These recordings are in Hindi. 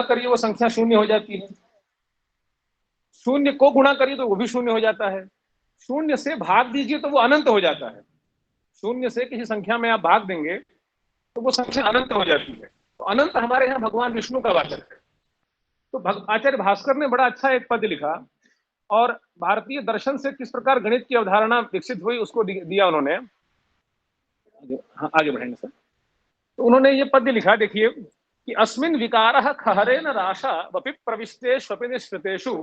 करिए वो संख्या शून्य हो जाती है, शून्य को गुणा करिए तो वो भी शून्य हो जाता है, शून्य से भाग दीजिए तो वो अनंत हो जाता है। शून्य से किसी संख्या में आप भाग देंगे तो वो संख्या अनंत हो जाती है। तो अनंत हमारे यहाँ भगवान विष्णु का वाचक है। तो आचार्य भास्कर ने बड़ा अच्छा एक पद लिखा, और भारतीय दर्शन से किस प्रकार गणित की अवधारणा विकसित हुई उसको दिया उन्होंने। हाँ, आगे बढ़ेंगे सर। तो उन्होंने ये पद लिखा, देखिए कि अस्मिन विकारः खहरेन राशा वपि प्रविष्टेष्वपि निश्रितेषु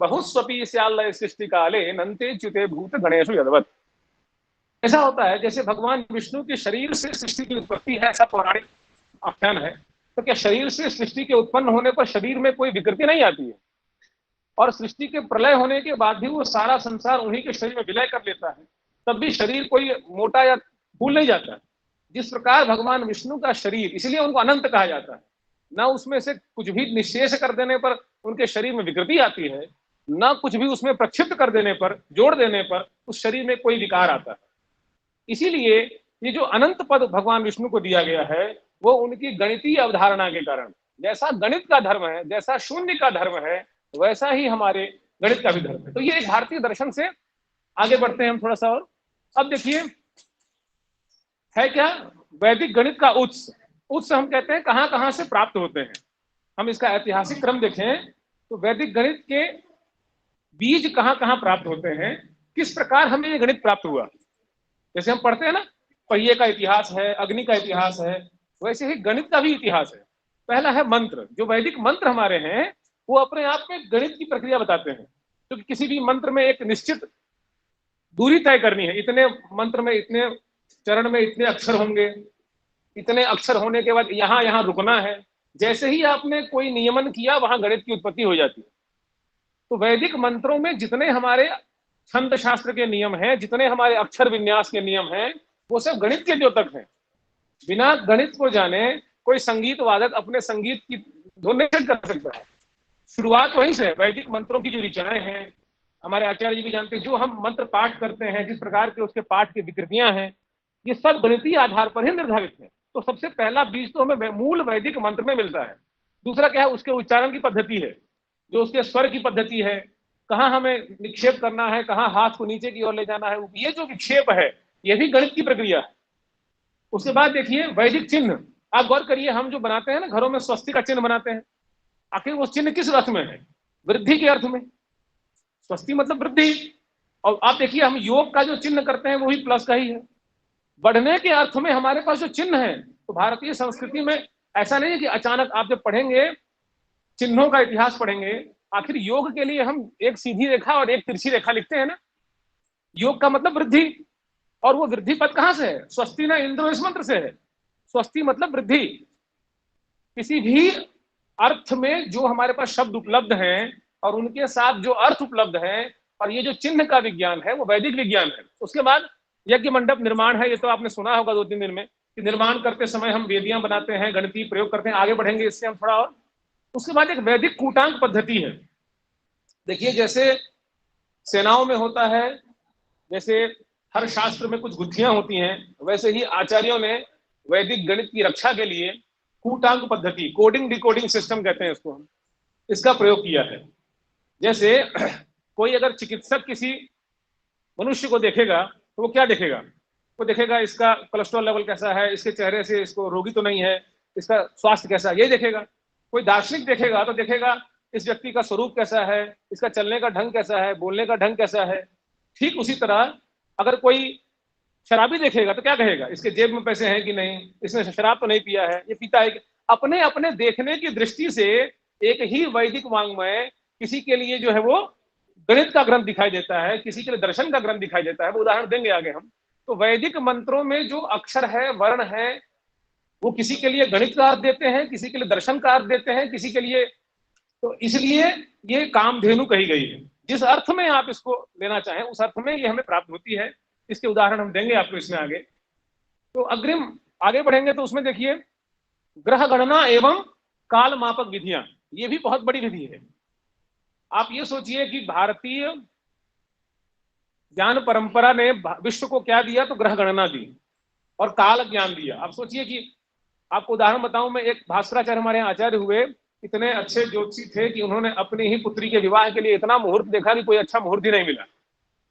बहुस्वपि स्यालय सृष्टि काले नन्ते च्युते भूत गणेशु यदवत्। ऐसा होता है जैसे भगवान विष्णु के शरीर से सृष्टि की उत्पत्ति है, ऐसा पौराणिक आख्यान है। तो क्या शरीर से सृष्टि के उत्पन्न होने पर शरीर में कोई विकृति नहीं आती है? और सृष्टि के प्रलय होने के बाद भी वो सारा संसार उन्हीं के शरीर में विलय कर लेता है, तब भी शरीर कोई मोटा या फूल नहीं जाता। जिस प्रकार भगवान विष्णु का शरीर, इसलिए उनको अनंत कहा जाता है, ना उसमें से कुछ भी निशेष कर देने पर उनके शरीर में विकृति आती है, ना कुछ भी उसमें प्रक्षिप्त कर देने पर, जोड़ देने पर उस शरीर में कोई विकार आता है। इसीलिए ये जो अनंत पद भगवान विष्णु को दिया गया है वो उनकी गणितीय अवधारणा के कारण, जैसा गणित का धर्म है, जैसा शून्य का धर्म है, वैसा ही हमारे गणित का भी धर्म है। तो ये एक भारतीय दर्शन से आगे बढ़ते हैं हम थोड़ा सा और। अब देखिए है क्या, वैदिक गणित का उत्स। उत्स हम कहते हैं कहां कहां से प्राप्त होते हैं। हम इसका ऐतिहासिक क्रम देखें तो वैदिक गणित के बीज कहां कहां प्राप्त होते हैं, किस प्रकार हमें ये गणित प्राप्त हुआ। जैसे हम पढ़ते हैं ना, पहिए का इतिहास है, अग्नि का इतिहास है, वैसे ही गणित का भी इतिहास है। पहला है मंत्र। जो वैदिक मंत्र हमारे हैं वो अपने आप में गणित की प्रक्रिया बताते हैं, क्योंकि किसी भी मंत्र में एक निश्चित दूरी तय करनी है। इतने मंत्र में, इतने चरण में इतने अक्षर होंगे, इतने अक्षर होने के बाद यहां यहां रुकना है। जैसे ही आपने कोई नियमन किया वहां गणित की उत्पत्ति हो जाती है। तो वैदिक मंत्रों में जितने हमारे छंद शास्त्र के नियम हैं, जितने हमारे अक्षर विन्यास के नियम हैं, वो सब गणित के द्योतक हैं। बिना गणित को जाने कोई संगीत वादक अपने संगीत की धुन नहीं कर सकता है। शुरुआत वहीं से है। वैदिक मंत्रों की जो ऋचाएं हैं, हमारे आचार्य जी भी जानते हैं, जो हम मंत्र पाठ करते हैं, जिस प्रकार के उसके पाठ की विकृतियां हैं, ये सब गणितीय आधार पर ही निर्धारित है। तो सबसे पहला बीज तो हमें मूल वैदिक मंत्र में मिलता है। दूसरा क्या है, उसके उच्चारण की पद्धति है, जो उसके स्वर की पद्धति है, कहाँ हमें निक्षेप करना है, कहाँ हाथ को नीचे की ओर ले जाना है, ये जो विक्षेप है ये भी गणित की प्रक्रिया है। उसके बाद देखिए वैदिक चिन्ह। आप गौर करिए, हम जो बनाते हैं ना घरों में, स्वस्ति का चिन्ह बनाते हैं, आखिर वो चिन्ह किस अर्थ में है? वृद्धि के अर्थ में। स्वस्ति मतलब वृद्धि। और आप देखिए हम योग का जो चिन्ह करते हैं वो भी प्लस का ही है। बढ़ने के अर्थ में हमारे पास जो चिन्ह है, तो भारतीय संस्कृति में ऐसा नहीं है कि अचानक आप जब पढ़ेंगे, चिन्हों का इतिहास पढ़ेंगे, आखिर योग के लिए हम एक सीधी रेखा और एक तिरछी रेखा लिखते हैं ना। योग का मतलब वृद्धि, और वो वृद्धि पद कहां से है? स्वस्ति ना इंद्रो, इस मंत्र से है। स्वस्ति मतलब वृद्धि। किसी भी अर्थ में जो हमारे पास शब्द उपलब्ध हैं और उनके साथ जो अर्थ उपलब्ध हैं, और ये जो चिन्ह का विज्ञान है वो वैदिक विज्ञान है। उसके बाद यज्ञ मंडप निर्माण है, ये तो आपने सुना होगा 2-3 दिन में, कि निर्माण करते समय हम वेदियां बनाते हैं, गणितीय प्रयोग करते हैं। आगे बढ़ेंगे इससे हम थोड़ा और। उसके बाद एक वैदिक कूटांक पद्धति है। देखिए जैसे सेनाओं में होता है, जैसे हर शास्त्र में कुछ गुत्थियां होती हैं, वैसे ही आचार्यों ने वैदिक गणित की रक्षा के लिए कूटांक पद्धति, कोडिंग डिकोडिंग सिस्टम कहते हैं इसको हम, इसका प्रयोग किया है। जैसे कोई अगर चिकित्सक किसी मनुष्य को देखेगा तो वो क्या देखेगा? वो देखेगा इसका कोलेस्ट्रॉल लेवल कैसा है, इसके चेहरे से इसको रोगी तो नहीं है, इसका स्वास्थ्य कैसा है, ये देखेगा। कोई दार्शनिक देखेगा तो देखेगा इस व्यक्ति का स्वरूप कैसा है, इसका चलने का ढंग कैसा है, बोलने का ढंग कैसा है। ठीक उसी तरह अगर कोई शराबी देखेगा तो क्या कहेगा? इसके जेब में पैसे हैं कि नहीं, इसने शराब तो नहीं पिया है, ये पीता है। अपने अपने देखने की दृष्टि से एक ही वैदिक वांग्मय किसी के लिए जो है वो गणित का ग्रंथ दिखाई देता है, किसी के लिए दर्शन का ग्रंथ दिखाई देता है। वो उदाहरण देंगे आगे हम। तो वैदिक मंत्रों में जो अक्षर है, वर्ण है, वो किसी के लिए गणित का अर्थ देते हैं, किसी के लिए दर्शन का अर्थ देते हैं, किसी के लिए। तो इसलिए ये कामधेनु कही गई है। जिस अर्थ में आप इसको लेना चाहें उस अर्थ में ये हमें प्राप्त होती है। इसके उदाहरण हम देंगे आपको इसमें आगे। तो अग्रिम आगे बढ़ेंगे तो उसमें देखिए ग्रह गणना एवं काल मापक विधियां, ये भी बहुत बड़ी विधि है। आप ये सोचिए कि भारतीय ज्ञान परंपरा ने विश्व को क्या दिया? तो ग्रह गणना दी और काल ज्ञान दिया। आप सोचिए कि आपको उदाहरण बताऊं मैं, एक भास्कराचार्य हमारे यहाँ आचार्य हुए, इतने अच्छे ज्योतिषी थे कि उन्होंने अपनी ही पुत्री के विवाह के लिए इतना मुहूर्त देखा कि कोई अच्छा मुहूर्त ही नहीं मिला।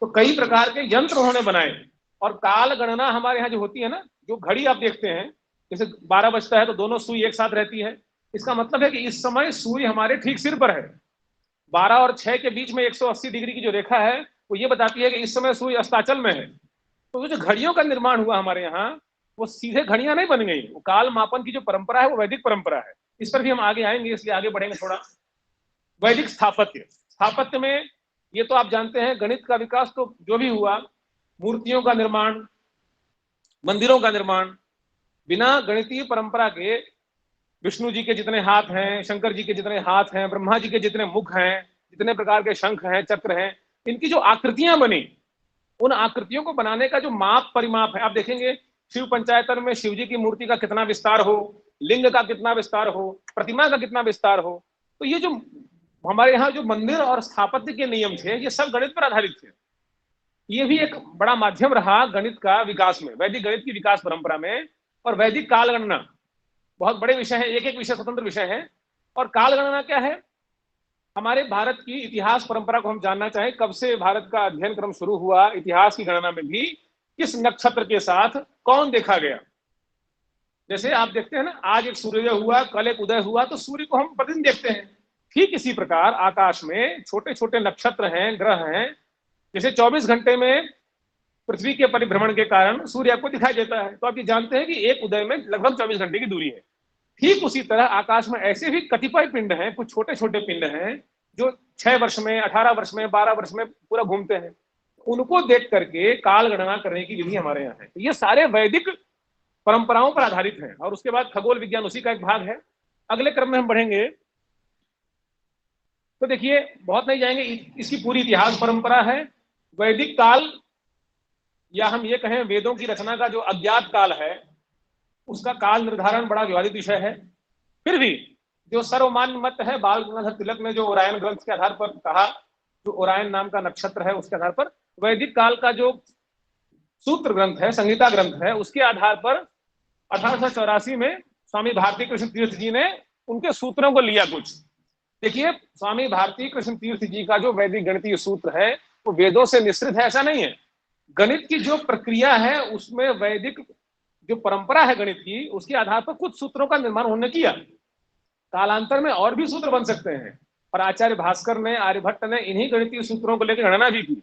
तो कई प्रकार के यंत्र उन्होंने बनाए। और काल गणना हमारे यहाँ जो होती है ना, जो घड़ी आप देखते हैं, जैसे 12 बजता है तो दोनों सुई एक साथ रहती है। इसका मतलब है कि इस समय सूर्य हमारे ठीक सिर पर है। 12 और 6 के बीच में 180 डिग्री की जो रेखा है वो ये बताती है कि इस समय सूर्य अस्ताचल में है। तो जो घड़ियों का निर्माण हुआ हमारे यहाँ, वो सीधे घड़ियां नहीं बन गई। वो काल मापन की जो परंपरा है वो वैदिक परंपरा है। इस पर भी हम आगे आएंगे, इसलिए आगे बढ़ेंगे थोड़ा। वैदिक स्थापत्य, स्थापत्य में ये तो आप जानते हैं, गणित का विकास तो जो भी हुआ, मूर्तियों का निर्माण, मंदिरों का निर्माण, बिना गणितीय परंपरा के विष्णु जी के जितने हाथ हैं, शंकर जी के जितने हाथ हैं, ब्रह्मा जी के जितने मुख हैं, जितने प्रकार के शंख हैं, चक्र हैं, इनकी जो आकृतियां बनी, उन आकृतियों को बनाने का जो माप परिमाप है, आप देखेंगे शिव पंचायतन में शिव जी की मूर्ति का कितना विस्तार हो, लिंग का कितना विस्तार हो, प्रतिमा का कितना विस्तार हो। तो ये जो हमारे यहाँ जो मंदिर और स्थापत्य के नियम थे, ये सब गणित पर आधारित थे। ये भी एक बड़ा माध्यम रहा गणित का विकास में, वैदिक गणित की विकास परंपरा में। और वैदिक काल गणना बहुत बड़े विषय है, एक एक विषय स्वतंत्र विषय है। और काल गणना क्या है? हमारे भारत की इतिहास परंपरा को हम जानना चाहें, कब से भारत का अध्ययन क्रम शुरू हुआ, इतिहास की गणना में भी किस नक्षत्र के साथ कौन देखा गया। जैसे आप देखते हैं ना, आज एक सूर्योदय हुआ, कल एक उदय हुआ, तो सूर्य को हम प्रतिदिन देखते हैं। ठीक इसी प्रकार आकाश में छोटे छोटे नक्षत्र हैं, ग्रह हैं। जैसे 24 घंटे में पृथ्वी के परिभ्रमण के कारण सूर्य आपको दिखाई देता है, तो आप ये जानते हैं कि एक उदय में लगभग 24 घंटे की दूरी है। ठीक उसी तरह आकाश में ऐसे भी कतिपय पिंड हैं, कुछ छोटे छोटे पिंड हैं जो 6 वर्ष में, 18 वर्ष में, 12 वर्ष में पूरा घूमते हैं। उनको देख करके काल गणना करने की विधि हमारे यहाँ है। तो ये सारे वैदिक परंपराओं पर आधारित है। और उसके बाद खगोल विज्ञान उसी का एक भाग है। अगले क्रम में हम बढ़ेंगे तो देखिए, बहुत नहीं जाएंगे, इसकी पूरी इतिहास परंपरा है। वैदिक काल, या हम ये कहें वेदों की रचना का जो अज्ञात काल है, उसका काल निर्धारण बड़ा विवादित विषय है। फिर भी जो सर्वमान्य मत है, बाल गंगाधर तिलक ने जो ओरायन ग्रंथ के आधार पर कहा, जो ओरायन नाम का नक्षत्र है उसके आधार पर, वैदिक काल का जो सूत्र ग्रंथ है, संहिता ग्रंथ है, उसके आधार पर 1884 में स्वामी भारती कृष्ण तीर्थ जी ने उनके सूत्रों को लिया कुछ। देखिए, स्वामी भारती कृष्ण तीर्थ जी का जो वैदिक गणितीय सूत्र है वो वेदों से निश्रित है, ऐसा नहीं है। गणित की जो प्रक्रिया है उसमें वैदिक जो परंपरा है गणित की, उसके आधार पर कुछ सूत्रों का निर्माण उन्होंने किया। कालांतर में और भी सूत्र बन सकते हैं, और आचार्य भास्कर ने, आर्यभट्ट ने इन्हीं गणितीय सूत्रों को लेकर गणना भी की।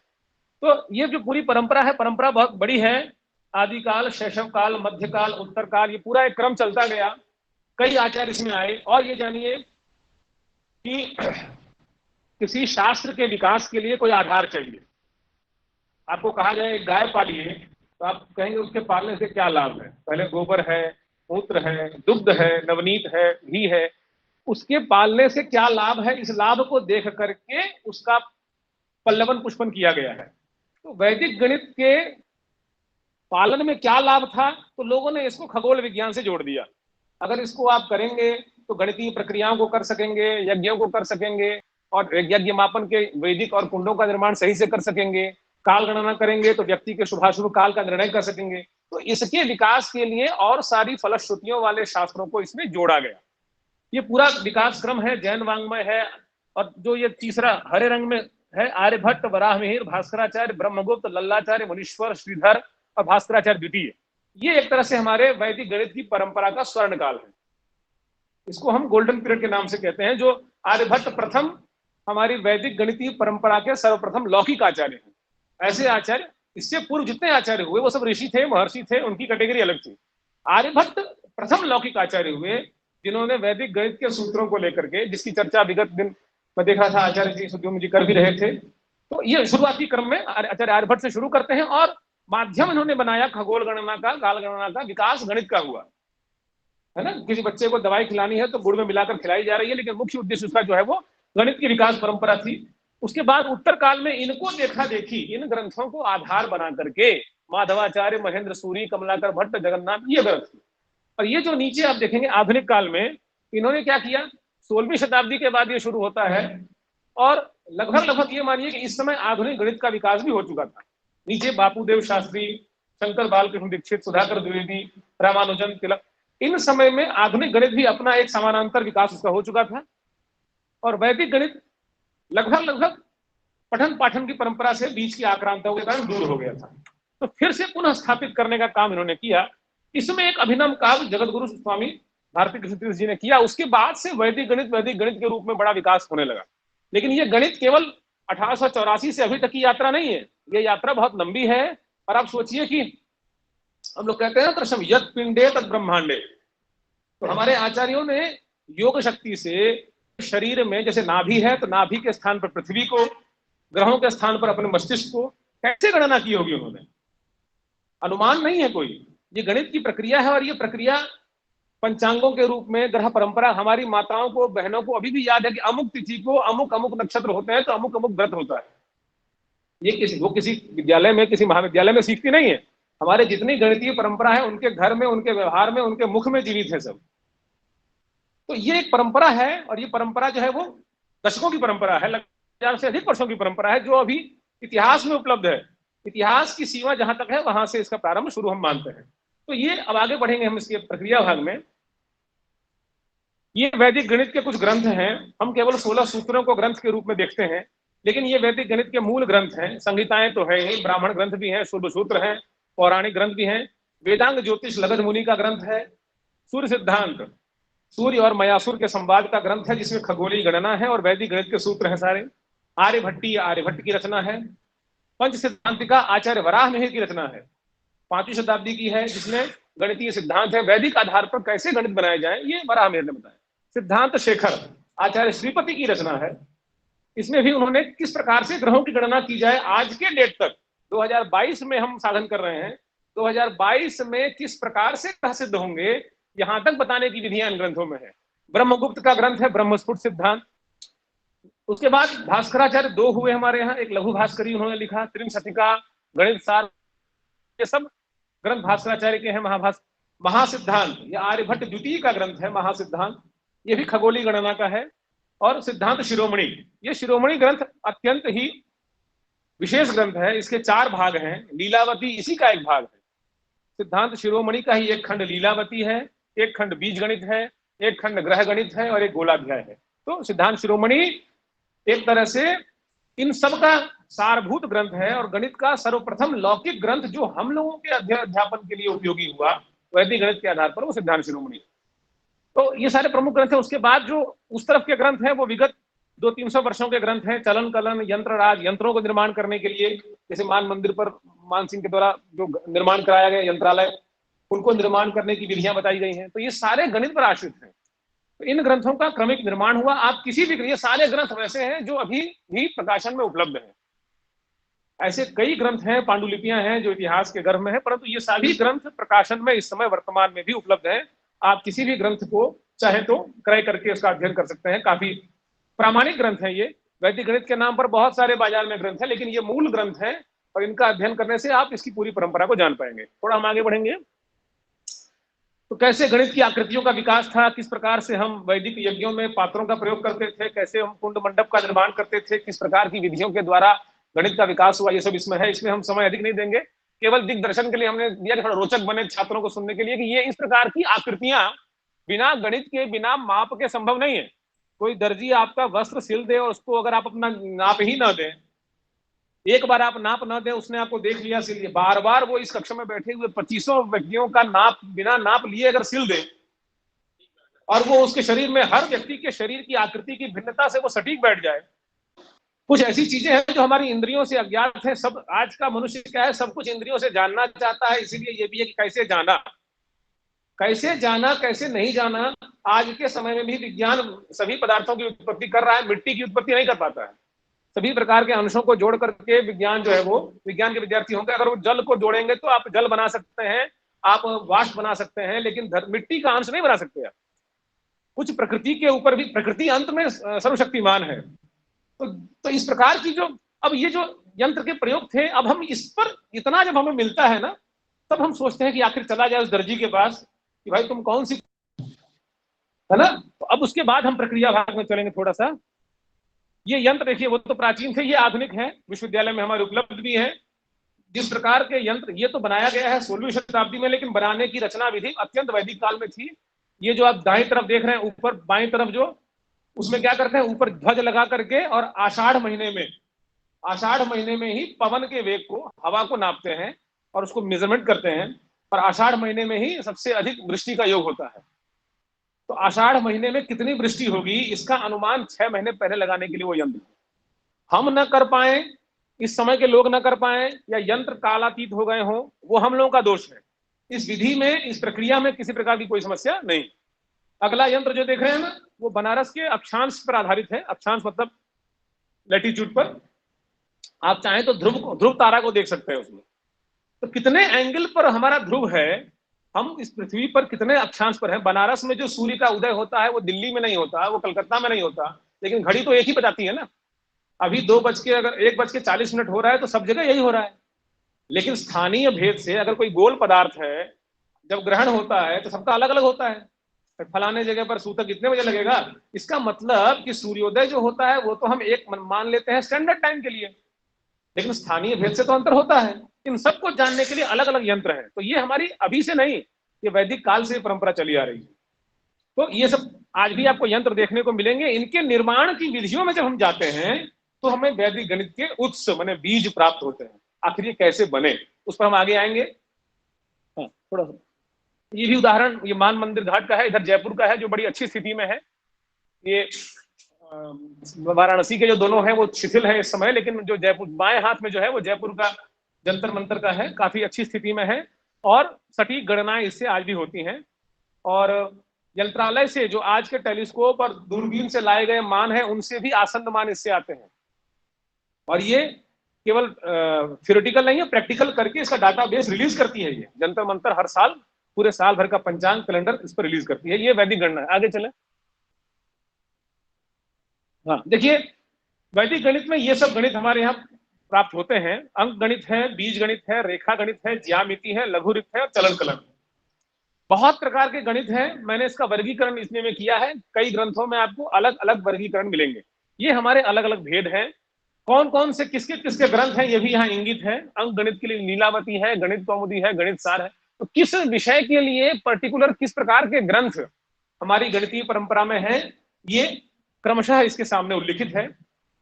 तो ये जो पूरी परंपरा है, परंपरा बहुत बड़ी है। आदिकाल, शैशव काल, मध्यकाल, उत्तर काल, ये पूरा एक क्रम चलता गया। कई आचार्य इसमें आए। और ये जानिए कि किसी शास्त्र के विकास के लिए कोई आधार चाहिए। आपको कहा जाए गाय पालिए, तो आप कहेंगे उसके पालने से क्या लाभ है? पहले गोबर है, मूत्र है, दुग्ध है, नवनीत है, घी है, उसके पालने से क्या लाभ है, इस लाभ को देख करके उसका पल्लवन पुष्पन किया गया है। तो वैदिक गणित के पालन में क्या लाभ था, तो लोगों ने इसको खगोल विज्ञान से जोड़ दिया। अगर इसको आप करेंगे तो गणितीय प्रक्रियाओं को कर सकेंगे, यज्ञों को कर सकेंगे, और यज्ञ मापन के वैदिक और कुंडों का निर्माण सही से कर सकेंगे। काल गणना करेंगे तो व्यक्ति के शुभाशुभ काल का निर्णय कर सकेंगे। तो इसके विकास के लिए और सारी फलश्रुतियों वाले शास्त्रों को इसमें जोड़ा गया। ये पूरा विकास क्रम है, जैन वांग्मय है। और जो ये तीसरा हरे रंग में है, आर्यभट्ट, वराहमिहिर, भास्कराचार्य, ब्रह्मगुप्त, लल्लाचार्य, मुनीश्वर, श्रीधर और भास्कराचार्य द्वितीय, ये एक तरह से हमारे वैदिक गणित की परंपरा का स्वर्ण काल है। इसको हम गोल्डन पीरियड के नाम से कहते हैं। जो आर्यभट्ट प्रथम हमारी वैदिक गणितीय परंपरा के सर्वप्रथम लौकिक आचार्य हैं। ऐसे आचार्य इससे पूर्व जितने आचार्य हुए वो सब ऋषि थे, महर्षि थे, उनकी कैटेगरी अलग थी। आर्यभट्ट प्रथम लौकिक आचार्य हुए जिन्होंने वैदिक गणित के सूत्रों को लेकर के, जिसकी चर्चा विगत दिन मैं देख रहा था आचार्य जी सुद्युम्न जी कर भी रहे थे। तो ये शुरुआती क्रम में आचार्य आर्यभट्ट से शुरू करते हैं, और माध्यम इन्होंने बनाया खगोल गणना का, काल गणना का विकास गणित का हुआ है ना। किसी बच्चे को दवाई खिलानी है तो गुड़ में मिलाकर खिलाई जा रही है, लेकिन मुख्य उद्देश्य उसका जो है वो गणित की विकास परंपरा थी। उसके बाद उत्तर काल में इनको देखा देखी, इन ग्रंथों को आधार बना करके माधवाचार्य, महेंद्र सूरी, कमलाकर भट्ट, जगन्नाथ, ये ग्रंथ। और ये जो नीचे आप देखेंगे आधुनिक काल में इन्होंने क्या किया, 16वीं शताब्दी के बाद ये शुरू होता है, और लगभग ये मानिए कि इस समय आधुनिक गणित का विकास भी हो चुका था। नीचे बापूदेव शास्त्री, शंकर बालकृष्ण दीक्षित, सुधाकर द्विवेदी, रामानुजन, तिलक, इन समय में आधुनिक गणित भी अपना एक समानांतर विकास उसका हो चुका था। और वैदिक गणित लगभग लगभग पठन पाठन की परंपरा से बीच की आक्रांताओं के कारण दूर हो गया था। तो फिर से पुनः स्थापित करने का काम इन्होंने किया। इसमें एक अभिनव काव्य जगत गुरु स्वामी भारती कृष्ण तीर्थ जी ने किया। उसके बाद से वैदिक गणित के रूप में बड़ा विकास होने लगा। लेकिन ये गणित केवल 1884 से अभी तक की यात्रा नहीं है, ये यात्रा बहुत लंबी है। और आप सोचिए कि हम लोग कहते हैं कृष्ण यत् पिंडे तत् ब्रह्मांडे, तो हमारे आचार्यों ने योग शक्ति से शरीर में जैसे नाभि है तो नाभि के स्थान पर पृथ्वी को, ग्रहों के स्थान पर अपने मस्तिष्क को कैसे गणना की होगी उन्होंने, अनुमान नहीं है कोई। ये गणित की प्रक्रिया है और ये प्रक्रिया पंचांगों के रूप में ग्रह परंपरा हमारी माताओं को बहनों को अभी भी याद है कि अमुक तिथि को अमुक अमुक नक्षत्र होते हैं तो अमुक अमुक व्रत होता है। ये वो किसी विद्यालय में किसी महाविद्यालय में सीखती नहीं है। हमारे जितनी गणितीय परंपरा है उनके घर में, उनके व्यवहार में, उनके मुख में जीवित है सब। तो ये एक परंपरा है और ये परंपरा जो है वो दशकों की परंपरा है, 1000 से अधिक वर्षों की परंपरा है, जो अभी इतिहास में उपलब्ध है। इतिहास की सीमा जहां तक है वहां से इसका प्रारंभ शुरू हम मानते हैं। तो ये अब आगे बढ़ेंगे हम इसके प्रक्रिया भाग में। ये वैदिक गणित के कुछ ग्रंथ हैं। हम केवल 16 सूत्रों को ग्रंथ के रूप में देखते हैं, लेकिन ये वैदिक गणित के मूल ग्रंथ हैं। संहिताएं तो है ही, ब्राह्मण ग्रंथ भी हैं, शुल्ब सूत्र हैं, पौराणिक ग्रंथ भी हैं। वेदांग ज्योतिष लगध मुनि का ग्रंथ है। सूर्य सिद्धांत सूर्य और मयासुर के संवाद का ग्रंथ है, जिसमें खगोलीय गणना है और वैदिक गणित के सूत्र हैं सारे। आर्यभट्ट की रचना है। पंच सिद्धांतिका आचार्य वराह मिहिर की रचना है, 5वीं शताब्दी की है, जिसमें गणितीय सिद्धांत है, वैदिक आधार पर कैसे गणित बनाए जाए ये वराह मिहिर ने बताया। सिद्धांत शेखर आचार्य श्रीपति की रचना है। इसमें भी उन्होंने किस प्रकार से ग्रहों की गणना की जाए आज के डेट तक, 2022 में हम साधन कर रहे हैं, 2022 में किस प्रकार से ग्रह सिद्ध होंगे यहां तक बताने की विधियां इन ग्रंथों में है। ब्रह्मगुप्त का ग्रंथ है ब्रह्मस्फुट सिद्धांत। उसके बाद भास्कराचार्य 2 हुए हमारे यहाँ, एक लघु भास्करी उन्होंने लिखा, त्रिशतिका, गणित सार, ये सब ग्रंथ भास्कराचार्य के हैं। महासिद्धांत ये आर्यभट्ट द्वितीय का ग्रंथ है महासिद्धांत, ये भी खगोलीय गणना का है। और सिद्धांत शिरोमणि, ये शिरोमणि ग्रंथ अत्यंत ही विशेष ग्रंथ है। इसके 4 भाग हैं, लीलावती इसी का एक भाग है। सिद्धांत शिरोमणि का ही एक खंड लीलावती है, एक खंड बीज गणित है, एक खंड ग्रह गणित है और एक गोलाध्याय है। तो सिद्धांत शिरोमणि एक तरह से इन सब का सारभूत ग्रंथ है और गणित का सर्वप्रथम लौकिक ग्रंथ जो हम लोगों के अध्यापन के लिए उपयोगी हुआ वैदिक गणित के आधार पर, वो सिद्धांत शिरोमणि। तो ये सारे प्रमुख ग्रंथ हैं। उसके बाद जो उस तरफ के ग्रंथ हैं वो विगत 200-300 वर्षों के ग्रंथ हैं। चलन कलन, यंत्र राज, यंत्रों को निर्माण करने के लिए, जैसे मान मंदिर पर मान सिंह के द्वारा जो निर्माण कराया गया यंत्रालय, उनको निर्माण करने की विधियां बताई गई हैं। तो ये सारे गणित पर आश्रित हैं। तो इन ग्रंथों का क्रमिक निर्माण हुआ। आप किसी भी, ये सारे ग्रंथ वैसे हैं जो अभी भी प्रकाशन में उपलब्ध हैं। ऐसे कई ग्रंथ हैं, पांडुलिपियां हैं जो इतिहास के गर्भ में है, परंतु ये सभी ग्रंथ प्रकाशन में इस समय वर्तमान में भी उपलब्ध हैं। आप किसी भी ग्रंथ को चाहे तो क्रय करके उसका अध्ययन कर सकते हैं। काफी प्रामाणिक ग्रंथ है ये। वैदिक गणित के नाम पर बहुत सारे बाजार में ग्रंथ है, लेकिन ये मूल ग्रंथ है और इनका अध्ययन करने से आप इसकी पूरी परंपरा को जान पाएंगे। थोड़ा हम आगे बढ़ेंगे। तो कैसे गणित की आकृतियों का विकास था, किस प्रकार से हम वैदिक यज्ञों में पात्रों का प्रयोग करते थे, कैसे हम कुंड मंडप का निर्माण करते थे, किस प्रकार की विधियों के द्वारा गणित का विकास हुआ, ये सब इसमें है। इसमें हम समय अधिक नहीं देंगे, केवल दिग्दर्शन के लिए हमने दिया कि थोड़ा रोचक बने छात्रों को सुनने के लिए कि ये इस प्रकार की आकृतियां बिना गणित के, बिना माप के संभव नहीं है। कोई दर्जी आपका वस्त्र सिल दे और उसको अगर आप अपना नाप ही ना दें, एक बार आप नाप ना दें, उसने आपको देख लिया सिल दिया, बार बार वो इस कक्षा में बैठे हुए 2500 व्यक्तियों का नाप बिना नाप लिए अगर सिल दे और वो उसके शरीर में, हर व्यक्ति के शरीर की आकृति की भिन्नता से वो सटीक बैठ जाए। कुछ ऐसी चीजें हैं जो हमारी इंद्रियों से अज्ञात है। सब आज का मनुष्य क्या है, सब कुछ इंद्रियों से जानना चाहता है। इसीलिए ये भी है कि कैसे जाना, कैसे नहीं जाना। आज के समय में भी विज्ञान सभी पदार्थों की उत्पत्ति कर रहा है, मिट्टी की उत्पत्ति नहीं कर पाता है। सभी प्रकार के अंशों को जोड़ करके विज्ञान जो है वो, विज्ञान के विद्यार्थी होंगे, अगर वो जल को जोड़ेंगे तो आप जल बना सकते हैं, आप वाष्प बना सकते हैं, लेकिन मिट्टी का अंश नहीं बना सकते आप। कुछ प्रकृति के ऊपर भी, प्रकृति अंत में सर्वशक्तिमान है। तो इस प्रकार की जो, अब ये जो यंत्र के प्रयोग थे, अब हम इस पर इतना जब हमें मिलता है ना, तब हम सोचते हैं कि आखिर चला जाए उस दर्जी के पास कि भाई तुम कौन सी, है ना। तो अब उसके बाद हम प्रक्रिया भाग में चलेंगे थोड़ा सा। ये यंत्र देखिए, वो तो प्राचीन थे, ये आधुनिक है, विश्वविद्यालय में हमारे उपलब्ध भी है। जिस प्रकार के यंत्र, ये तो बनाया गया है 16वीं शताब्दी में, लेकिन बनाने की रचना विधि अत्यंत वैदिक काल में थी। ये जो आप दाएं तरफ देख रहे हैं, ऊपर बाएं तरफ जो उसमें क्या करते हैं, ऊपर ध्वज लगा करके, और आषाढ़ महीने में ही पवन के वेग को, हवा को नापते हैं और उसको मेजरमेंट करते हैं, और आषाढ़ महीने में ही सबसे अधिक वृष्टि का योग होता है। तो आषाढ़ महीने में कितनी वृष्टि होगी इसका अनुमान 6 महीने पहले लगाने के लिए वो यंत्र हम न कर पाए, इस समय के लोग न कर पाए, या यंत्र कालातीत हो गए हों, वो हम लोगों का दोष है। इस विधि में, इस प्रक्रिया में किसी प्रकार की कोई समस्या नहीं। अगला यंत्र जो देख रहे हैं ना, वो बनारस के अक्षांश पर आधारित है। अक्षांश मतलब लैटिट्यूड पर। आप चाहें तो ध्रुव तारा को देख सकते हैं उसमें। तो कितने एंगल पर हमारा ध्रुव है, हम इस पृथ्वी पर कितने अक्षांश पर हैं। बनारस में जो सूर्य का उदय होता है वो दिल्ली में नहीं होता, वो कलकत्ता में नहीं होता, लेकिन घड़ी तो एक ही बताती है ना। अभी 1:40 हो रहा है तो सब जगह यही हो रहा है। लेकिन स्थानीय भेद से अगर कोई गोल पदार्थ है, जब ग्रहण होता है तो सबका अलग अलग होता है। फलाने जगह पर सूतक कितने बजे लगेगा, इसका मतलब कि सूर्योदय जो होता है वो तो हम एक मान लेते हैं स्टैंडर्ड टाइम के लिए, लेकिन स्थानीय भेद से तो अंतर होता है। इन सबको जानने के लिए अलग अलग यंत्र हैं। तो ये हमारी अभी से नहीं, ये वैदिक काल से परंपरा चली आ रही है। तो ये सब आज भी आपको यंत्र देखने को मिलेंगे। इनके निर्माण की विधियों में जब हम जाते हैं तो हमें वैदिक गणित के उत्स माने बीज प्राप्त होते हैं। आखिर ये कैसे बने उस पर हम आगे आएंगे। हाँ, थोड़ा सा ये भी उदाहरण ये मान मंदिर घाट का है, इधर जयपुर का है, जो बड़ी अच्छी स्थिति में है। ये वाराणसी के जो दोनों हैं वो शिथिल है इस समय, लेकिन जो जयपुर बाएं हाथ में जो है वो जयपुर का जंतर मंतर का है, काफी अच्छी स्थिति में है और सटीक गणनाएं इससे आज भी होती हैं। और यंत्रालय से जो आज के टेलीस्कोप और दूरबीन से लाए गए मान हैं उनसे भी आसन्न मान इससे आते हैं। और ये केवल थ्योरेटिकल नहीं है, प्रैक्टिकल करके इसका डाटाबेस रिलीज करती है। ये जंतर मंतर हर साल पूरे साल भर का पंचांग कैलेंडर इस पर रिलीज करती है। ये वैदिक गणना है। आगे चले। हाँ देखिए, वैदिक गणित में ये सब गणित हमारे यहाँ प्राप्त होते हैं। अंक गणित है, बीज गणित है, रेखा गणित है, ज्यामिति है, लघुरित है और चलन कलन। बहुत प्रकार के गणित हैं। मैंने इसका वर्गीकरण इसमें में किया है। कई ग्रंथों में आपको अलग अलग वर्गीकरण मिलेंगे। ये हमारे अलग अलग भेद हैं। कौन कौन से किसके किसके ग्रंथ हैं ये भी यहाँ इंगित है। अंक गणित के लिए लीलावती है, गणित कौमुदी है, गणित सार है। तो किस विषय के लिए पर्टिकुलर किस प्रकार के ग्रंथ हमारी गणितीय परंपरा में है, ये क्रमशः इसके सामने उल्लिखित है।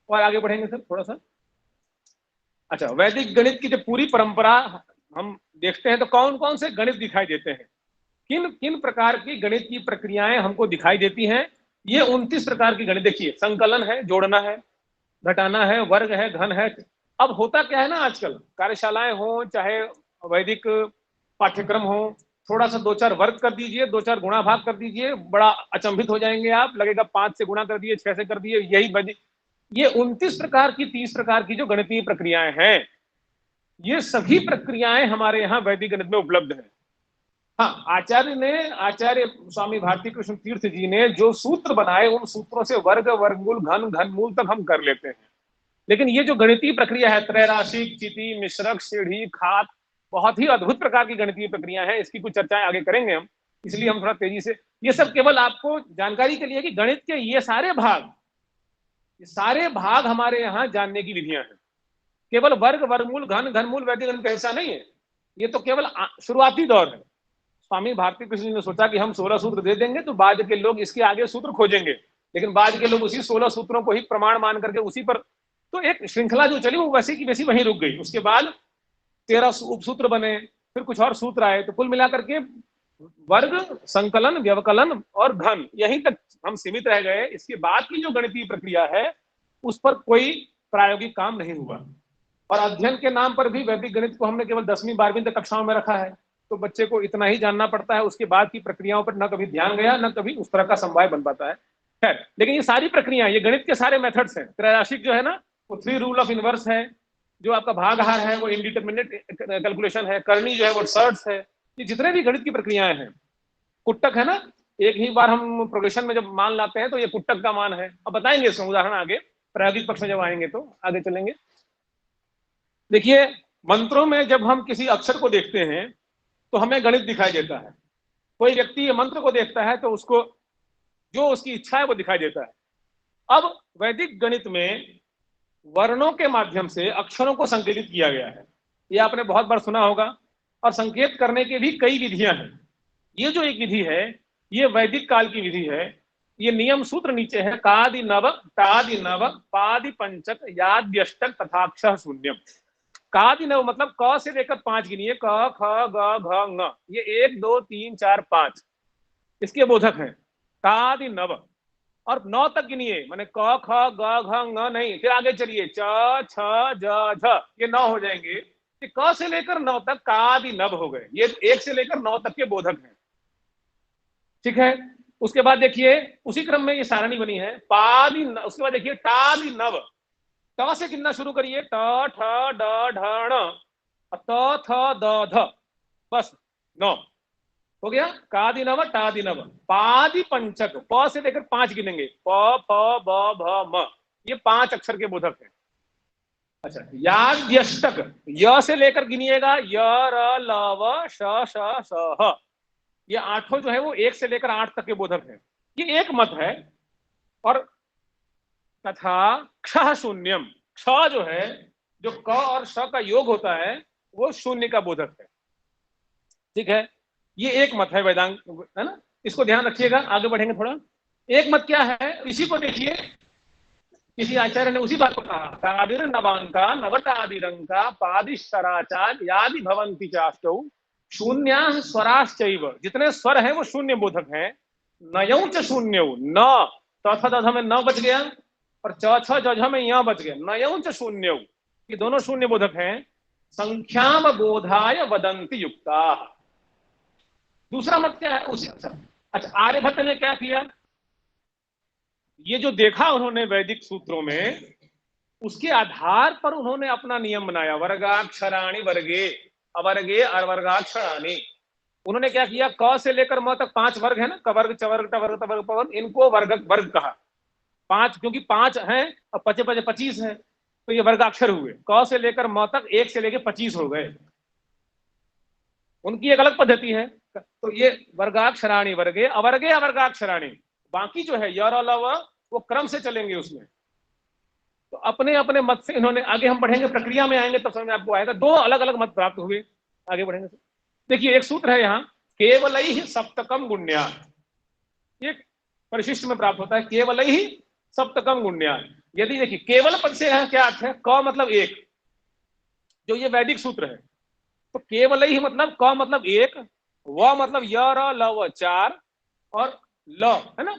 और आगे बढ़ेंगे सर थोड़ा सा। अच्छा, वैदिक गणित की जो पूरी परंपरा हम देखते हैं तो कौन कौन से गणित दिखाई देते हैं, किन किन प्रकार की गणित की प्रक्रियाएं हमको दिखाई देती हैं। ये 29 प्रकार की गणित। देखिए, संकलन है, जोड़ना है, घटाना है, वर्ग है, घन है। अब होता क्या है ना, आजकल कार्यशालाएं हो चाहे वैदिक पाठ्यक्रम हो, थोड़ा सा 2-4 वर्ग कर दीजिए, 2-4 गुणा भाग कर दीजिए, बड़ा अचंभित हो जाएंगे आप। लगेगा 5 से गुणा कर दिए, 6 से कर दिए, यही वैदिक। ये 29 प्रकार की 30 प्रकार की जो गणितीय प्रक्रियाएं हैं, ये सभी प्रक्रियाएं हमारे यहाँ वैदिक गणित में उपलब्ध है। हाँ, आचार्य स्वामी भारती कृष्ण तीर्थ जी ने जो सूत्र बनाए, उन सूत्रों से वर्ग, वर्गमूल, घन, घनमूल तक हम कर लेते हैं। लेकिन ये जो गणितीय प्रक्रिया है, त्रैराशिक, चिति, मिश्रक, सीढ़ी, खात, बहुत ही अद्भुत प्रकार की गणितीय प्रक्रिया है। इसकी कुछ चर्चाएं आगे करेंगे हम, इसलिए हम थोड़ा तेजी से। ये सब केवल आपको जानकारी के लिए कि गणित के ये सारे भाग हमारे यहाँ जानने की विधियां हैं। केवल वर्ग, वर्गमूल, घन, घनमूल वैदिक गणित का हिस्सा नहीं है। ये तो केवल शुरुआती दौर है। स्वामी भारती कृष्ण ने सोचा कि हम 16 सूत्र दे देंगे तो बाद के लोग इसके आगे सूत्र खोजेंगे, लेकिन बाद के लोग उसी 16 सूत्रों को ही प्रमाण मान करके उसी पर, तो एक श्रृंखला जो चली वो वैसी की वैसी वहीं रुक गई। उसके बाद 13 उपसूत्र बने, फिर कुछ और सूत्र आए। तो कुल मिलाकर के वर्ग, संकलन, व्यवकलन और घन, यहीं तक हम सीमित रह गए। इसके बाद की जो गणितीय प्रक्रिया है उस पर कोई प्रायोगिक काम नहीं हुआ। और अध्ययन के नाम पर भी वैदिक गणित को हमने केवल 10वीं 12वीं तक कक्षाओं में रखा है। तो बच्चे को इतना ही जानना पड़ता है, उसके बाद की प्रक्रियाओं पर न कभी ध्यान गया, न कभी उस तरह का समवाय बन पाता है। खैर, लेकिन ये सारी प्रक्रियाएं, ये गणित के सारे मेथड्स हैं। त्रैराशिक जो है ना, वो 3 रूल ऑफ इनवर्स है। जो आपका भागहार है वो इंडिटरमिनेट कैलकुलेशन है। करनी जो है वो सर्ट्स है। ये जितने भी गणित की प्रक्रियाएं हैं, कुट्टक है ना, एक ही बार हम प्रोग्रेशन में जब मान लाते हैं तो ये कुट्टक का मान है। अब बताएंगे इसमें उदाहरण आगे, प्रायोगिक पक्ष में जब आएंगे तो आगे चलेंगे। देखिए, मंत्रों में जब हम किसी अक्षर को देखते हैं तो हमें गणित दिखाई देता है। कोई व्यक्ति ये मंत्र को देखता है तो उसको जो उसकी इच्छा है वो दिखाई देता है। अब वैदिक गणित में वर्णों के माध्यम से अक्षरों को संकेतित किया गया है। ये आपने बहुत बार सुना होगा। और संकेत करने के भी कई विधियां हैं। ये जो एक विधि है ये वैदिक काल की विधि है। ये नियम सूत्र नीचे है, कादि नव तादि नव पादि पंचक याद्यष्टक तथाक्षर शून्यम। कादि नव मतलब क से लेकर 5 गिनिए, क ख ग घ ङ, ये 1 2 3 4 5 इसके बोधक हैं। कादि नव और 9 तक गिनिए, माने क ख ग घ ङ नहीं, फिर आगे चलिए च छ ज झ, ये 9 हो जाएंगे। क से लेकर 9 तक कादि नव हो गए, ये 1 से लेकर 9 तक के बोधक हैं। ठीक है, उसके बाद देखिए उसी क्रम में ये सारणी बनी है, पादि उसके बाद देखिए टादि नव, ट से गिनना शुरू करिए, ट ठ ड ढ ण, त थ द ध, बस 9 हो गया। कादि नव टादि नव पादि पंचक, प से लेकर 5 गिनेंगे, प फ ब भ म, ये 5 अक्षर के बोधक है। अच्छा, याद्यष्टक, य से लेकर गिनिएगा, य र ल व श श स ह, ये 8 जो है वो 1 से लेकर 8 तक के बोधक है। ये एक मत है। और तथा क्ष शून्यम, क्ष जो है, जो क और श का योग होता है, वो शून्य का बोधक है। ठीक है, ये एक मत है वेदांत, है ना, इसको ध्यान रखिएगा। आगे बढ़ेंगे थोड़ा। एक मत क्या है, इसी को देखिए, किसी आचार्य ने उसी बात को कहा, कादिर नवांका नवटादिरंका पादिशराचार यादि भवंति चाष्टौ शून्या स्वराश्चैव, जितने स्वर है वो शून्य बोधक है। नयौ च शून्यौ, न चौथा दध में न बच गया, और चौथा जज में यह बच गया, नयौ च शून्यौ, ये दोनों शून्य बोधक हैं। संख्याम बोधाय वदंति युक्ता। दूसरा मत क्या है उसी, अच्छा आर्यभट्ट ने क्या किया, ये जो देखा उन्होंने वैदिक सूत्रों में, उसके आधार पर उन्होंने अपना नियम बनाया, वर्गाक्षराणि वर्गे अवर्गे अवर्गाक्षराणि। उन्होंने क्या किया, क से लेकर म तक 5 वर्ग है ना, कवर्ग चवर्ग टवर्ग तवर्ग पवर्ग, इनको वर्ग वर्ग कहा 5, क्योंकि 5 हैं और 5 5 25 है, तो ये वर्गाक्षर हुए। क से लेकर म तक 1 से लेकर 25 हो गए, उनकी एक अलग पद्धति है। तो ये वर्गाक्षराणि वर्गे अवर्गे अवर्गाक्षराणि, बाकी जो है य र ल व, वो क्रम से चलेंगे उसमें। तो अपने अपने मत से इन्होंने, आगे हम बढ़ेंगे, प्रक्रिया में आएंगे तब समझ में आपको आएगा, 2 अलग अलग मत प्राप्त हुए। आगे बढ़ेंगे। देखिए एक सूत्र है यहाँ, केवल ही सप्तकम गुण्या, ये परिशिष्ट में प्राप्त होता है, केवल ही सप्तकम गुण्या। यदि देखिए केवल पद से यहाँ क्या अर्थ है, क मतलब 1, जो ये वैदिक सूत्र है, तो केवल ही मतलब क मतलब 1, व मतलब य र ल व 4, और ल है ना,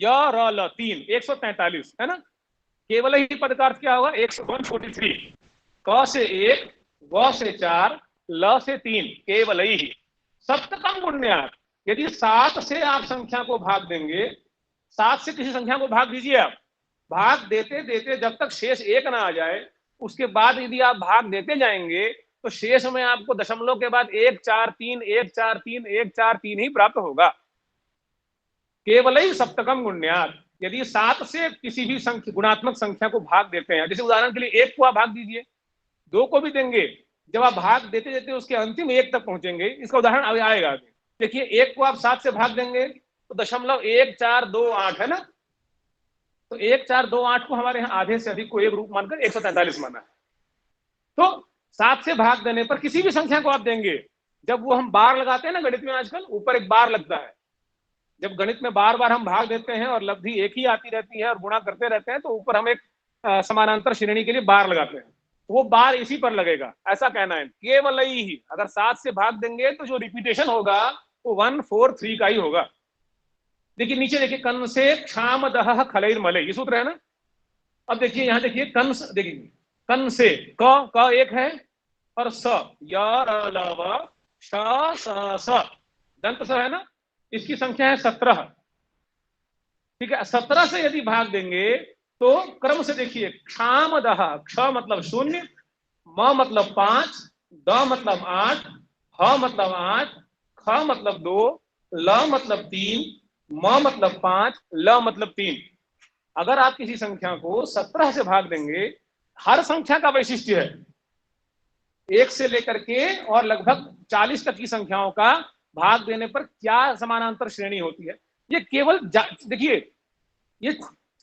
य र ल 3, 143 है ना। केवल ही पद का अर्थ क्या होगा, 143, क से 1, व से 4, ल से 3, केवल ही सप्तकम गुण्यात। यदि 7 से आप संख्या को भाग देंगे, 7 से किसी संख्या को भाग दीजिए, आप भाग देते देते जब तक शेष 1 ना आ जाए, उसके बाद यदि आप भाग देते जाएंगे तो शेष में आपको दशमलव के बाद 1 4 3 1 4 3 1 4 3 ही प्राप्त होगा। केवल ही सप्तकम गुण्यात, यदि 7 से किसी भी संख्या गुणात्मक संख्या को भाग देते हैं, जैसे उदाहरण के लिए 1 को आप भाग दीजिए, 2 को भी देंगे, जब आप भाग देते देते उसके अंतिम 1 तक पहुंचेंगे, इसका उदाहरण अभी आएगा आगे। देखिए 1 को आप 7 से भाग देंगे तो 0.1428 है ना, तो 1428 को हमारे यहाँ आधे से अधिक को एक रूप मानकर 143 माना है। तो 7 से भाग देने पर किसी भी संख्या को आप देंगे, जब वो हम बार लगाते हैं ना गणित में, आजकल ऊपर एक बार लगता है, जब गणित में बार बार हम भाग देते हैं और लब्धि एक ही आती रहती है और गुणा करते रहते हैं, तो ऊपर हम एक समानांतर श्रेणी के लिए बार लगाते हैं, वो बार इसी पर लगेगा, ऐसा कहना है। केवल ही अगर 7 से भाग देंगे तो जो रिपीटेशन होगा वो 1 4 3 का ही होगा। देखिए नीचे देखिए, कन से क्षाम दह खलैर मले, ये सूत्र है ना। अब देखिए यहाँ देखिए कन, देखिए कन से क एक है, और स य श दंत स है ना, इसकी संख्या है 17। ठीक है, 17 से यदि भाग देंगे तो क्रम से देखिए, क्षाम दह, क्ष मतलब 0, म मतलब 5, द मतलब 8, ह मतलब 8, ख मतलब 2, ल मतलब 3, म मतलब 5, ल मतलब 3। अगर आप किसी संख्या को 17 से भाग देंगे, हर संख्या का वैशिष्ट्य है, 1 से लेकर के और लगभग 40 तक की संख्याओं का भाग देने पर क्या समानांतर श्रेणी होती है। ये केवल देखिए, ये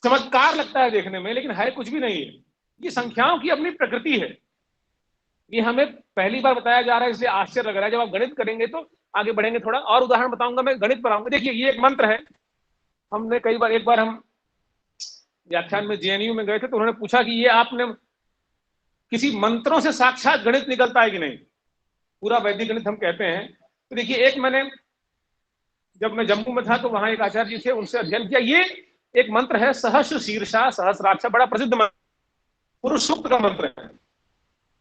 चमत्कार लगता है देखने में, लेकिन है कुछ भी नहीं है, ये संख्याओं की अपनी प्रकृति है। ये हमें पहली बार बताया जा रहा है, इसलिए आश्चर्य लग रहा है। जब आप गणित करेंगे तो आगे बढ़ेंगे, थोड़ा और उदाहरण बताऊंगा मैं, गणित पर आऊंगा। देखिए ये एक मंत्र है, हमने कई बार, एक बार हम व्याख्यान में जेएनयू में गए थे तो उन्होंने पूछा कि ये आपने किसी मंत्रों से साक्षात गणित निकलता है कि नहीं, पूरा वैदिक गणित हम कहते हैं। तो देखिए, एक मैंने, जब मैं जम्मू में था तो वहां एक आचार्य जी थे, उनसे अध्ययन किया। ये एक मंत्र है, सहस्र शीर्षा सहस्राक्ष, बड़ा प्रसिद्ध मंत्र, पुरुष सूक्त का मंत्र है,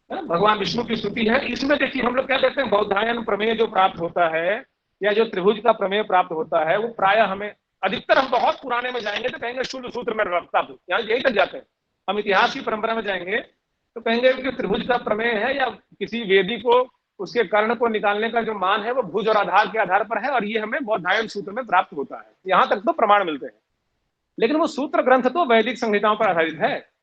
भगवान विष्णु की स्तुति है। इसमें देखिए हम लोग क्या कहते हैं, बौधायन प्रमेय जो प्राप्त होता है या जो त्रिभुज का प्रमेय प्राप्त होता है, वो प्राय हमें अधिकतर, हम बहुत पुराने में जाएंगे तो कहेंगे शूल सूत्र में प्राप्त, यहाँ यही तक जाते हैं। हम इतिहास की परंपरा में जाएंगे तो कहेंगे कि त्रिभुज का प्रमेय है, या किसी वेदी को उसके कर्ण को निकालने का जो मान है वो भुज और आधार के आधार पर है, और ये हमें बौधायन सूत्र में प्राप्त होता है। यहां तक तो प्रमाण मिलते हैं, लेकिन वो सूत्र ग्रंथ तो वैदिक संहिताओं पर आधारित है।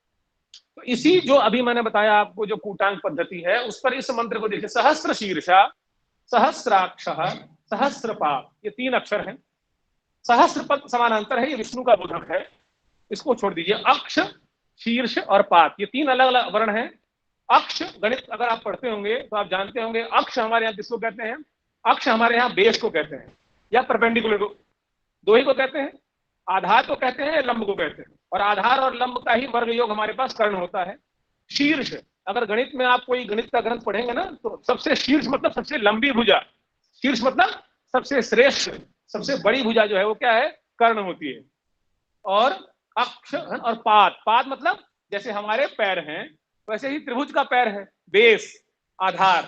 तो इसी जो अभी मैंने बताया आपको, जो कूटांक पद्धति है, उस पर इस मंत्र को देखिए, सहस्र शीर्षा सहस्राक्ष सहस्रपाद, ये 3 अक्षर हैं। सहस्र पद समानांतर है, ये विष्णु का बोधक है, इसको छोड़ दीजिए। अक्ष, शीर्ष और पाद, ये 3 अलग अलग वर्ण हैं। अक्ष, गणित अगर आप पढ़ते होंगे तो आप जानते होंगे, अक्ष हमारे यहाँ किसको कहते हैं? अक्ष हमारे यहाँ बेस को कहते हैं, या परपेंडिकुलर को, दो ही को कहते हैं। आधार को कहते हैं, लंब को कहते हैं, और आधार और लंब का ही वर्ग योग हमारे पास कर्ण होता है। शीर्ष, अगर गणित में आप कोई गणित का ग्रंथ पढ़ेंगे ना, तो सबसे शीर्ष मतलब सबसे लंबी भुजा, शीर्ष मतलब सबसे श्रेष्ठ, सबसे बड़ी भुजा जो है वो क्या है? कर्ण होती है। और अक्ष और पाद, पाद मतलब जैसे हमारे पैर हैं वैसे ही त्रिभुज का पैर है, बेस, आधार,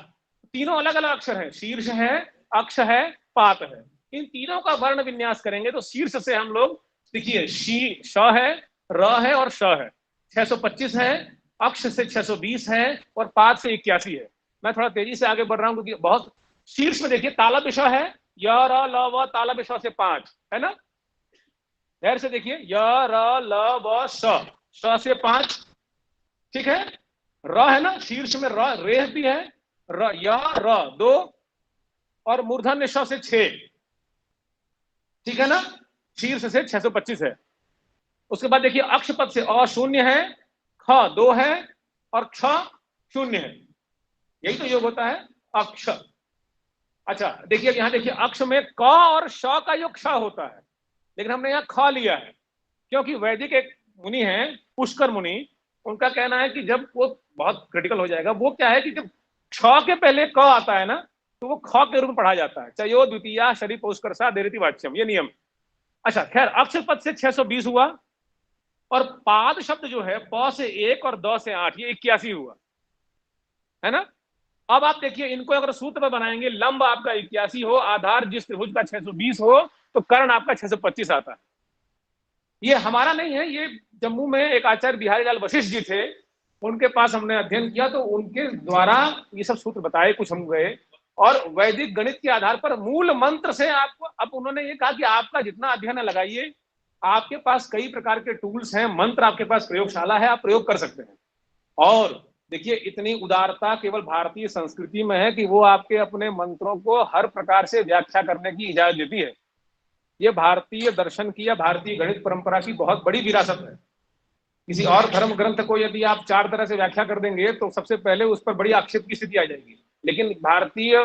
तीनों अलग अलग अक्षर हैं, शीर्ष है, अक्ष है, पाद है। इन तीनों का वर्ण विन्यास करेंगे तो शीर्ष से हम लोग, देखिए, श है, र है और श है, 625 है, अक्ष से 620 है और पाद से 81 है। मैं थोड़ा तेजी से आगे बढ़ रहा हूं क्योंकि बहुत, शीर्ष में देखिए तालव्य श है, य र ल व, तालव्य श से 5 है ना, ध्यान से देखिए, य र ल व श से 5, ठीक है। र है ना, शीर्ष में र, रेह भी है, र, य र 2 और मूर्धन्य श से 6, ठीक है ना, शीर्ष से 625 है। उसके बाद देखिए अक्ष पद से अ 0 है, ख 2 है और क्ष 0 है, यही तो योग होता है अक्ष। अच्छा देखिए, यहां देखिए अक्ष में क और श का योग क्ष होता है, लेकिन हमने यहाँ ख लिया है क्योंकि वैदिक एक मुनि है, पुष्कर मुनि, उनका कहना है कि जब वो बहुत क्रिटिकल हो जाएगा, वो क्या है कि जब क्ष के पहले क आता है ना तो वो ख के रूप में पढ़ा जाता है, चयो द्वितीया शरीर पुष्कर देरिति वाच्यम, ये नियम। अच्छा खैर, अक्ष पद से 620 हुआ, और पाद शब्द जो है प से 1 और द से 8, ये 81 हुआ, है ना। अब आप देखिए, इनको अगर सूत्र पर बनाएंगे, लंब आपका 81 हो, आधार जिस त्रिभुज का 620 हो, तो कर्ण आपका 625 आता है। ये हमारा नहीं है, ये जम्मू में एक आचार्य बिहारी लाल वशिष्ठ जी थे, उनके पास हमने अध्ययन किया, तो उनके द्वारा ये सब सूत्र बताए, कुछ हम गए और वैदिक गणित के आधार पर मूल मंत्र से आपको, अब उन्होंने ये कहा कि आपका जितना अध्ययन है लगाइए, आपके पास कई प्रकार के टूल्स हैं, मंत्र आपके पास, प्रयोगशाला है, आप प्रयोग कर सकते हैं। और देखिए, इतनी उदारता केवल भारतीय संस्कृति में है कि वो आपके अपने मंत्रों को हर प्रकार से व्याख्या करने की इजाजत देती है। ये भारतीय दर्शन की या भारतीय गणित परंपरा की बहुत बड़ी विरासत है। किसी और धर्म ग्रंथ को यदि आप 4 तरह से व्याख्या कर देंगे तो सबसे पहले उस पर बड़ी आक्षेप की स्थिति आ जाएगी, लेकिन भारतीय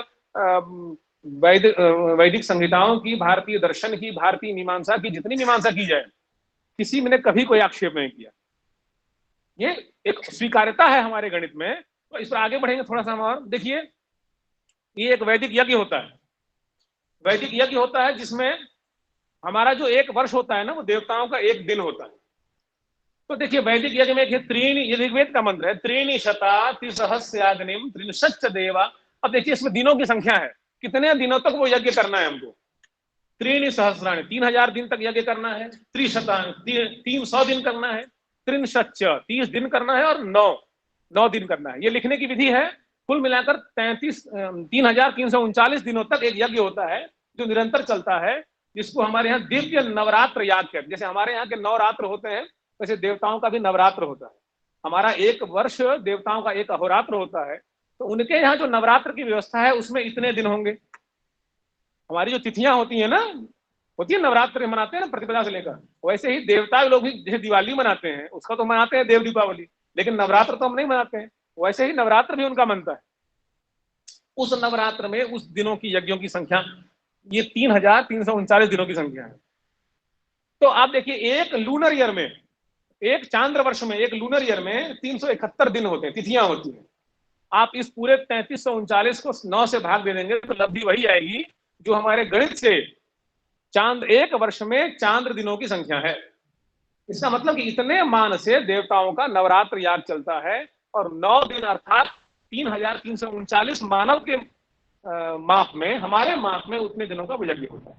वैदिक संहिताओं की, भारतीय दर्शन की, भारतीय मीमांसा की, जितनी मीमांसा की जाए, किसी ने कभी कोई आक्षेप नहीं किया। ये एक स्वीकार्यता है हमारे गणित में। तो इस पर आगे बढ़ेंगे थोड़ा सा हम, और देखिए, ये एक वैदिक यज्ञ होता है, वैदिक यज्ञ होता है जिसमें हमारा जो एक वर्ष होता है ना, वो देवताओं का एक दिन होता है। तो देखिए, वैदिक यज्ञ में त्रीणि, ये ऋग्वेद का मंत्र है, त्रीणि शता त्रिसहस्राग्निम त्रिशच्च देवा। अब देखिए इसमें दिनों की संख्या है, कितने दिनों तक वो यज्ञ करना है हमको। त्रीणि सहस्राणि, 3000 दिन तक यज्ञ करना है, त्रिशता 300 दिन करना है, त्रिशच्च 30 दिन करना है, और 9 दिन करना है। ये लिखने की विधि है। कुल मिलाकर 3339 दिनों तक एक यज्ञ होता है जो निरंतर चलता है, जिसको हमारे यहाँ दिव्य नवरात्र याद कहते हैं। जैसे हमारे यहाँ के नवरात्र होते हैं, वैसे देवताओं का भी नवरात्र होता है। हमारा एक वर्ष, देवताओं का एक अहोरात्र होता है, तो उनके यहाँ जो नवरात्र की व्यवस्था है उसमें इतने दिन होंगे। हमारी जो तिथियां होती है ना, होती है नवरात्र मनाते हैं ना प्रतिपदा से लेकर, वैसे ही देवता लोग भी जैसे दिवाली मनाते हैं, उसका तो मनाते हैं देव दीपावली, लेकिन नवरात्र तो हम नहीं मनाते हैं, वैसे ही नवरात्र भी उनका मनता है। उस नवरात्र में उस दिनों की यज्ञों की संख्या, ये 3339 दिनों की संख्या है। तो आप देखिए एक लूनर ईयर में, एक चांद्र वर्ष में, एक लूनर ईयर में 371 दिन होते हैं, तिथियां होती हैं। आप इस पूरे 3339 को 9 से भाग दे देंगे तो लब्धि वही आएगी जो हमारे गणित से चांद एक वर्ष में चांद्र दिनों की संख्या है। इसका मतलब कि इतने मान से देवताओं का नवरात्र याग चलता है, और 9 दिन अर्थात 3339 मानव के माप में, हमारे माप में उतने दिनों का यज्ञ होता है।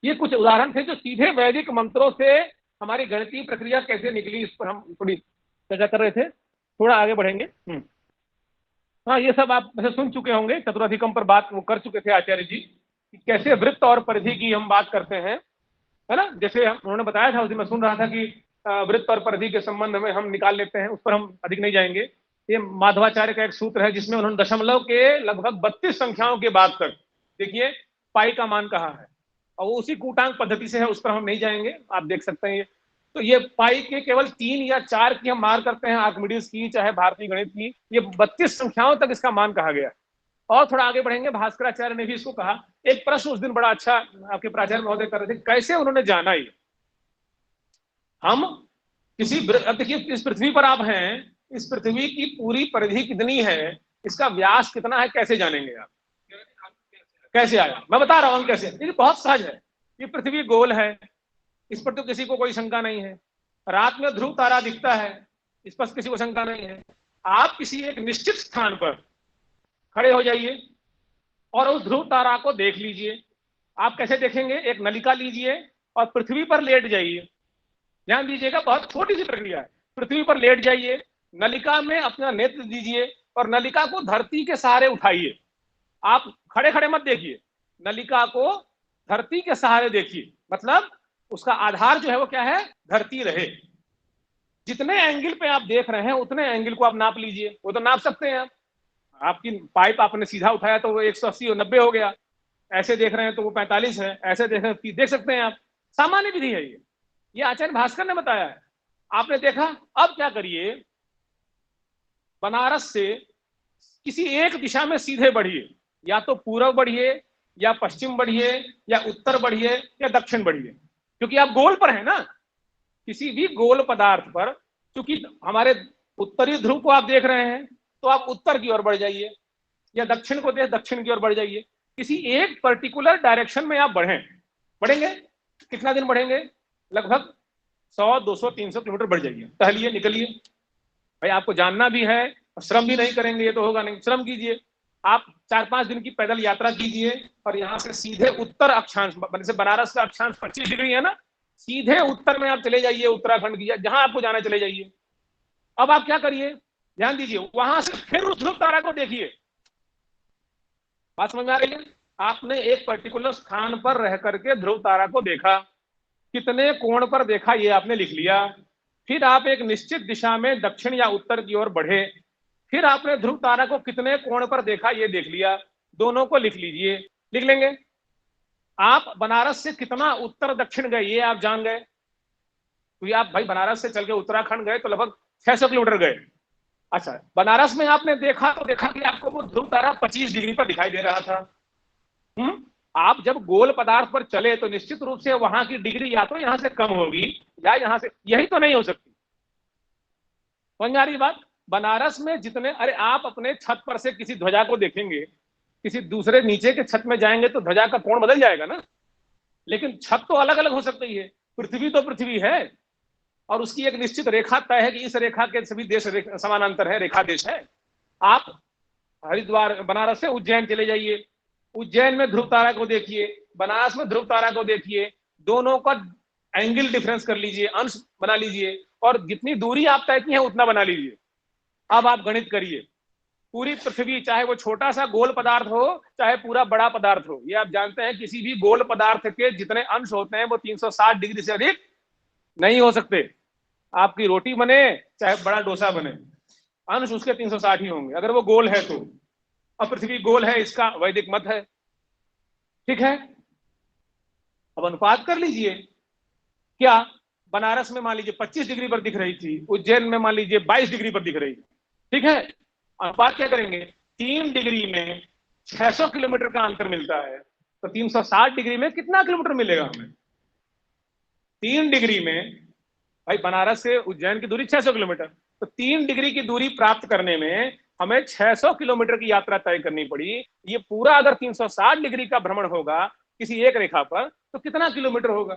ये कुछ उदाहरण थे जो सीधे वैदिक मंत्रों से हमारी गणितीय प्रक्रिया कैसे निकली, इस पर हम थोड़ी चर्चा कर रहे थे। थोड़ा आगे बढ़ेंगे। हाँ, ये सब आप वैसे सुन चुके होंगे, चतुराधिकम पर बात वो कर चुके थे आचार्य जी, कि कैसे वृत्त और परिधि की हम बात करते हैं, है ना। जैसे उन्होंने बताया था, उस दिन मैं सुन रहा था कि वृत्त और परिधि के संबंध में हम निकाल लेते हैं, उस पर हम अधिक नहीं जाएंगे। ये माधवाचार्य का एक सूत्र है जिसमें उन्होंने दशमलव के लगभग 32 संख्याओं के बाद तक देखिए पाई का मान कहा है, और वो उसी कूटांक पद्धति से है, उस पर हम नहीं जाएंगे, आप देख सकते हैं। तो ये पाई के केवल 3 या 4 की हम मार करते हैं, आर्किमिडीज की चाहे भारतीय गणित की, ये 32 संख्याओं तक इसका मान कहा गया। और थोड़ा आगे बढ़ेंगे, भास्कराचार्य ने भी इसको कहा। एक प्रश्न उस दिन बड़ा अच्छा आपके प्राचार्य महोदय कर रहे थे, कैसे उन्होंने जाना ये। हम किसी, देखिए इस पृथ्वी पर आप हैं, इस पृथ्वी की पूरी परिधि कितनी है, इसका व्यास कितना है, कैसे जानेंगे आप? कैसे आया, मैं बता रहा हूं कैसे। ये बहुत सहज है। ये पृथ्वी गोल है, इस पर तो किसी को कोई शंका नहीं है। रात में ध्रुव तारा दिखता है, इस पर किसी को शंका नहीं है। आप किसी एक निश्चित स्थान पर खड़े हो जाइए और उस ध्रुव तारा को देख लीजिए। आप कैसे देखेंगे? एक नलिका लीजिए और पृथ्वी पर लेट जाइए। ध्यान दीजिएगा, बहुत छोटी सी प्रक्रिया है। पृथ्वी पर लेट जाइए, नलिका में अपना नेत्र दीजिए और नलिका को धरती के सहारे उठाइए। आप खड़े खड़े मत देखिए, नलिका को धरती के सहारे देखिए, मतलब उसका आधार जो है वो क्या है, धरती रहे। जितने एंगल पे आप देख रहे हैं उतने एंगल को आप नाप लीजिए। वो तो नाप सकते हैं आप, आपकी पाइप आपने सीधा उठाया तो वो 180 और 90 हो गया, ऐसे देख रहे हैं तो वो 45 है, ऐसे देख रहे हैं, देख सकते हैं आप। सामान्य विधि है ये आचार्य भास्कर ने बताया है, आपने देखा। अब क्या करिए, बनारस से किसी एक दिशा में सीधे बढ़िए, या तो पूर्व बढ़िए, या पश्चिम बढ़िए, या उत्तर बढ़िए, या दक्षिण बढ़िए, क्योंकि आप गोल पर है ना। किसी भी गोल पदार्थ पर, क्योंकि हमारे उत्तरी ध्रुव को आप देख रहे हैं, तो आप उत्तर की ओर बढ़ जाइए, या दक्षिण को देख दक्षिण की ओर बढ़ जाइए। किसी एक पर्टिकुलर डायरेक्शन में आप बढ़ेंगे। कितना दिन बढ़ेंगे? लगभग 100, 200, 300 किलोमीटर बढ़ जाइए। टहलिए, निकलिए। भाई आपको जानना भी है, श्रम भी नहीं करेंगे ये तो होगा नहीं, श्रम कीजिए। आप 4-5 दिन की पैदल यात्रा कीजिए और यहाँ से सीधे उत्तर अक्षांश, जैसे बनारस का अक्षांश 25 डिग्री है ना, सीधे उत्तर में आप चले जाइए, उत्तराखंड की, जहां आपको जाना चले जाइए। अब आप क्या करिए, ध्यान दीजिए, वहां से फिर उस ध्रुव तारा को देखिए। बात समझ में आ रही है? आपने एक पर्टिकुलर स्थान पर रह करके ध्रुव तारा को देखा, कितने कोण पर देखा ये आपने लिख लिया। फिर आप एक निश्चित दिशा में दक्षिण या उत्तर की ओर बढ़े, फिर आपने ध्रुव तारा को कितने कोण पर देखा ये देख लिया, दोनों को लिख लीजिए। लिख लेंगे। आप बनारस से कितना उत्तर दक्षिण गए ये आप जान गए, क्योंकि आप भाई बनारस से चल के उत्तराखंड गए तो लगभग 600 किलोमीटर गए। अच्छा, बनारस में आपने देखा तो देखा कि आपको वो ध्रुव तारा 25 डिग्री पर दिखाई दे रहा था। आप जब गोल पदार्थ पर चले तो निश्चित रूप से वहां की डिग्री या तो यहां से कम होगी या यहां से, यही तो नहीं हो सकती। समझ में आ रही बात? बनारस में जितने, अरे आप अपने छत पर से किसी ध्वजा को देखेंगे, किसी दूसरे नीचे के छत में जाएंगे तो ध्वजा का कोण बदल जाएगा ना, लेकिन छत तो अलग अलग हो सकती है। पृथ्वी तो पृथ्वी है, और उसकी एक निश्चित रेखा तय है कि इस रेखा के सभी देश समानांतर है, रेखा देश है। आप हरिद्वार, बनारस से उज्जैन चले जाइए, उज्जैन में ध्रुव तारा को देखिए, बनारस में ध्रुव तारा को देखिए, दोनों का एंगल डिफरेंस कर लीजिए, अंश बना लीजिए, और जितनी दूरी आप तय की है उतना बना लीजिए। अब आप गणित करिए। पूरी पृथ्वी, चाहे वो छोटा सा गोल पदार्थ हो चाहे पूरा बड़ा पदार्थ हो, ये आप जानते हैं किसी भी गोल पदार्थ के जितने अंश होते हैं वो 360 डिग्री से अधिक नहीं हो सकते। आपकी रोटी बने चाहे बड़ा डोसा बने, अंश उसके 360 ही होंगे, अगर वो गोल है तो। अब पृथ्वी गोल है, इसका वैदिक मत है, ठीक है। अब अनुपात कर लीजिए। क्या बनारस में मान लीजिए 25 डिग्री पर दिख रही थी, उज्जैन में मान लीजिए 22 डिग्री पर दिख रही, ठीक है। अनुपात क्या करेंगे? 3 डिग्री में 600 किलोमीटर का अंतर मिलता है, तो 360 डिग्री में कितना किलोमीटर मिलेगा हमें? 3 डिग्री में, भाई बनारस से उज्जैन की दूरी 600 किलोमीटर, तो 3 डिग्री की दूरी प्राप्त करने में हमें 600 किलोमीटर की यात्रा तय करनी पड़ी। ये पूरा अगर 360 डिग्री का भ्रमण होगा किसी एक रेखा पर, तो कितना किलोमीटर होगा?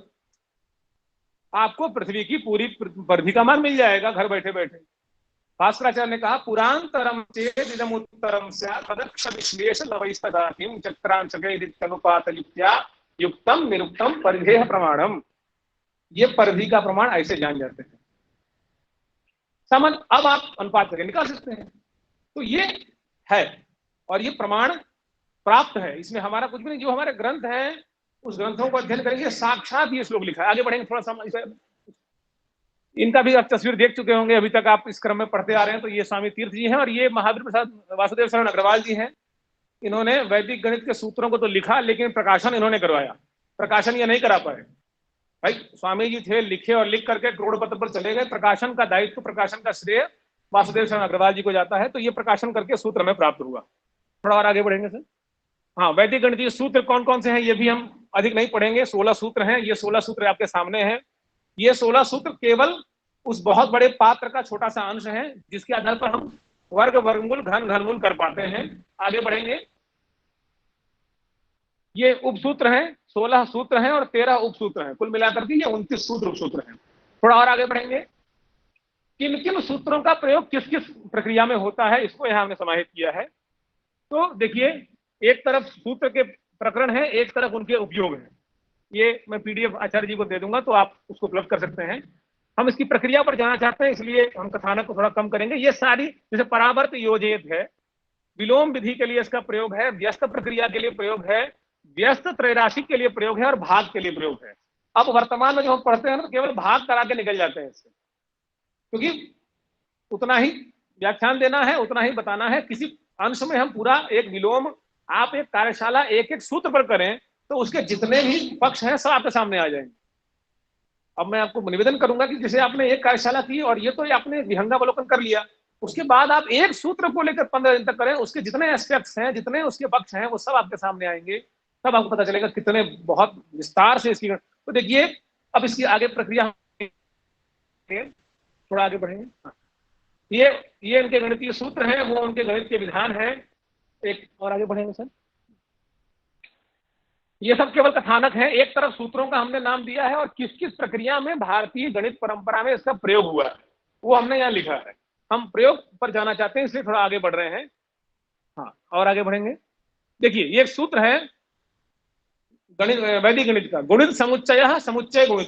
आपको पृथ्वी की पूरी परिधि का मान मिल जाएगा घर बैठे बैठे। भास्कराचार्य ने कहा पुरांतरम चेद इदम उत्तरम स्यात् विश्लेष लवैस्तदातिम चक्रांशकैरित्यनुपातलित्या युक्तम निरुक्तम परिधेय प्रमाणम। ये परिधि का प्रमाण ऐसे जान जाते हैं। समझ, अब आप अनुपात करके निकाल सकते हैं। तो ये है, और ये प्रमाण प्राप्त है, इसमें हमारा कुछ भी नहीं। जो हमारे ग्रंथ हैं उस ग्रंथों को अध्ययन करेंगे, साक्षात ये श्लोक लिखा है। आगे बढ़ेंगे थोड़ा सा, इनका भी आप तस्वीर देख चुके होंगे, अभी तक आप इस क्रम में पढ़ते आ रहे हैं। तो ये स्वामी तीर्थ जी हैं और ये महावीर प्रसाद वासुदेव शरण अग्रवाल जी हैं। इन्होंने वैदिक गणित के सूत्रों को तो लिखा, लेकिन प्रकाशन इन्होंने करवाया। प्रकाशन ये नहीं करा पाए। भाई स्वामी जी थे, लिखे और लिख करके करोड़पत्र पर चले गए। प्रकाशन का दायित्व, प्रकाशन का श्रेय वासुदेव शरण अग्रवाल जी को जाता है। तो ये प्रकाशन करके सूत्र में प्राप्त हुआ। थोड़ा और आगे बढ़ेंगे सर। हाँ, वैदिक गणितीय सूत्र कौन कौन से हैं ये भी हम अधिक नहीं पढ़ेंगे। 16 सूत्र हैं। ये 16 सूत्र आपके सामने हैं। ये 16 सूत्र केवल उस बहुत बड़े पात्र का छोटा सा अंश है जिसके आधार पर हम वर्ग, वर्गमूल, घन, घनमूल कर पाते हैं। आगे बढ़ेंगे। ये उपसूत्र हैं, 16 सूत्र हैं और 13 उपसूत्र हैं। कुल मिलाकर के ये 29 सूत्र उपसूत्र हैं। थोड़ा और आगे बढ़ेंगे। किन किन सूत्रों का प्रयोग किस किस प्रक्रिया में होता है, इसको यहां हमने समाहित किया है। तो देखिए, एक तरफ सूत्र के प्रकरण है, एक तरफ उनके उपयोग है। ये मैं पीडीएफ आचार्य जी को दे दूंगा, तो आप उसको उपलब्ध कर सकते हैं। हम इसकी प्रक्रिया पर जाना चाहते हैं, इसलिए हम कथानक को थोड़ा कम करेंगे। ये सारी, जैसे परावर्त योजित है, विलोम विधि के लिए इसका प्रयोग है, व्यस्त प्रक्रिया के लिए प्रयोग है, व्यस्त त्रैराशिक के लिए प्रयोग है और भाग के लिए प्रयोग है। अब वर्तमान में जो हम पढ़ते हैं ना, तो केवल भाग करा के निकल जाते हैं इससे, क्योंकि उतना ही व्याख्यान देना है, उतना ही बताना है। किसी अंश में हम पूरा एक विलोम, आप एक कार्यशाला एक एक सूत्र पर करें तो उसके जितने भी पक्ष हैं सब आपके सामने आ जाएंगे। अब मैं आपको निवेदन करूंगा कि जैसे आपने एक कार्यशाला की और ये तो आपने विहंगावलोकन कर लिया, उसके बाद आप एक सूत्र को लेकर 15 दिन तक करें, उसके जितने एस्पेक्ट्स हैं, जितने उसके पक्ष हैं, वो सब आपके सामने आएंगे। तब आपको पता चलेगा कितने बहुत विस्तार से इसकी। तो देखिए, अब इसकी आगे प्रक्रिया, थोड़ा आगे बढ़ेंगे। ये इनके गणितीय सूत्र हैं, वो उनके गणित के विधान हैं। एक और आगे बढ़ेंगे सर। ये सब केवल कथानक है। एक तरफ सूत्रों का हमने नाम दिया है और किस किस प्रक्रिया में भारतीय गणित परंपरा में इसका प्रयोग हुआ है वो हमने यहाँ लिखा है। हम प्रयोग पर जाना चाहते हैं, इसलिए थोड़ा आगे बढ़ रहे हैं। हाँ, और आगे बढ़ेंगे। देखिए, ये एक सूत्र है गणित, वैदिक गणित का। गुणित समुच्चय समुच्चय गुणित।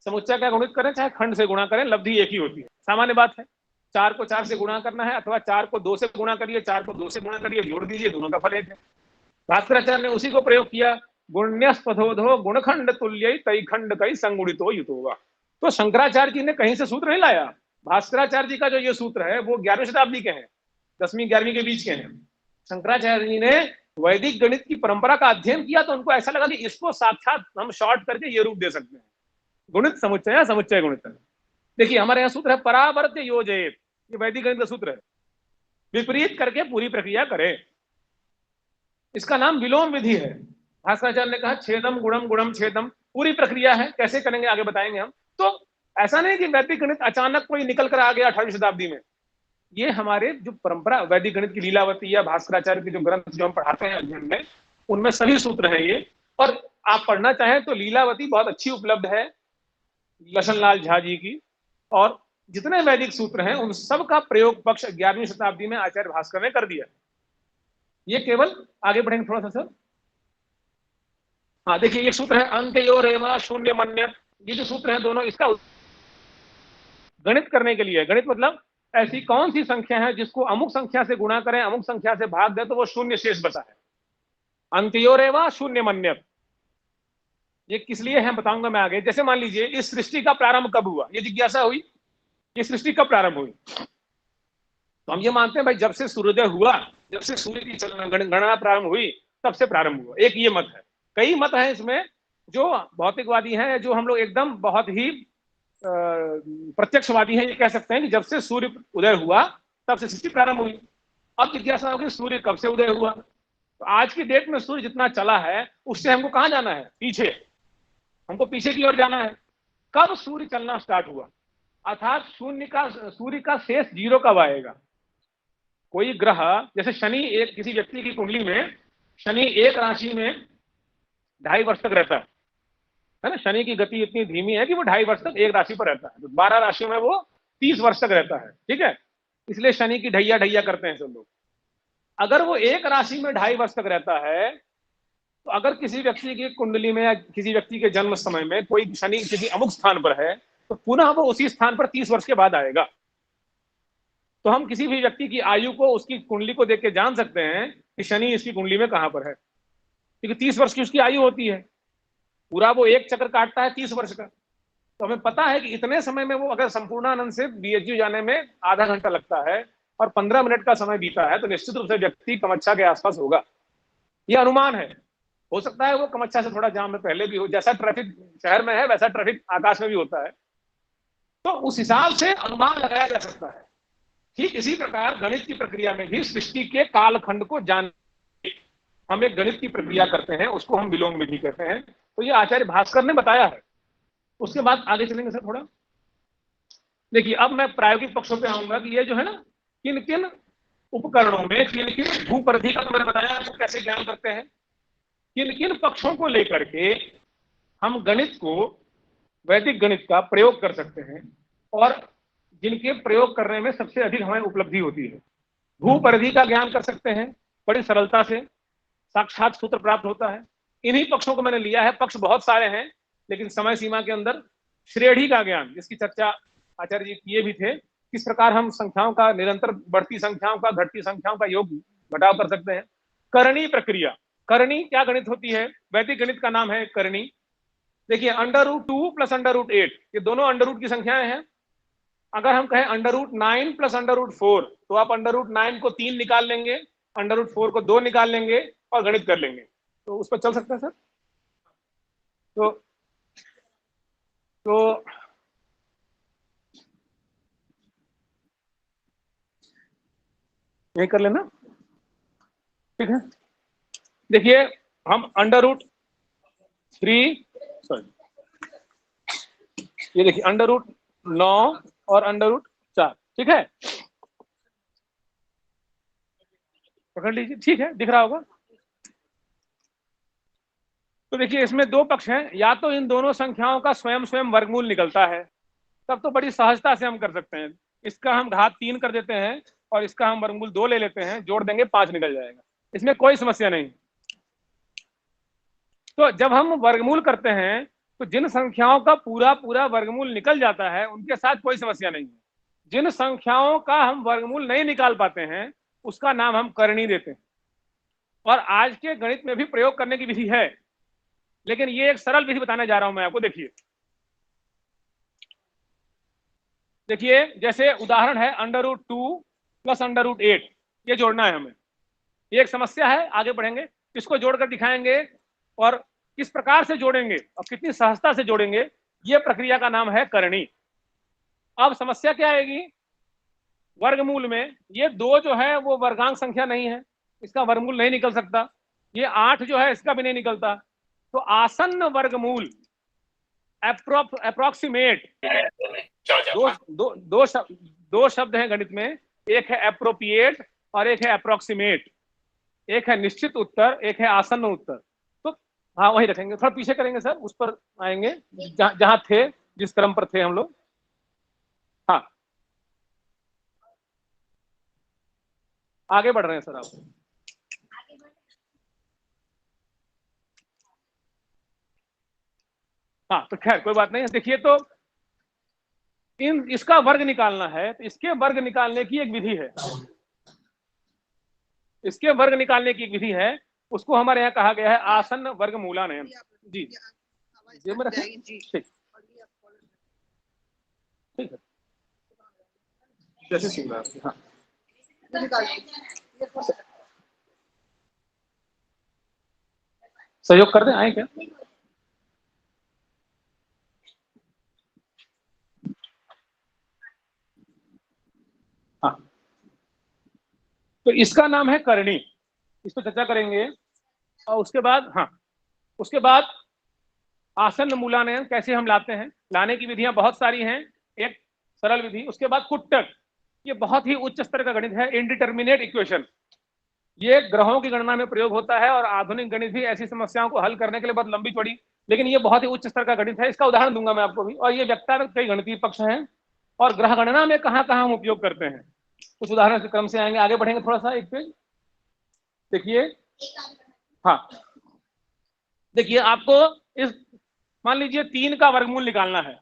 समुच्चय का गुणित करें चाहे खंड से गुणा करें, लब्धि एक ही होती है। सामान्य बात है। 4 को 4 से गुणा करना है, अथवा 4 को 2 से गुणा करिए, 4 को 2 से गुणा करिए, जोड़ दीजिए, दोनों का फल एक है। भास्कराचार्य ने उसी को प्रयोग किया। गुण्यस्पधोधो गुणखंड तुल्य तई खंड कई संगुणितो युतोवा। तो शंकराचार्य जी ने कहीं से सूत्र नहीं लाया। भास्कराचार्य जी का जो ये सूत्र है वो 11वीं शताब्दी के हैं, 10वीं 11वीं के बीच के हैं। शंकराचार्य जी ने वैदिक गणित की परंपरा का अध्ययन किया, तो उनको ऐसा लगा कि इसको साक्षात हम शॉर्ट करके ये रूप दे सकते हैं, गुणित समुच्चय समुच्चय गुणित। देखिए, हमारे यहाँ सूत्र है परावर्त योजयेत। ये वैदिक गणित का सूत्र है। विपरीत करके पूरी प्रक्रिया करे, इसका नाम विलोम विधि है। भास्कराचार्य ने कहा छेदम गुणम गुणम छेदम, पूरी प्रक्रिया है। कैसे करेंगे आगे बताएंगे हम। तो ऐसा नहीं कि वैदिक गणित अचानक कोई निकल कर आ गया 18वीं शताब्दी में। ये हमारे जो परंपरा वैदिक गणित की लीलावती या भास्कराचार्य के जो ग्रंथ जो हम पढ़ाते हैं अध्ययन में, उनमें सभी सूत्र हैं ये। और आप पढ़ना चाहें तो लीलावती बहुत अच्छी उपलब्ध है लसन लाल झा जी की, और जितने वैदिक सूत्र हैं उन सब का प्रयोग पक्ष 11वीं शताब्दी में आचार्य भास्कर ने कर दिया। ये केवल आगे बढ़ेंगे थोड़ा सा सर। हाँ, देखिए, ये सूत्र है अंत्योरेव शून्य मन्यत। ये जो सूत्र है दोनों, इसका गणित करने के लिए, गणित मतलब ऐसी कौन सी संख्या है जिसको अमुक संख्या से गुणा करें, अमुक संख्या से भाग दे तो वो शून्य शेष बचा है। अंत्योरेव शून्य मन्यत, ये किस लिए है बताऊंगा मैं आगे। जैसे मान लीजिए, इस सृष्टि का प्रारंभ कब हुआ, ये जिज्ञासा हुई, ये सृष्टि कब प्रारंभ हुई। तो हम ये मानते हैं भाई जब से सूर्योदय हुआ, जब से सूर्य की गणना प्रारंभ हुई, तब से प्रारंभ हुआ। एक ये मत है। कई मत हैं इसमें जो भौतिकवादी हैं, जो हम लोग एकदम बहुत ही प्रत्यक्षवादी हैं। ये कह सकते हैं कि जब से सूर्य उदय हुआ तब से सृष्टि प्रारंभ हुई। अब जिज्ञासा होगी सूर्य कब से उदय हुआ। तो आज की डेट में सूर्य जितना चला है उससे हमको कहां जाना है, पीछे। हमको पीछे की ओर जाना है। कब सूर्य चलना स्टार्ट हुआ, अर्थात सूर्य का शेष 0 कब आएगा। कोई ग्रह, जैसे शनि, एक किसी व्यक्ति की कुंडली में शनि एक राशि में 2.5 वर्ष तक रहता है ना। शनि की गति इतनी धीमी है कि वो 2.5 वर्ष तक एक राशि पर रहता है, तो 12 राशियों में वो 30 वर्ष तक रहता है, ठीक है। इसलिए शनि की ढैया ढैया करते हैं सब लोग। अगर वो एक राशि में 2.5 वर्ष तक रहता है, तो अगर किसी व्यक्ति की कुंडली में या किसी व्यक्ति के जन्म समय में कोई शनि किसी अमुक स्थान पर है, तो पुनः वो उसी स्थान पर 30 वर्ष के बाद आएगा। तो हम किसी भी व्यक्ति की आयु को उसकी कुंडली को देख के जान सकते हैं कि शनि इसकी कुंडली में कहां पर है, क्योंकि 30 वर्ष की उसकी आयु होती है। पूरा वो एक चक्र काटता है 30 वर्ष का, तो हमें पता है कि इतने समय में वो, अगर संपूर्णानंद से बीएचयू जाने में आधा घंटा लगता है और 15 मिनट का समय बीता है, तो निश्चित रूप से व्यक्ति कमच्छा के आसपास होगा। यह अनुमान है। हो सकता है वो कमच्छा से थोड़ा जाम में पहले भी हो, जैसा ट्रैफिक शहर में है वैसा ट्रैफिक आकाश में भी होता है, तो उस हिसाब से अनुमान लगाया जा सकता है। ठीक इसी प्रकार गणित की प्रक्रिया में भी सृष्टि के कालखंड को जान हम एक गणित की प्रक्रिया करते हैं, उसको हम विलोम विधि कहते हैं। तो ये आचार्य भास्कर ने बताया है। उसके बाद आगे चलेंगे सर थोड़ा। देखिए, अब मैं प्रायोगिक पक्षों पे आऊंगा कि ये जो है ना, किन किन उपकरणों में किन किन भूपरिधि का तो मैंने बताया आपको कैसे ज्ञान करते हैं, किन किन पक्षों को लेकर के हम गणित को, वैदिक गणित का प्रयोग कर सकते हैं, और जिनके प्रयोग करने में सबसे अधिक हमें उपलब्धि होती है। भूपरिधि का ज्ञान कर सकते हैं बड़ी सरलता से, साक्षात सूत्र प्राप्त होता है। इन्हीं पक्षों को मैंने लिया है। पक्ष बहुत सारे हैं, लेकिन समय सीमा के अंदर श्रेणी का ज्ञान, जिसकी चर्चा आचार्य जी किए भी थे, किस प्रकार हम संख्याओं का, निरंतर बढ़ती संख्याओं का, घटती संख्याओं का योग घटाव कर सकते हैं। करणी प्रक्रिया, करणी क्या गणित होती है, वैदिक गणित का नाम है करणी। देखिए, √2 + √8, ये दोनों अंडर रूट की संख्याएं हैं। अगर हम कहें √9 + √4, तो आप √9 को 3 निकाल लेंगे, √4 को 2 निकाल लेंगे और गणित कर लेंगे। तो उस पर चल सकता है सर। तो तो यही कर लेना, ठीक है। देखिए, हम √3, सॉरी, ये देखिए √9 और √4, ठीक है, पकड़ लीजिए, ठीक है, दिख रहा होगा। तो देखिए, इसमें दो पक्ष हैं। या तो इन दोनों संख्याओं का स्वयं स्वयं वर्गमूल निकलता है, तब तो बड़ी सहजता से हम कर सकते हैं। इसका हम घात 3 कर देते हैं और इसका हम वर्गमूल 2 ले लेते हैं, जोड़ देंगे 5 निकल जाएगा, इसमें कोई समस्या नहीं। तो जब हम वर्गमूल करते हैं, तो जिन संख्याओं का पूरा पूरा वर्गमूल निकल जाता है, उनके साथ कोई समस्या नहीं है। जिन संख्याओं का हम वर्गमूल नहीं निकाल पाते हैं, उसका नाम हम करणी देते हैं। और आज के गणित में भी प्रयोग करने की विधि है, लेकिन ये एक सरल विधि बताने जा रहा हूं मैं आपको। देखिए, जैसे उदाहरण है √2 + √8, ये जोड़ना है हमें। ये एक समस्या है, आगे बढ़ेंगे, इसको जोड़कर दिखाएंगे और किस प्रकार से जोड़ेंगे और कितनी सहजता से जोड़ेंगे, ये प्रक्रिया का नाम है करणी। अब समस्या क्या आएगी, वर्गमूल में ये 2 जो है वो वर्गांक संख्या नहीं है, इसका वर्गमूल नहीं निकल सकता। ये 8 जो है इसका भी नहीं निकलता। तो आसन्न वर्गमूल, अप्रोक्सीमेट, दो शब्द हैं गणित में, एक है अप्रोप्रिएट और एक है अप्रोक्सीमेट। एक है निश्चित उत्तर, एक है आसन्न उत्तर। तो हाँ, वही रखेंगे, थोड़ा पीछे करेंगे सर, उस पर आएंगे जहां थे, जिस क्रम पर थे हम लोग। हाँ, आगे बढ़ रहे हैं सर आप। हाँ, तो खैर कोई बात नहीं है। देखिए, तो इसका वर्ग निकालना है, तो इसके वर्ग निकालने की एक विधि है। इसके वर्ग निकालने की एक विधि है, उसको हमारे यहाँ कहा गया है आसन्न वर्गमूलानयन। जी, ये मेरा ठीक, ठीक है, जैसे सीख रहा है। हाँ, सहयोग कर दें, आए क्या। हाँ, तो इसका नाम है करणी, इस पर चर्चा करेंगे। और उसके बाद, हाँ, उसके बाद आसन्न मूलानयन कैसे हम लाते हैं, लाने की विधियां बहुत सारी हैं। एक सरल विधि, उसके बाद कुट्टक, ये बहुत ही उच्च स्तर का गणित है। इनडिटर्मिनेट इक्वेशन, ये ग्रहों की गणना में प्रयोग होता है और आधुनिक गणित भी ऐसी समस्याओं को हल करने के लिए बहुत लंबी चौड़ी, लेकिन ये बहुत ही उच्च स्तर का गणित है। इसका उदाहरण दूंगा मैं आपको भी। और ये व्यक्तागत कई गणितीय पक्ष हैं और ग्रह गणना में कहां कहां हम उपयोग करते हैं, कुछ उदाहरण के क्रम से आएंगे। आगे बढ़ेंगे थोड़ा सा, एक पेज देखिए। हाँ, देखिए आपको इस, मान लीजिए 3 का वर्गमूल निकालना है,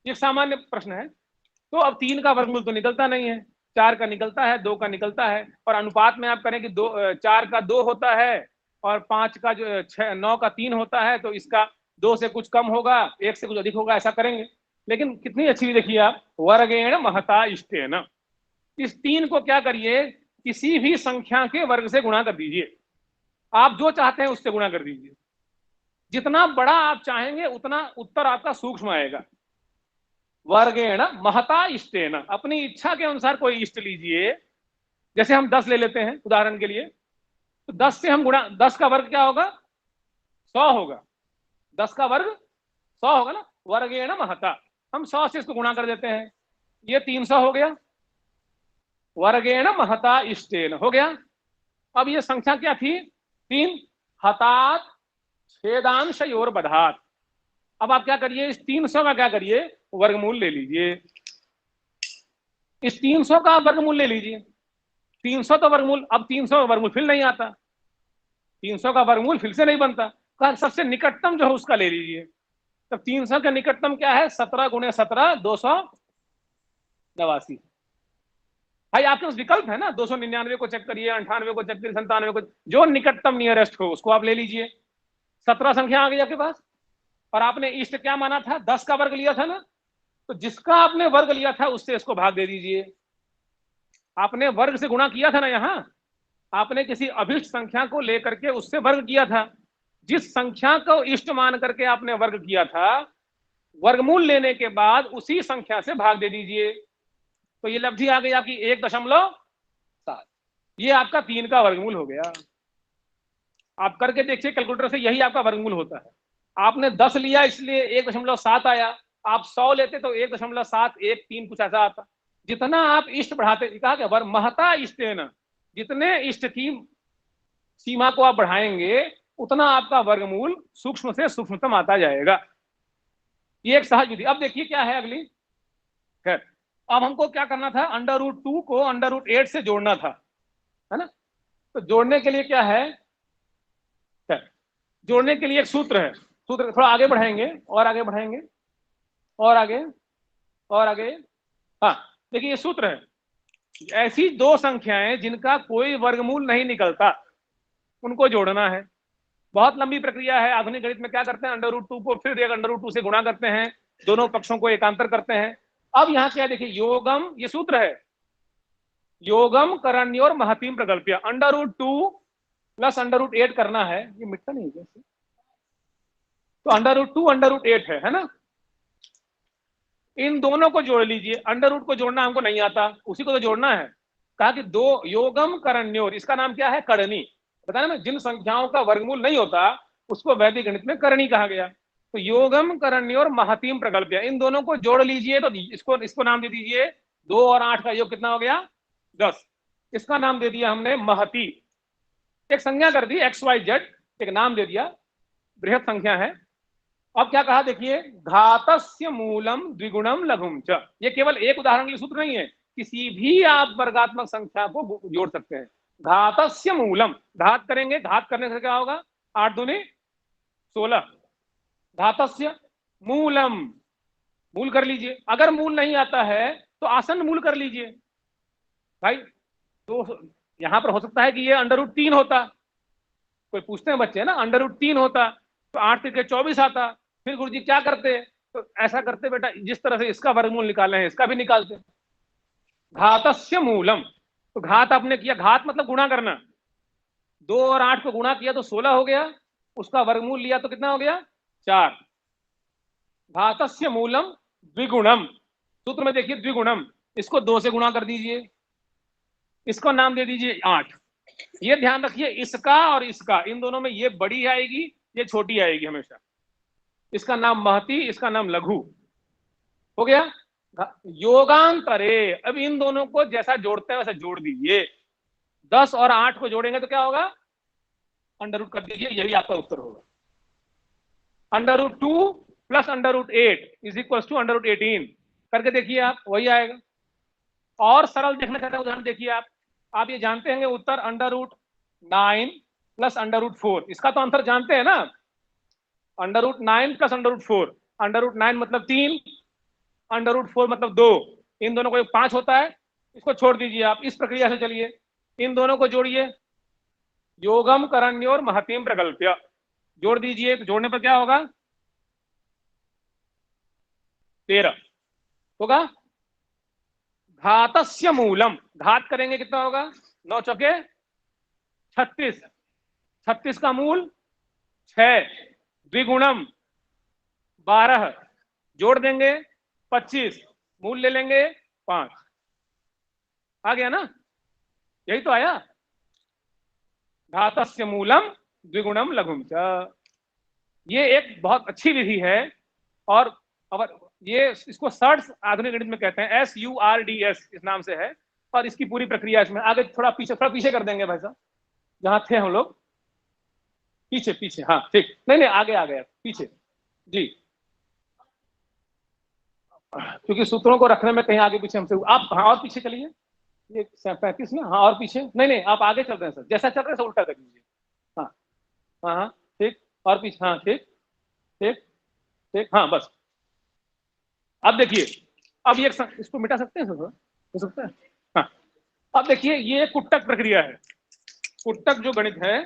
ये सामान्य प्रश्न है। तो अब 3 का वर्गमूल तो निकलता नहीं है, 4 का निकलता है, 2 का निकलता है, और अनुपात में आप करें कि 4 का 2 होता है और 5 का जो 9 का 3 होता है, तो इसका 2 से कुछ कम होगा, 1 से कुछ अधिक होगा, ऐसा करेंगे। लेकिन कितनी अच्छी देखिए आप, वर्गेण महता इष्टेन, इस 3 को क्या करिए, किसी भी संख्या के वर्ग से गुणा कर दीजिए। आप जो चाहते हैं उससे गुणा कर दीजिए, जितना बड़ा आप चाहेंगे उतना उत्तर आपका सूक्ष्म आएगा। वर्गेण महता इष्टेन, अपनी इच्छा के अनुसार कोई इष्ट लीजिए। जैसे हम 10 ले लेते हैं उदाहरण के लिए, तो 10 से हम गुणा, 10 का वर्ग क्या होगा, 100 होगा। 10 का वर्ग 100 होगा ना। वर्गेण महता, हम 100 से इसको गुणा कर देते हैं, ये 300 हो गया। वर्गेण महता इष्टेन हो गया। अब ये संख्या क्या थी, 3। हतात छेदांश और बधात। अब आप क्या करिए, इस 300 का क्या करिए, वर्गमूल ले लीजिए। इस 300 का वर्गमूल ले लीजिए। 300 तो वर्गमूल, अब 300 का वर्गमूल फिर नहीं आता, 300 का वर्गमूल फिर से नहीं बनता। सबसे निकटतम जो है उसका ले लीजिए। तब 300 का निकटतम क्या है, 17 गुणे 17 289। भाई आपके पास विकल्प है ना, 299 को चेक करिए, 98 को चेक करिए, 97 को, जो निकटतम नियरेस्ट हो उसको आप ले लीजिए। 17 संख्या आ गई आपके पास, और आपने इष्ट क्या माना था, 10 का वर्ग लिया था ना, तो जिसका आपने वर्ग लिया था उससे इसको भाग दे दीजिए। आपने वर्ग से गुणा किया था ना, यहां आपने किसी अभिष्ट संख्या को लेकर के उससे वर्ग किया था। जिस संख्या को इष्ट मान करके आपने वर्ग किया था, वर्गमूल लेने के बाद उसी संख्या से भाग दे दीजिए। तो ये लब्धि आ गई आपकी 1.7, ये आपका 3 का वर्गमूल हो गया। आप करके देखिए कैलकुलेटर से, यही आपका वर्गमूल होता है। आपने 10 लिया इसलिए 1.7 आया, आप 100 लेते तो 1.713 कुछ ऐसा आता। जितना आप इष्ट बढ़ाते, कहा क्या, महता इष्टेन, जितने इष्ट की सीमा को आप बढ़ाएंगे उतना आपका वर्गमूल सूक्ष्म से सूक्ष्मतम आता जाएगा। ये एक सहज विधि। अब देखिए क्या है अगली, खैर अब हमको क्या करना था, √2 को √8 से जोड़ना था, है ना। तो जोड़ने के लिए क्या है, जोड़ने के लिए एक सूत्र है। सूत्र थोड़ा आगे बढ़ाएंगे और आगे बढ़ाएंगे और आगे और आगे। हाँ देखिए ये सूत्र है, ऐसी 2 संख्याएं जिनका कोई वर्गमूल नहीं निकलता उनको जोड़ना है। बहुत लंबी प्रक्रिया है। आधुनिक गणित में क्या करते हैं, √2 को फिर एक √2 से गुणा करते हैं, दोनों पक्षों को एकांतर करते हैं। अब यहां क्या देखिए, योगम, ये सूत्र है, योगम करण्य और महतीम प्रकल्प्य, √2 प्लस √8 करना है। ये मिटता नहीं है, तो √2 √8 है ना। इन दोनों को जोड़ लीजिए। √रूट को जोड़ना हमको नहीं आता, उसी को तो जोड़ना है। कहा कि 2 योगम करण्योर, इसका नाम क्या है, करणी। बताया ना, जिन संख्याओं का वर्गमूल नहीं होता उसको वैदिक गणित में करणी कहा गया। तो योगम करण्योर महतीम प्रकल्प्य, इन दोनों को जोड़ लीजिए। तो इसको नाम दे दीजिए, 2 और 8 का योग कितना हो गया, 10। इसका नाम दे दिया हमने महती। एक संज्ञा कर दी XYZ, एक नाम दे दिया, बृहद संख्या है। अब क्या कहा देखिए, घातस्य मूलम द्विगुणम लघुम च, ये केवल एक उदाहरण के लिए सूत्र नहीं है, किसी भी आप वर्गात्मक संख्या को जोड़ सकते हैं। घातस्य मूलम, घात करेंगे, घात करने से क्या होगा, 8 दूनी 16। घातस्य मूलम, मूल कर लीजिए। अगर मूल नहीं आता है तो आसन्न मूल कर लीजिए भाई। तो यहां पर हो सकता है कि ये √3 होता, कोई पूछते हैं बच्चे ना, √3 होता तो 8 के 24 आता, फिर गुरुजी क्या करते, तो ऐसा करते बेटा, जिस तरह से इसका वर्गमूल निकाले हैं इसका भी निकालते। घातस्य मूलम, तो घात आपने किया, घात मतलब गुणा करना, 2 और 8 को गुणा किया तो 16 हो गया, उसका वर्गमूल लिया तो कितना हो गया, 4। घातस्य मूलम द्विगुणम, सूत्र में देखिए द्विगुणम, इसको 2 से गुणा कर दीजिए, इसको नाम दे दीजिए 8। ये ध्यान रखिए, इसका और इसका, इन दोनों में ये बड़ी आएगी, ये छोटी आएगी हमेशा। इसका नाम महती, इसका नाम लघु। हो गया। योगांतरे, अब इन दोनों को जैसा जोड़ते हैं वैसा जोड़ दीजिए। 10 और 8 को जोड़ेंगे तो क्या होगा, अंडर रूट कर दीजिए, यही आपका उत्तर होगा। √2 प्लस √8 इज इक्वल टू √18 करके देखिए आप, वही आएगा। और सरल देखना चाहते हैं उदाहरण देखिए आप ये जानते हैं उत्तर √9 प्लस √4, इसका तो आंसर जानते हैं ना, √9 प्लस √4, √9 मतलब 3, √4 मतलब 2, इन दोनों को 5 होता है, इसको छोड़ दीजिए आप। इस प्रक्रिया से चलिए, इन दोनों को जोड़िए, योगम करण्योर महतीम प्रकल्प्य, जोड़ दीजिए, तो जोड़ने पर क्या होगा, 13 होगा। घातस्य मूलम, घात करेंगे कितना होगा, 9 चौके 36, 36 का मूल 6, द्विगुणम 12, जोड़ देंगे 25, मूल ले लेंगे 5, आ गया ना, यही तो आया। घातस्य मूलम द्विगुणम लघुम च, ये एक बहुत अच्छी विधि है। और ये इसको सर्ट्स आधुनिक गणित में कहते हैं, SURDS इस नाम से है। और इसकी पूरी प्रक्रिया इसमें आगे थोड़ा पीछे कर देंगे भाई साहब, जहां थे हम लोग, पीछे, हाँ ठीक, नहीं आगे आ गया पीछे जी, क्योंकि सूत्रों को रखने में कहीं आगे पीछे हमसे, आप हाँ और पीछे चलिए, ये 35 ना, हाँ और पीछे, नहीं आप आगे चल रहे हैं सर, जैसा चल रहे हैं उल्टा कर दीजिए, हाँ हाँ ठीक, और पीछे, हाँ ठीक ठीक ठीक, हाँ बस। अब देखिए, अब ये इसको मिटा सकते हैं सर, हो सकता है, हाँ। अब देखिए, ये कुट्टक प्रक्रिया है, कुट्टक जो गणित है,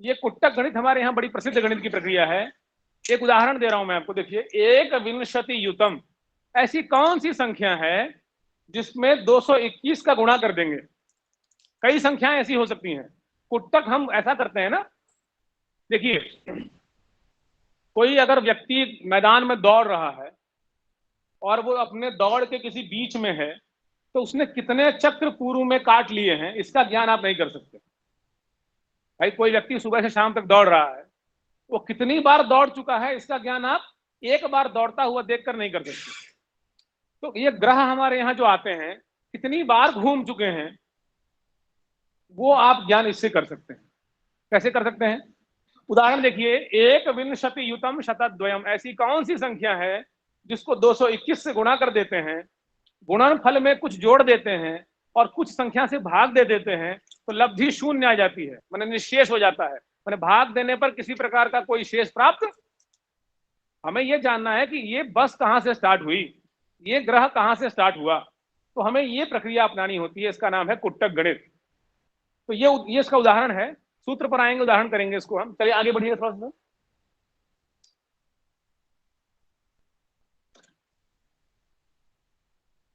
ये कुट्टक गणित हमारे यहाँ बड़ी प्रसिद्ध गणित की प्रक्रिया है। एक उदाहरण दे रहा हूं मैं आपको, देखिए, 1 युतम, ऐसी कौन सी संख्या है जिसमें 221 का गुणा कर देंगे। कई संख्याएं ऐसी हो सकती हैं, कुट्टक हम ऐसा करते हैं ना, देखिए, कोई अगर व्यक्ति मैदान में दौड़ रहा है और वो अपने दौड़ के किसी बीच में है, तो उसने कितने चक्र पूर्व में काट लिए हैं, इसका ज्ञान आप नहीं कर सकते। भाई कोई व्यक्ति सुबह से शाम तक दौड़ रहा है, वो कितनी बार दौड़ चुका है, इसका ज्ञान आप एक बार दौड़ता हुआ देखकर नहीं कर सकते। तो ये ग्रह हमारे यहाँ जो आते हैं, कितनी बार घूम चुके हैं, वो आप ज्ञान इससे कर सकते हैं। कैसे कर सकते हैं, उदाहरण देखिए, 1 युतम शतद्वयम, ऐसी कौन सी संख्या है जिसको 221 से गुणा कर देते हैं, गुणनफल में कुछ जोड़ देते हैं और कुछ संख्या से भाग दे देते हैं, तो लब्धि शून्य आ जाती है, माने निशेष हो जाता है, माने भाग देने पर किसी प्रकार का कोई शेष प्राप्त। हमें यह जानना है कि ये बस कहां से स्टार्ट हुई, ये ग्रह कहां से स्टार्ट हुआ, तो हमें ये प्रक्रिया अपनानी होती है, इसका नाम है कुट्टक गणित। तो ये इसका उदाहरण है, सूत्र पर आएंगे, उदाहरण करेंगे इसको हम। चलिए आगे बढ़िएगा थोड़ा सा,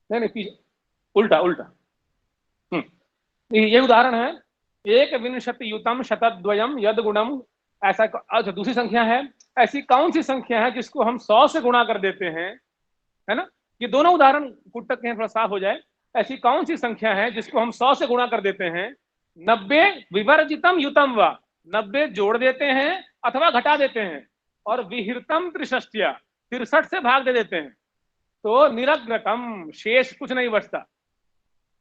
नहीं पीछे, उल्टा ये उदाहरण है, 1 युतम शतद्वयम यद गुणम, ऐसा। अच्छा, दूसरी संख्या है, ऐसी कौन सी संख्या है जिसको हम 100 से गुणा कर देते हैं, है ना। ये दोनों उदाहरण कुट्टक के थोड़ा साफ हो जाए। ऐसी कौन सी संख्या है जिसको हम 100 से गुणा कर देते हैं, 90 विवर्जितम युतम व, 90 जोड़ देते हैं अथवा घटा देते हैं, और विहितम त्रिषष्ट्या, 63 से भाग दे देते हैं, तो निरग्रकम, शेष कुछ नहीं बचता।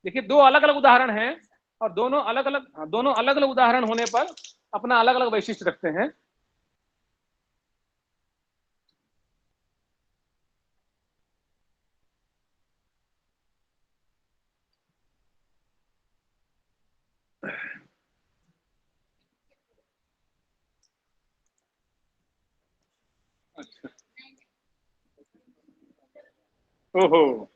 देखिए, दो अलग अलग उदाहरण हैं, और दोनों अलग अलग उदाहरण होने पर अपना अलग अलग वैशिष्ट्य रखते हैं। अच्छा, ओहो,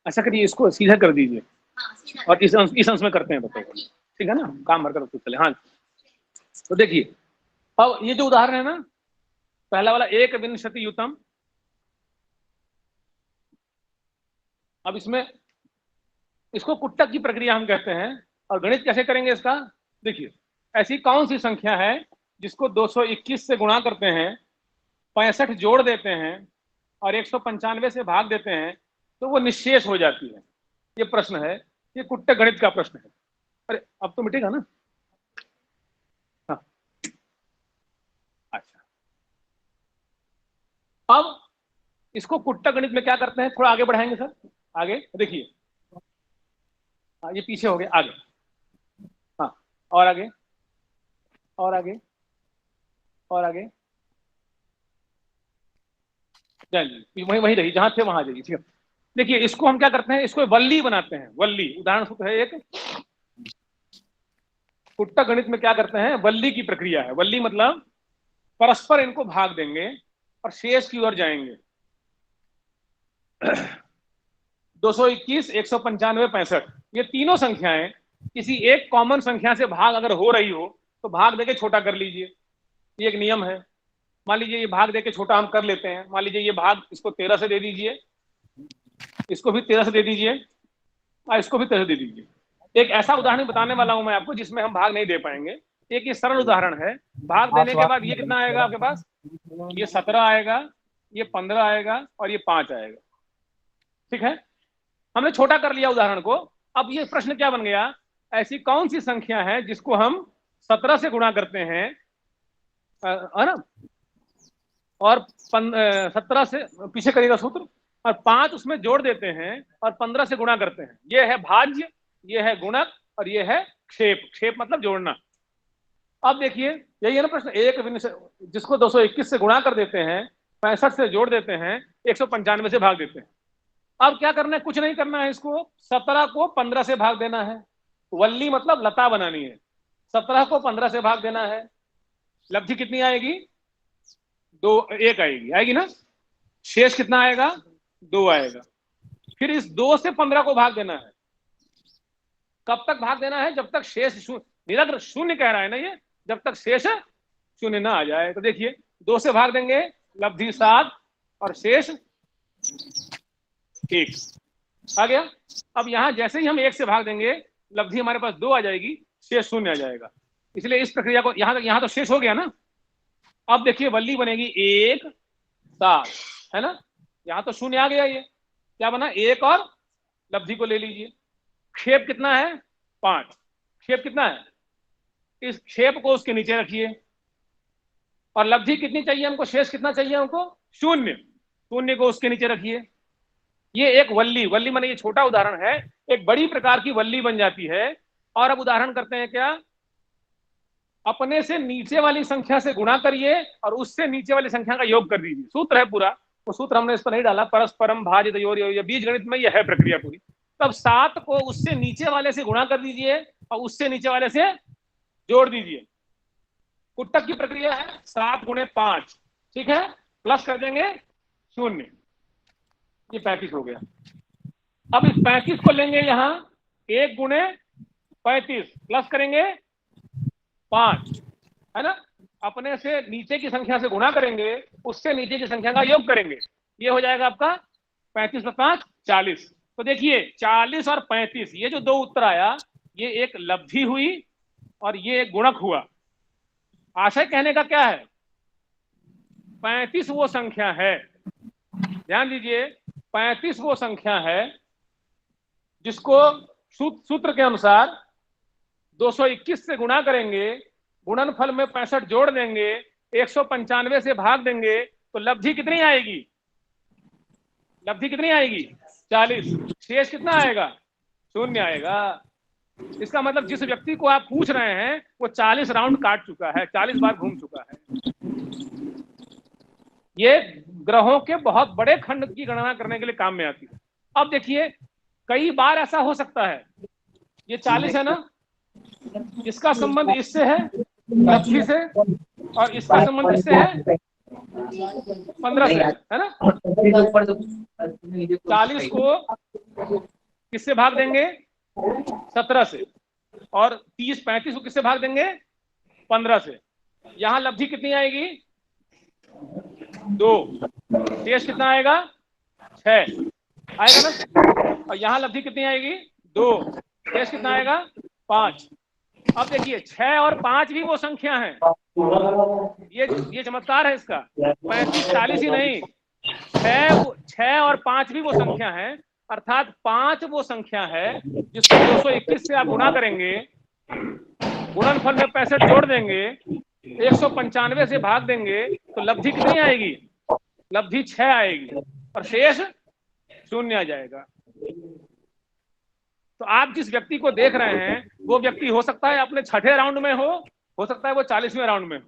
अच्छा करिए, इसको सीधा कर दीजिए, और इस अंश में करते हैं, बताओ, ठीक है ना, काम भर कर तो चले। हाँ, तो देखिए, अब ये जो उदाहरण है ना, पहला वाला 1 युतम, अब इसमें इसको कुट्टक की प्रक्रिया हम कहते हैं। और गणित कैसे करेंगे इसका, देखिए, ऐसी कौन सी संख्या है जिसको 221 से गुणा करते हैं, 65 जोड़ देते हैं और 195 से भाग देते हैं, तो वो निशेष हो जाती है। ये प्रश्न है, ये कुट्ट गणित का प्रश्न है। अरे अब तो मिटेगा ना? हाँ अच्छा, अब इसको कुट्ट गणित में क्या करते हैं, थोड़ा आगे बढ़ाएंगे सर, आगे देखिए। हाँ ये पीछे हो गए, आगे, हाँ और आगे, और आगे, और आगे, वही वही रही जहां थे वहां जाइए, ठीक है। देखिए इसको हम क्या करते हैं, इसको वल्ली बनाते हैं, वल्ली उदाहरण सूत्र है एक। कुट्ट गणित में क्या करते हैं, वल्ली की प्रक्रिया है। वल्ली मतलब परस्पर इनको भाग देंगे और शेष की ओर जाएंगे। 221, 195, 65, ये तीनों संख्याएं किसी एक कॉमन संख्या से भाग अगर हो रही हो तो भाग देके छोटा कर लीजिए, ये एक नियम है। मान लीजिए ये भाग देके छोटा हम कर लेते हैं, मान लीजिए ये भाग इसको 13 से दे दीजिए, इसको भी 13 से दे दीजिए और इसको भी 13 से दे दीजिए। एक ऐसा उदाहरण बताने वाला हूं मैं आपको जिसमें हम भाग नहीं दे पाएंगे। एक ये सरल उदाहरण है, भाग देने के बाद ये कितना आएगा आपके पास, ये 17 आएगा, ये 15 आएगा और ये 5 आएगा, ठीक है। हमने छोटा कर लिया उदाहरण को। अब ये प्रश्न क्या बन गया, ऐसी कौन सी संख्या है जिसको हम 17 से गुणा करते हैं, है ना, और 17 से पीछे करिएगा सूत्र, और 5 उसमें जोड़ देते हैं और 15 से गुणा करते हैं। ये है भाज्य, ये है गुणक और ये है क्षेप। क्षेप मतलब जोड़ना। अब देखिए यही है ना प्रश्न, एक जिसको 221 से गुणा कर देते हैं, 65 से जोड़ देते हैं, 195 से भाग देते हैं। अब क्या करना है, कुछ नहीं करना है, इसको 17 को 15 से भाग देना है। वल्ली मतलब लता बनानी है, 17 को 15 से भाग देना है। लब्धि कितनी आएगी, 2, 1 आएगी, आएगी ना। शेष कितना आएगा, 2 आएगा। फिर इस 2 से 15 को भाग देना है। कब तक भाग देना है, जब तक शेष निरंतर शून्य कह रहा है ना ये, जब तक शेष शून्य ना आ जाए। तो देखिए 2 से भाग देंगे, लब्धि 7 और शेष 1 आ गया। अब यहां जैसे ही हम 1 से भाग देंगे, लब्धि हमारे पास 2 आ जाएगी, शेष 0 आ जाएगा। इसलिए इस प्रक्रिया को यहां तो शेष हो गया ना। अब देखिए वल्ली बनेगी 1, 7, है ना। यहां तो 0 आ गया, ये क्या बना, 1 और लब्धि को ले लीजिए। क्षेप कितना है, 5। क्षेप कितना है, इस क्षेप को उसके नीचे रखिए। और लब्धि कितनी चाहिए हमको, शेष कितना चाहिए हमको, 0। 0 को उसके नीचे रखिए। ये एक वल्ली, वल्ली माने ये छोटा उदाहरण है, एक बड़ी प्रकार की वल्ली बन जाती है। और अब उदाहरण करते हैं क्या, अपने से नीचे वाली संख्या से गुणा करिए और उससे नीचे वाली संख्या का योग कर दीजिए। सूत्र है पूरा, वो सूत्र हमने इस पर नहीं डाला, परस्परम भाज्य बीज गणित में यह है प्रक्रिया पूरी। तब 7 को उससे नीचे वाले से गुणा कर दीजिए और उससे नीचे वाले से जोड़ दीजिए। कुट्टक की प्रक्रिया है 7 गुणे 5, ठीक है, प्लस कर देंगे 0, ये 35 हो गया। अब इस 35 को लेंगे यहां 1 गुणे 35 प्लस करेंगे 5, है ना। अपने से नीचे की संख्या से गुणा करेंगे, उससे नीचे की संख्या का योग करेंगे, ये हो जाएगा आपका 35 + 5 40। तो देखिए 40 और 35, ये जो 2 उत्तर आया, ये एक लब्धि हुई और ये एक गुणक हुआ। आशय कहने का क्या है, 35 वो संख्या है, ध्यान दीजिए, 35 वो संख्या है जिसको सूत्र के अनुसार 221 से गुणा करेंगे, गुणनफल में 65 जोड़ देंगे, 195 से भाग देंगे, तो लब्धि कितनी आएगी, लब्धि कितनी आएगी, 40। शेष कितना आएगा, 0 आएगा। इसका मतलब जिस व्यक्ति को आप पूछ रहे हैं वो 40 राउंड काट चुका है, 40 बार घूम चुका है। ये ग्रहों के बहुत बड़े खंड की गणना करने के लिए काम में आती है। अब देखिए कई बार ऐसा हो सकता है, ये 40 है ना, इसका संबंध इससे है, लब्धि से, और इसका संबंध इससे है 15 से, है ना। 40 को किससे भाग देंगे, 17 से, और 30 35 को किससे भाग देंगे, 15 से। यहां लब्धि कितनी आएगी, 2। शेष कितना आएगा, 6 आएगा ना। और यहां लब्धि कितनी आएगी, 2। शेष कितना आएगा, 5। अब देखिए 6 और 5 भी वो संख्या है, ये चमत्कार है इसका। 35 40 ही नहीं, 6 और 5 भी वो संख्या है। अर्थात 5 वो संख्या है जिसको 221 से आप गुणा करेंगे, गुणनफल में 65 जोड़ देंगे, 195 से भाग देंगे, तो लब्धि कितनी आएगी? लब्धि 6 आएगी और शेष 0 आ जाएगा। तो आप जिस व्यक्ति को देख रहे हैं वो व्यक्ति हो सकता है अपने 6ठे राउंड में हो सकता है वो 40वें राउंड में हो।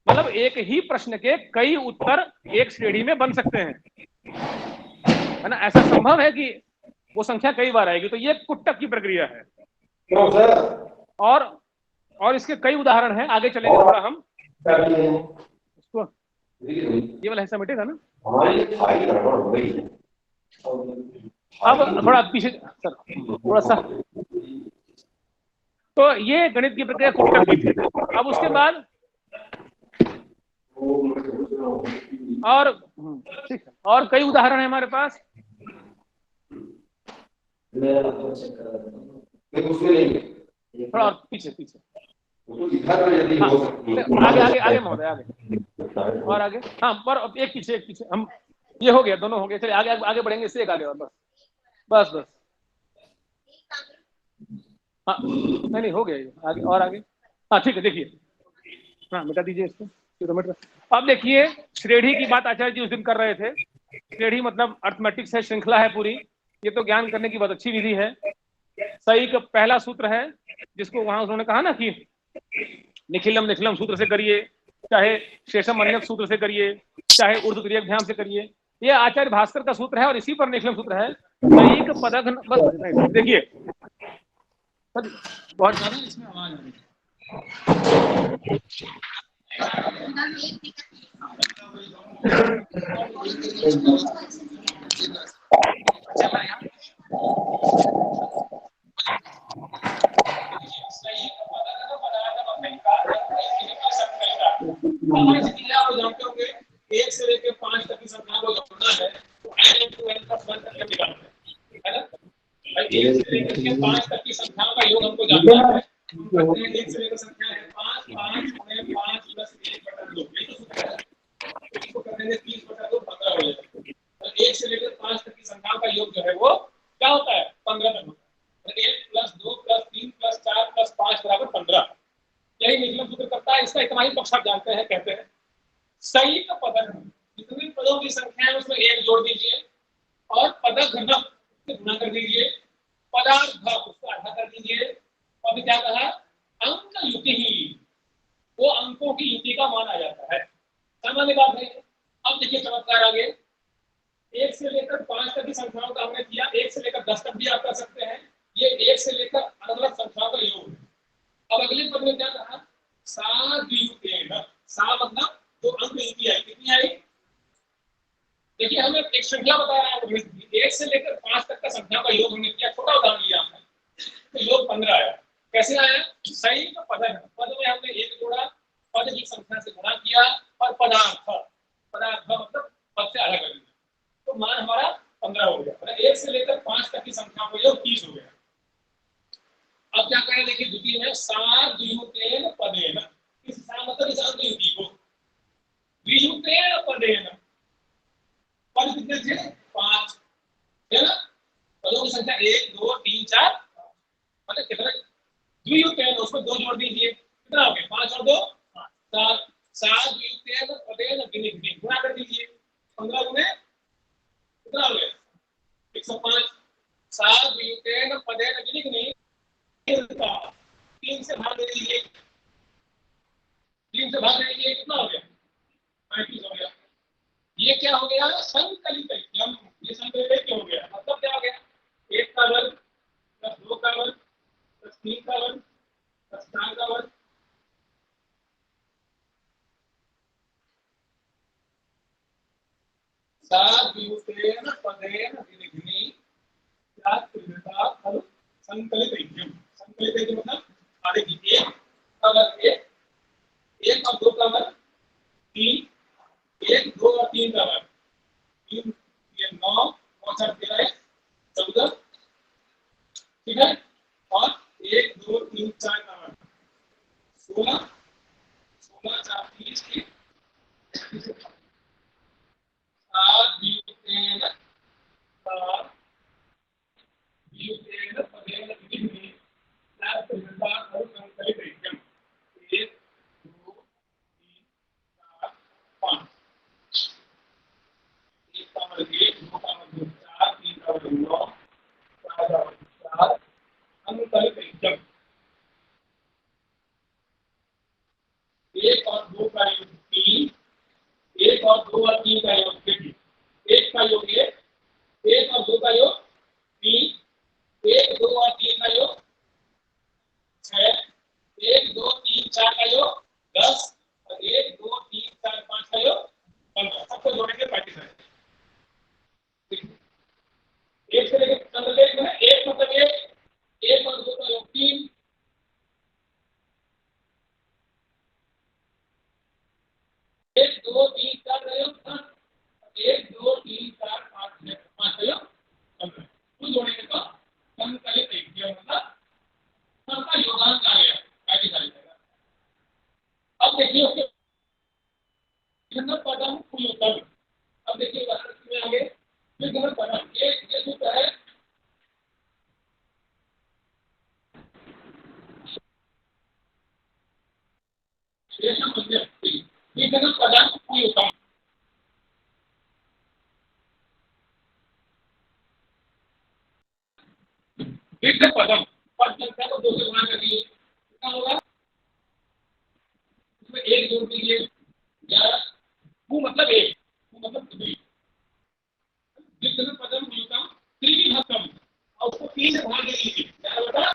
मतलब एक ही प्रश्न के कई उत्तर एक श्रेणी में बन सकते हैं, है ना। ऐसा संभव है कि वो संख्या कई बार आएगी। तो ये कुट्टक की प्रक्रिया है। और इसके कई उदाहरण हैं, आगे चलेंगे थोड़ा हम इसको। ये वाला हिस्सा मिटेगा ना? अब थोड़ा पीछे सर, थोड़ा सा। तो ये गणित की प्रक्रिया कुट्टक की थी। अब उसके बाद और ठीक है, और कई उदाहरण है हमारे पास। थोड़ा और पीछे पीछे, आगे आगे आगे महोदय, आगे और आगे। हाँ, पर एक पीछे हम, ये हो गया, दोनों हो गए। चलिए आगे आगे बढ़ेंगे, इससे एक आगे और बस बस। हाँ नहीं हो गया ये, आगे और आगे। हाँ ठीक है, देखिए, हाँ मिटा दीजिए इसको। अब देखिए, श्रेणी की बात आचार्य जी उस दिन कर रहे थे। श्रेणी मतलब अर्थमेटिक्स है, श्रृंखला है पूरी। ये तो ज्ञान करने की बहुत अच्छी विधि है। सही का पहला सूत्र है जिसको वहां उन्होंने कहा ना कि निखिलम निखिलम सूत्र से करिए, चाहे शेषम अन्यक सूत्र से करिए, चाहे ऊर्ध्वक्रियाभ्याम से करिए। ये आचार्य भास्कर का सूत्र है और इसी पर निखिलम सूत्र है। सही का पदघ्न, बस देखिए बहुत ज्यादा इसमें आवाज आ रही है। आप जानते होंगे 1 से लेकर 5 तक की संख्या को जोड़ना है तो n into n plus 1 करके निकालते हैं, है ना। 1 से लेकर 5 तक की संख्याओं का योग हमको जानना है। 1 से लेकर संख्या है 5, 5 में 5 प्लस 1/2, ये तो सूत्र है। इसको कर देंगे 30/2, 15 हो जाएगा। तो 1 से लेकर 5 तक की संख्याओं का योग जो है वो क्या होता है? 15 तक होता है। 1 प्लस 2 प्लस 3 प्लस 4 प्लस 5 बराबर 15। यही निखिलम सूत्र करता है। इसका इतना ही पक्ष आप जानते हैं, कहते हैं सही का पदघ्न। जितनी पदों की संख्या है उसमें 1 जोड़ दीजिए और पदघ्न से गुणा कर दीजिए, पदार्थ उसको आधा कर दीजिए। और क्या कहा? अंक युति ही, वो अंकों की युति का मान आ जाता है। सामान्य बात है। अब देखिए चमत्कार आगे। 1 से लेकर 5 तक की संख्याओं का हमने किया, 1 से लेकर 10 तक भी आप कर सकते हैं। ये 1 से लेकर अलग अलग संख्याओं का योग है। अब अगले पद में क्या कहा? साद्युतेन। सा मतलब जो अंक युति आई, कितनी आई? देखिए हमें एक श्रृंखला बताया है। 1 से लेकर 5 तक का संख्या का योग हमने किया, छोटा उदाहरण लिया हमने, तो योग 15 आया। कैसे आया? सही का पद में हमने 1 जोड़ा, पद की संख्या से गुणा किया और पदार्थ मतलब पद से अलग कर दिया, तो मान हमारा 15 हो गया। मतलब 1 से लेकर 5 तक की संख्या का योग 30 हो गया। अब क्या करें? देखिए द्वितीय में साद्युतेन पदेन। इस सा मतलब इस अंक युति को द्वियुतेन पदेन, पद कितने थे? 5, है ना। पदों की संख्या 1 2 3 4, मतलब कितना? द्वियुतेन, उसमें 2 जोड़ दीजिए, कितना हो गया? 5 और 2 7। साद्युतेन पदेन विनिग्नि, गुणा कर दीजिए। 15 गुणे कितना हो गया? 105। साद्युतेन पदेन विनिग्नि, 3 से भाग दे दीजिए, 3 से भाग दे दीजिए, कितना हो गया? 35 हो गया। ये क्या हो गया? संकलितम। ये संकलित हो गया, मतलब क्या हो गया? 1 का वर्ग प्लस 2 का वर्ग प्लस 3 का वर्ग प्लस 4 का वर्ग। साद्युतेन पदेन विनिग्नि त्यागता फल संकलितम। संकलितम मतलब आगे की 1 का वर्ग 1 और 2 का वर्ग 3, 1 2 और 3 का वर्ग 3, ये 9 और 4 13 14, ठीक है। और 1 2 3 4 का वर्ग 16, 16 4 30 की। 2 का योग 3, 1 और 2 और 3 का योग 3, 1 का योग 1, 1 और 2 का योग 3, 1 2 और 3 का योग 6, 1 2 3 4 का योग 10 और 1 2 3 4 5 का योग 15। सबको जोड़ेंगे 35 है। एक से लेकर 15 में 1 मतलब 1 और 2 का योग 3, 1 2 3 4 का योग 10, 1 2 3 4 5 6 5 का योग 15। कुल जोड़ेंगे तो संकलित एक मतलब सबका योगदान आ गया 35 आ जाएगा। अब देखिए उसके पदम कुल उत्तर। अब देखिए उदाहरण में आगे फिर पदम ये सूत्र है शेषम मध्यस्थी पदम कुल उत्तम। पदम पद संख्या को 2 से गुणा कर दीजिए, कितना होगा? इसमें 1 जोड़ दीजिए 11, वो मतलब 1, वो मतलब 3। पदम न्यूनतम त्रिविभक्तम और उसको 3 से भाग दीजिए, क्या होगा?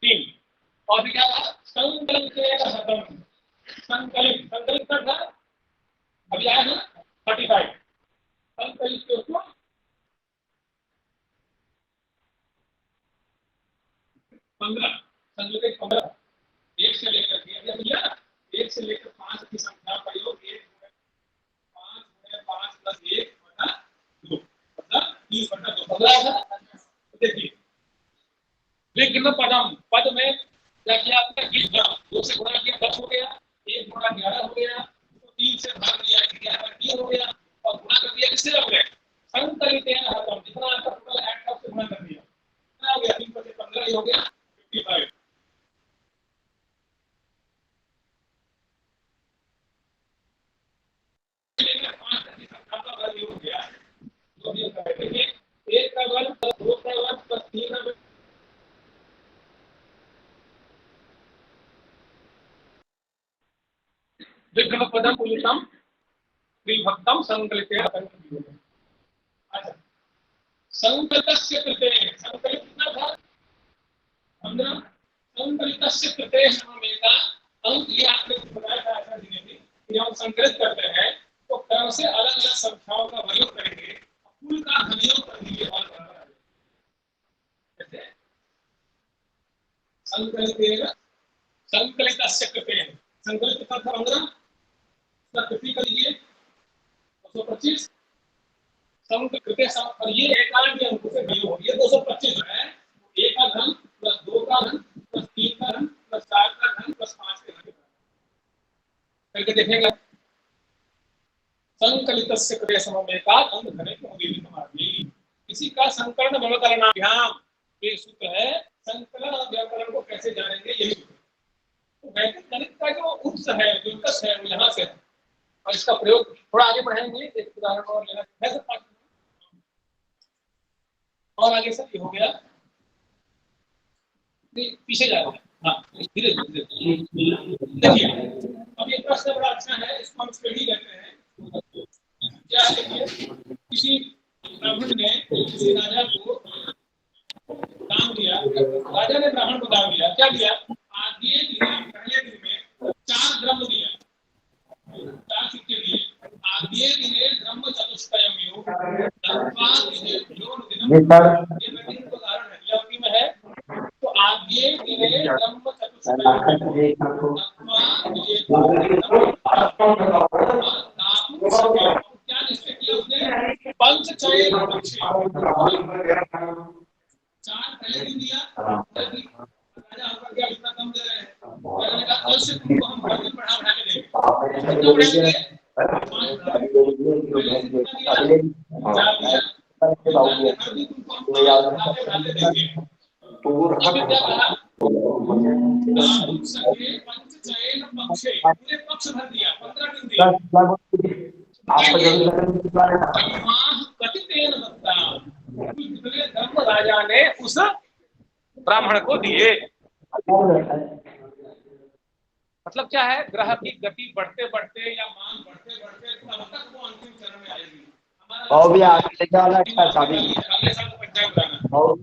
3। और फिर क्या था? संकलित संकलित संकलित का था अभी आया ना 35। संकलित के उसको 15, संकलित 15, 1 से लेकर के 1 से लेकर 5 की संख्या का योग 1 5 5 प्लस 1 बटा 2 मतलब 30 बटा 2 15 है। देखिए लेकिन पदम पद में क्या किया आपने 2 से गुणा किया 10 हो गया, 1 गुणा 11 हो गया, तो 3 से भाग दिया 11 3 हो गया और गुणा कर दिया किससे हो गया? संकलित हतम जितना आपका टोटल ऐड था उससे गुणा कर दिया, कितना हो गया? 3 पर 15 ही हो गया 55। एक का वर्ग प्लस 2 का वर्ग प्लस 3 का वर्ग विक्रम पदम उन्नतम त्रिभक्तम संकलित। अच्छा संकलितस्य कृते संकलित कितना था? 15। संकलितस्य कृते हमेका अंक ये आपने बताया था ऐसा दिन भी कि हम संकलित करते हैं तो क्रम से अलग अलग संख्याओं का प्रयोग करेंगे, कुल का घनयोग कर दीजिए और बराबर आ जाएगा। जैसे संकलित संकलितस्य कृते संकलित का था 15, उसका कृति कर लीजिए 225 संकलित और ये एकांक के अंक से वियोग ये 225 है। 1 का घन प्लस 2 का घन प्लस 3 का घन प्लस 4 का घन प्लस 5 का घन करके देखेंगे। संकलितस्य कृते सममेकात् अंक घने को होगी समाधि। किसी का संकलन व्यवकरणाभ्याम ये सूत्र है। संकलन और व्याकरण को कैसे जानेंगे यही सूत्र। तो वैदिक गणित का जो उत्स है जो उत्कर्ष है वो यहाँ से है और इसका प्रयोग थोड़ा आगे बढ़ाएंगे। एक उदाहरण और लेना है सर और आगे सर ये हो गया पीछे जा रहा है। हाँ धीरे धीरे देखिए अब ये प्रश्न बड़ा अच्छा है, इसको हम स्टडी करते हैं। क्या है किसी ब्राह्मण ने किसी राजा को दान दिया, राजा ने ब्राह्मण को दान दिया, क्या दिया? आगे पहले दिन में 4 द्रव्य दिया, 4 सिक्के दिए। आगे दिने ब्रह्म चतुष्टयम योग धर्मात् दिने योन दिनम ये वैदिक उदाहरण है लौकी में है। तो आगे दिने ब्रह्म चतुष्टयम क्या निश्चय किया उसने? पंचचय पक्षी 4 पहले दिन दिया राजा होकर क्या इतना कम दे रहे हैं? राजा ने कहा अवश्य तुमको हम हर दिन बढ़ा के देंगे। कितना बढ़ाएंगे? 5 देंगे। क्या कहा? पंचचयन पक्षे पूरे पक्ष भर दिया 15 दिन दिया। धर्म राजा ने उस ब्राह्मण को दिए। मतलब क्या है, ग्रह की गति बढ़ते बढ़ते या मांग बढ़ते बढ़ते तब तक वो अंतिम चरण में आएगी। और भी आगे जाना अच्छा चाबी अगले साल पंचांग बनाना। अब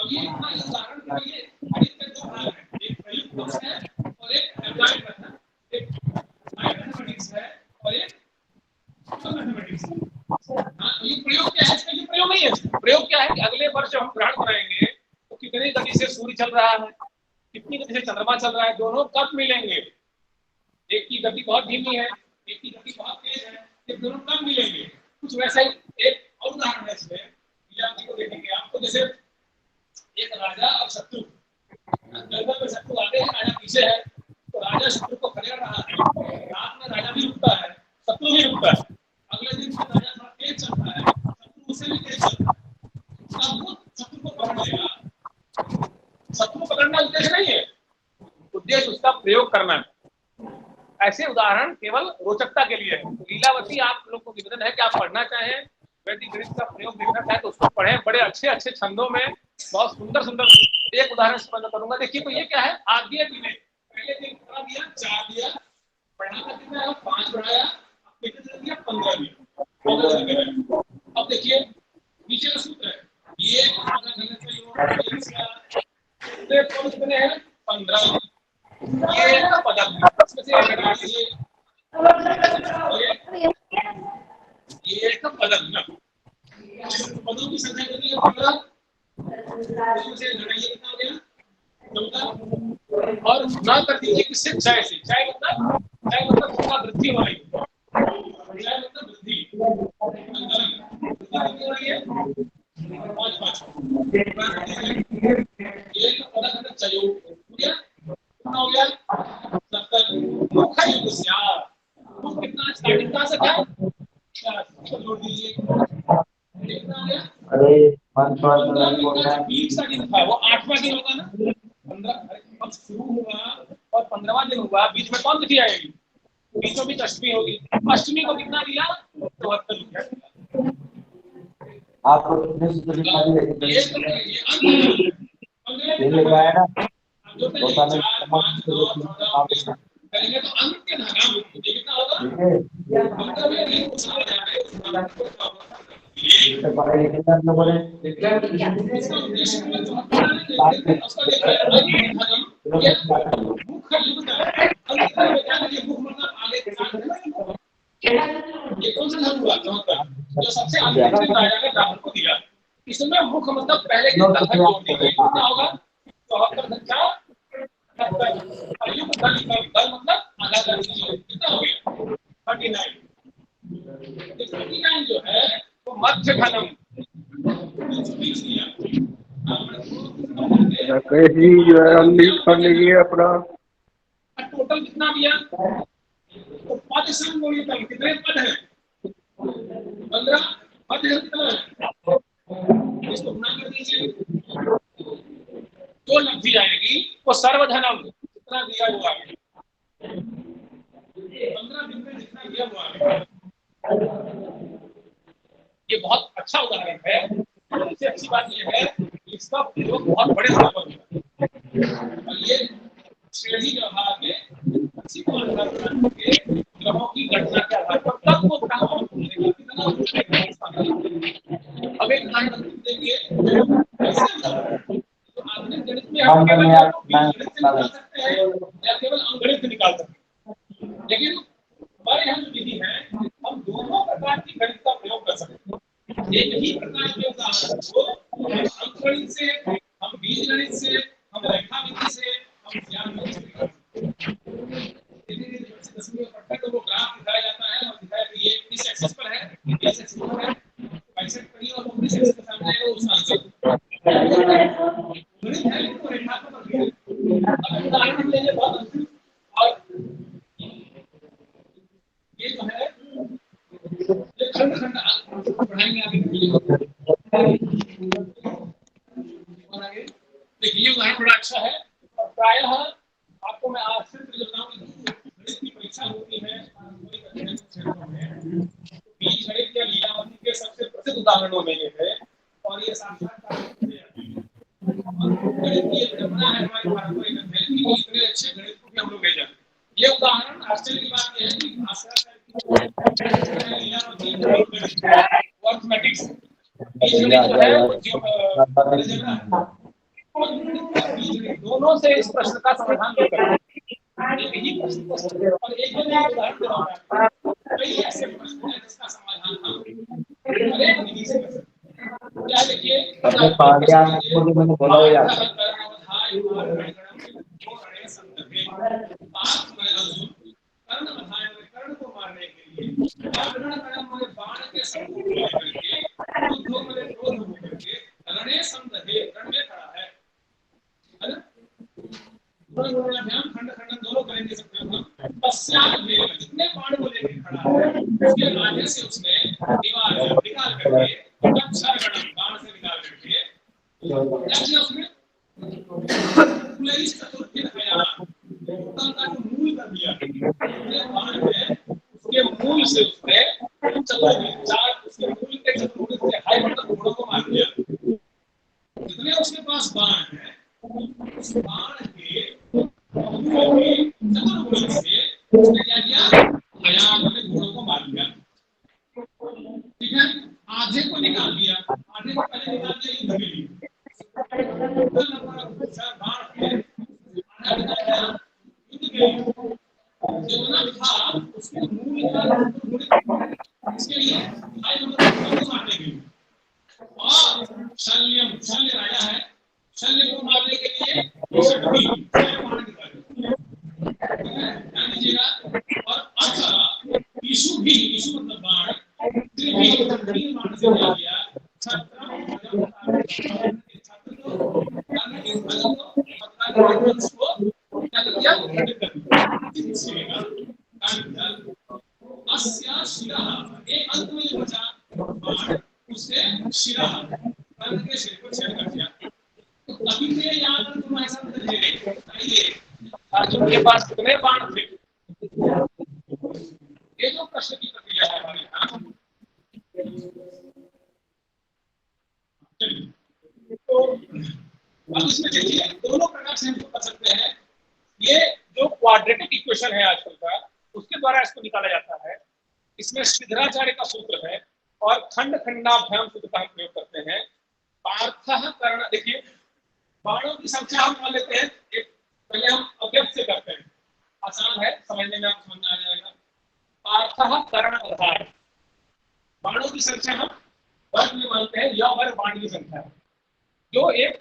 ये इतना उदाहरण के लिए गणित के दो भाग हैं, एक प्रयुक्त पक्ष है और एक एप्लाइड मेथड, एक मैथमेटिक्स है और एक मैथमेटिक्स है। हाँ, ये प्रयोग क्या है? इसका ये प्रयोग नहीं है। प्रयोग क्या है कि अगले वर्ष जब हम ग्रहण बनाएंगे तो कितनी गति से सूर्य चल रहा है, कितनी गति से चंद्रमा चल रहा है, दोनों कब मिलेंगे। एक की गति बहुत धीमी है, एक की गति बहुत तेज है, ये दोनों कब मिलेंगे। कुछ वैसा ही एक और उदाहरण है इसमें, ये आप को देखेंगे। आपको जैसे एक राजा और शत्रु, जंगल में शत्रु आगे है, राजा पीछे है, तो राजा शत्रु को खदेड़ रहा है। रात में राजा भी रुकता है, शत्रु भी रुकता है। अगले दिन से राजा थोड़ा तेज चलता है, शत्रु उससे भी तेज चलता है। अब वो शत्रु को पकड़ लेगा। शत्रु पकड़ना उद्देश्य नहीं है, उद्देश्य उसका प्रयोग करना है। ऐसे उदाहरण केवल रोचकता के लिए है। लीलावती आप लोग को निवेदन है कि आप पढ़ना चाहें, वैदिक गणित का प्रयोग देखना चाहें तो उसको पढ़ें, बड़े अच्छे अच्छे छंदों में बहुत सुंदर सुंदर। एक उदाहरण समझ करूंगा, देखिए तो ये क्या है, आगे दिने पहले दिन कितना दिया, 4 दिया, बढ़ाकर कितना है 5 बढ़ाया, कितने दिया 15 दिया। अब देखिए नीचे का सूत्र है, ये कितने हैं 15, ये पदक इसमें से घटा लीजिए, ये एक पदक ना, पदों की संख्या कितनी है 15, इसमें से घटाइए कितना हो गया 14, और ना कर दीजिए किससे, 6 से। 6 मतलब थोड़ा वृद्धि हो रही है, 6 मतलब वृद्धि कितनी हो रही है 5 एक पदक चाहिए कितना हो गया 70। मुख्य युग कितना स्टार्टिंग कहां से था, जोड़ दीजिए कितना हो गया, अरे 20 का दिन था, वो 8वां दिन होगा ना, 15 अब शुरू हुआ और 15वां दिन हुआ, बीच में कौन तिथि आएगी, बीचों बीच अष्टमी होगी। अष्टमी को कितना दिया 74 रुपया। आपको कितने सूत्र दिखा दिए, ये लगाया ना तो साले करेंगे तो अंत के धागा में कितना होगा, मतलब ये कुछ आ जाए तो पढ़े लिखे ना लोग बोले इसका उद्देश्य केवल उसका देखिए मुख्य युग अंत में क्या है, मुख्य मतलब आगे ये कौन सा धर्म हुआ जो सबसे अंतिम दिन राजा ने ब्राह्मण को दिया। इसमें मुख्य मतलब पहले के दल जोड़ दी गई, कितना होगा 74 घंटा दल मतलब आधा दल कितना हो गया 39। 39 जो है वो मध्य घनम कैसी जो है अनलीट करने की अपना टोटल कितना दिया, तो पद संग बोलिए कितने पद है 15 पद है कितना है, इसको गुणा कर दीजिए, जो लब्धि आएगी वो सर्वधनम जितना दिया हुआ है 15 दिन में जितना दिया हुआ है। ये बहुत अच्छा उदाहरण है। सबसे अच्छी बात यह है इसका प्रयोग बहुत बड़े स्तर पर होता है और ये श्रेणी व्यवहार में अच्छी ग्रहों की घटना के आधार पर तब वो कहां कितना अब एक उदाहरण देंगे। तो आधुनिक गणित में हम केवल बीजगणित से निकाल सकते हैं या केवल अंकगणित निकाल सकते हैं, लेकिन हमारे यहाँ जो विधि है हम दोनों प्रकार की गणित का प्रयोग कर सकते हैं। एक ही प्रकार के उदाहरण को अंकगणित से, हम बीजगणित से, हम रेखा विधि से, हम ज्यामिति से निकाल सकते हैं। दसवीं में पढ़ते तो वो ग्राफ दिखाया जाता है और दिखाया कि ये इस एक्सिस पर है, इस एक्सिस पर है, ऐसे पढ़िए और वो इस एक्सिस के सामने आएगा उसका आंसर गणित है तो रेखात्मक है। अब उदाहरण हम लेंगे बहुत अंतिम, और ये जो है ये खंड खंड पढ़ाएंगे आगे देखिए ये उदाहरण बड़ा अच्छा है और प्रायः आपको मैं आज से बताऊं कि गणित की परीक्षा होती है बीज गणित या लीलावती के सबसे प्रसिद्ध उदाहरणों में ये है और ये साक्षात्कार गणित की परंपरा है हमारे भारत में, इतने अच्छे गणित को भी हम लोग ले जाते हैं। आश्चर्य की बात यह है कि अर्थमेटिक्स जो है दोनों से इस प्रश्न का समाधान नहीं कर एक ही प्रश्न को और एक ही उदाहरण दे रहा हूं कई ऐसे प्रश्न हैं जिसका समाधान हम अनेक विधि से कर सकते हैं। क्या देखिए अपने पांड्या को जो मैंने बोला वो याद कर्ण को मारने के लिए बाण के समूह को लेकर के युद्धों में क्रोध होकर के रणे संदहे रण में खड़ा है ना? खंड खंड दोनों करेंगे सब हम पश्चात में जितने बाण को लेकर खड़ा है उसके आगे से उसने दीवार निकाल करके अक्षर गणम बाण से निकाल करके क्या किया उसने पुलिस चतुर्थिन हया उत्तम का जो मूल कर दिया जितने बाण है उसके मूल से उसने चतुर्थिन चार उसके मूल के चतुर्भुज से हाई मतलब घोड़ों को मार दिया जितने उसके पास बाण है उस बाण के चतुर्भुज से उसने क्या किया हया अपने घोड़ों को मार दिया ठीक है आधे को निकाल दिया आधे को पहले निकाल दिया युद्ध के लिए बाण है आधा निकाल दिया युद्ध के लिए जितना था उसके मूल का इसके लिए हाई मतलब घोड़ों को मारने के लिए और शल्यम शल्य राजा है शल्य को मारने के लिए षट्भी बाण निकाले ध्यान दीजिएगा और अच्छा ईशु मतलब बाण तीन बाण से क्या किया छत्र को करने के ध्वज को पत्ता के वंश को क्या किया खंडित कर दिया इसलिएगा अस्या शिरः एक अंत में जो बचा बाण उससे शिरः कर्ण के सिर को छेद कर दिया तो अभी से याद तुम ऐसा मत कीजिए अर्जुन के पास कितने बाण थे ये जो प्रश्न की प्रक्रिया है हमारे यहाँ तो अब इसमें देखिए दोनों प्रकार से हम कर सकते हैं ये जो क्वाड्रेटिक इक्वेशन है आजकल का उसके द्वारा इसको निकाला जाता है इसमें सिद्धराचार्य का सूत्र है और खंड खंडाभ्याम सूत्र का हम प्रयोग करते हैं पार्थः कर्ण देखिए बाणों की संख्या हम मान लेते हैं एक पहले हम अव्यक्त से करते हैं आसान है समझने में आपको समझ आ जाएगा पार्थः कर्ण आधार बाणों की संख्या हम वर्ग में मानते हैं या वर्ग बाण की संख्या जो एक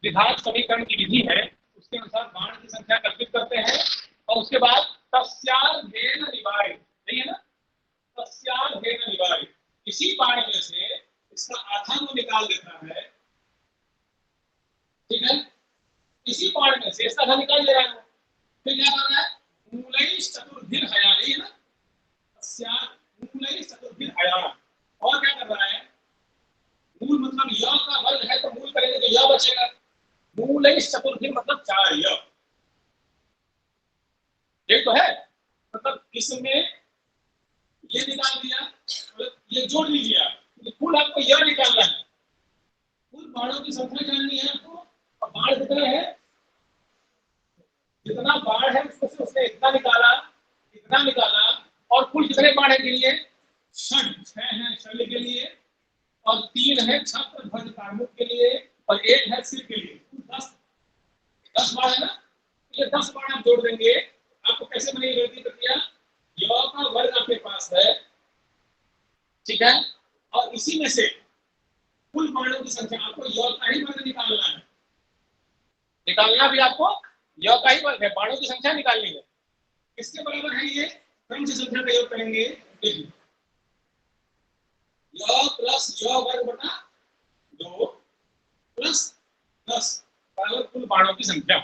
विघात समीकरण की विधि है उसके अनुसार बाण की संख्या कल्पित करते हैं और उसके बाद तस्यार्धेन निवार्य सही है ना तस्यार्धेन निवार्य इसी बाण में से इसका आधा को निकाल देता है ठीक है इसी बाण में से इसका आधा निकाल दे रहा है फिर क्या कर रहा है मूलैः चतुर्भिः हया है ना मूलैः चतुर्भिः हया और क्या कर रहा है मूल मतलब य का वर्ग है तो मूल करेंगे तो य बचेगा मूलैः चतुर्भिः मतलब 4 य ये तो है मतलब इसमें ये निकाल दिया ये जोड़ लीजिए आप कुल आपको यह निकालना है कुल बाणों की संख्या जाननी है आपको और बाण कितने हैं जितना बाण है उसमें से उसने इतना निकाला और कुल कितने बाण है के लिए 6 है शल्य के लिए और 3 है छत्र ध्वज कार्मुक के लिए और 1 है सिर के लिए 10 बाण है ना ये 10 बाण आप जोड़ देंगे आपको कैसे बनेगी गणितीय प्रक्रिया य का वर्ग आपके पास है ठीक है और इसी में से कुल बाणों की संख्या आपको य का ही वर्ग निकालना भी आपको य का ही वर्ग है बाणों की संख्या निकालनी है किसके बराबर है ये क्रम से संख्या का योग करेंगे देखिए य प्लस य वर्ग बटा 2 प्लस 10 बराबर कुल बाणों की संख्या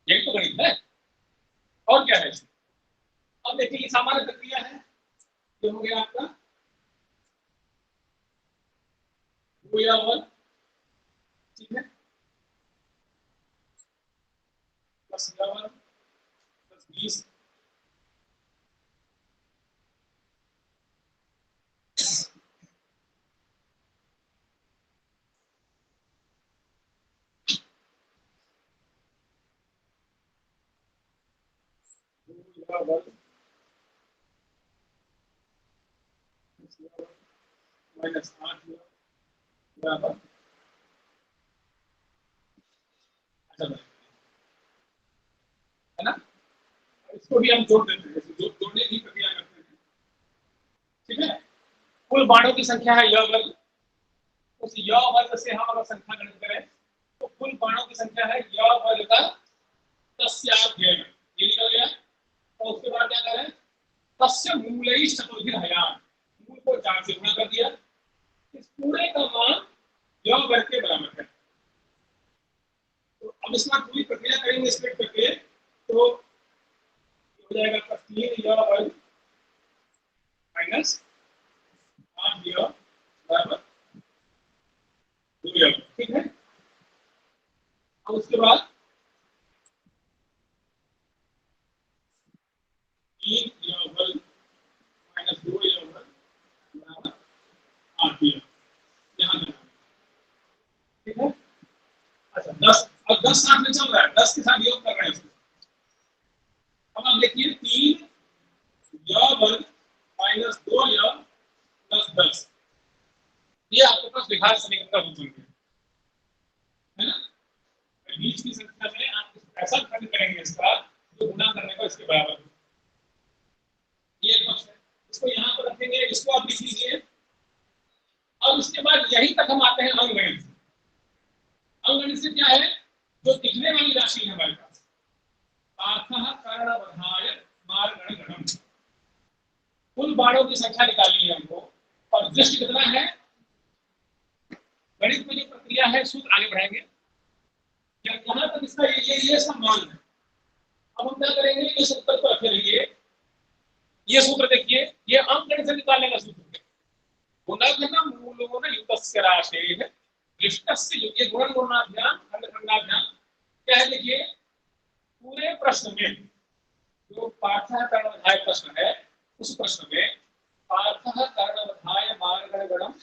यही तो गणित है और क्या है अब देखिए ये सामान्य प्रक्रिया है जो हो गया आपका 2 या 1 ठीक है प्लस 11 प्लस 20 वर्ग माइनस 8 बराबर है ना। इसको भी हम जोड़ देते हैं, जोड़ने की प्रक्रिया करते हैं। ठीक है, कुल बाणों की संख्या है य वर्ग, उस य वर्ग से हम अगर संख्या गणित करें तो कुल बाणों की संख्या है य वर्ग का तस्याध्ययन, ये निकल गया। और उसके बाद क्या करें, तस्य मूलैः चतुर्भिर्हयान्, मूल को 4 से गुणा कर दिया, इस पूरे का मान य वर्ग के बराबर है। तो अब इसमें पूरी प्रक्रिया करेंगे स्प्लिट करके, तो हो जाएगा 3 य वर्ग माइनस 8 य बराबर 2 य। ठीक है, अब उसके बाद 3 य वर्ग माइनस 2 य वर्ग बराबर 8 य, यहाँ तक। ठीक है, अच्छा 10, अब 10 साथ में चल रहा है, 10 के साथ योग कर रहे हैं इसको। अब आप देखिए 3 य वर्ग माइनस 2 य प्लस 10, ये आपके पास विभाज्य समीकरण का रूप बन गया है ना। बीच की संख्या में आप ऐसा खंड करेंगे इसका जो गुणा करने का इसके बराबर हो। ये एक पक्ष है, इसको यहाँ पर रखेंगे, इसको आप लिख लीजिए। अब उसके बाद यहीं तक हम आते हैं अंकगणित। अंकगणित से क्या है, जो दिखने वाली राशि है हमारे पास, पार्थः कर्णवधाय मार्गणगणम्, कुल बाणों की संख्या निकालनी है हमको, और दृष्टि कितना है। गणित में जो प्रक्रिया है सूत्र आगे बढ़ाएंगे, यहाँ तक इसका ये सब मान है। अब हम क्या करेंगे, इस उत्तर को रखे रहिए। ये सूत्र देखिए, ये अंकगणित से निकालने का सूत्र है। गुणघन मूलोन युक्तस्य राशेः दृष्टस्य युगे गुणन गुणाभ्याम खंड खंडाभ्याम। क्या है देखिए, पूरे प्रश्न में जो पार्थः कर्णवधाय प्रश्न है, उस प्रश्न में पार्थः कर्णवधाय मार्गणगणम्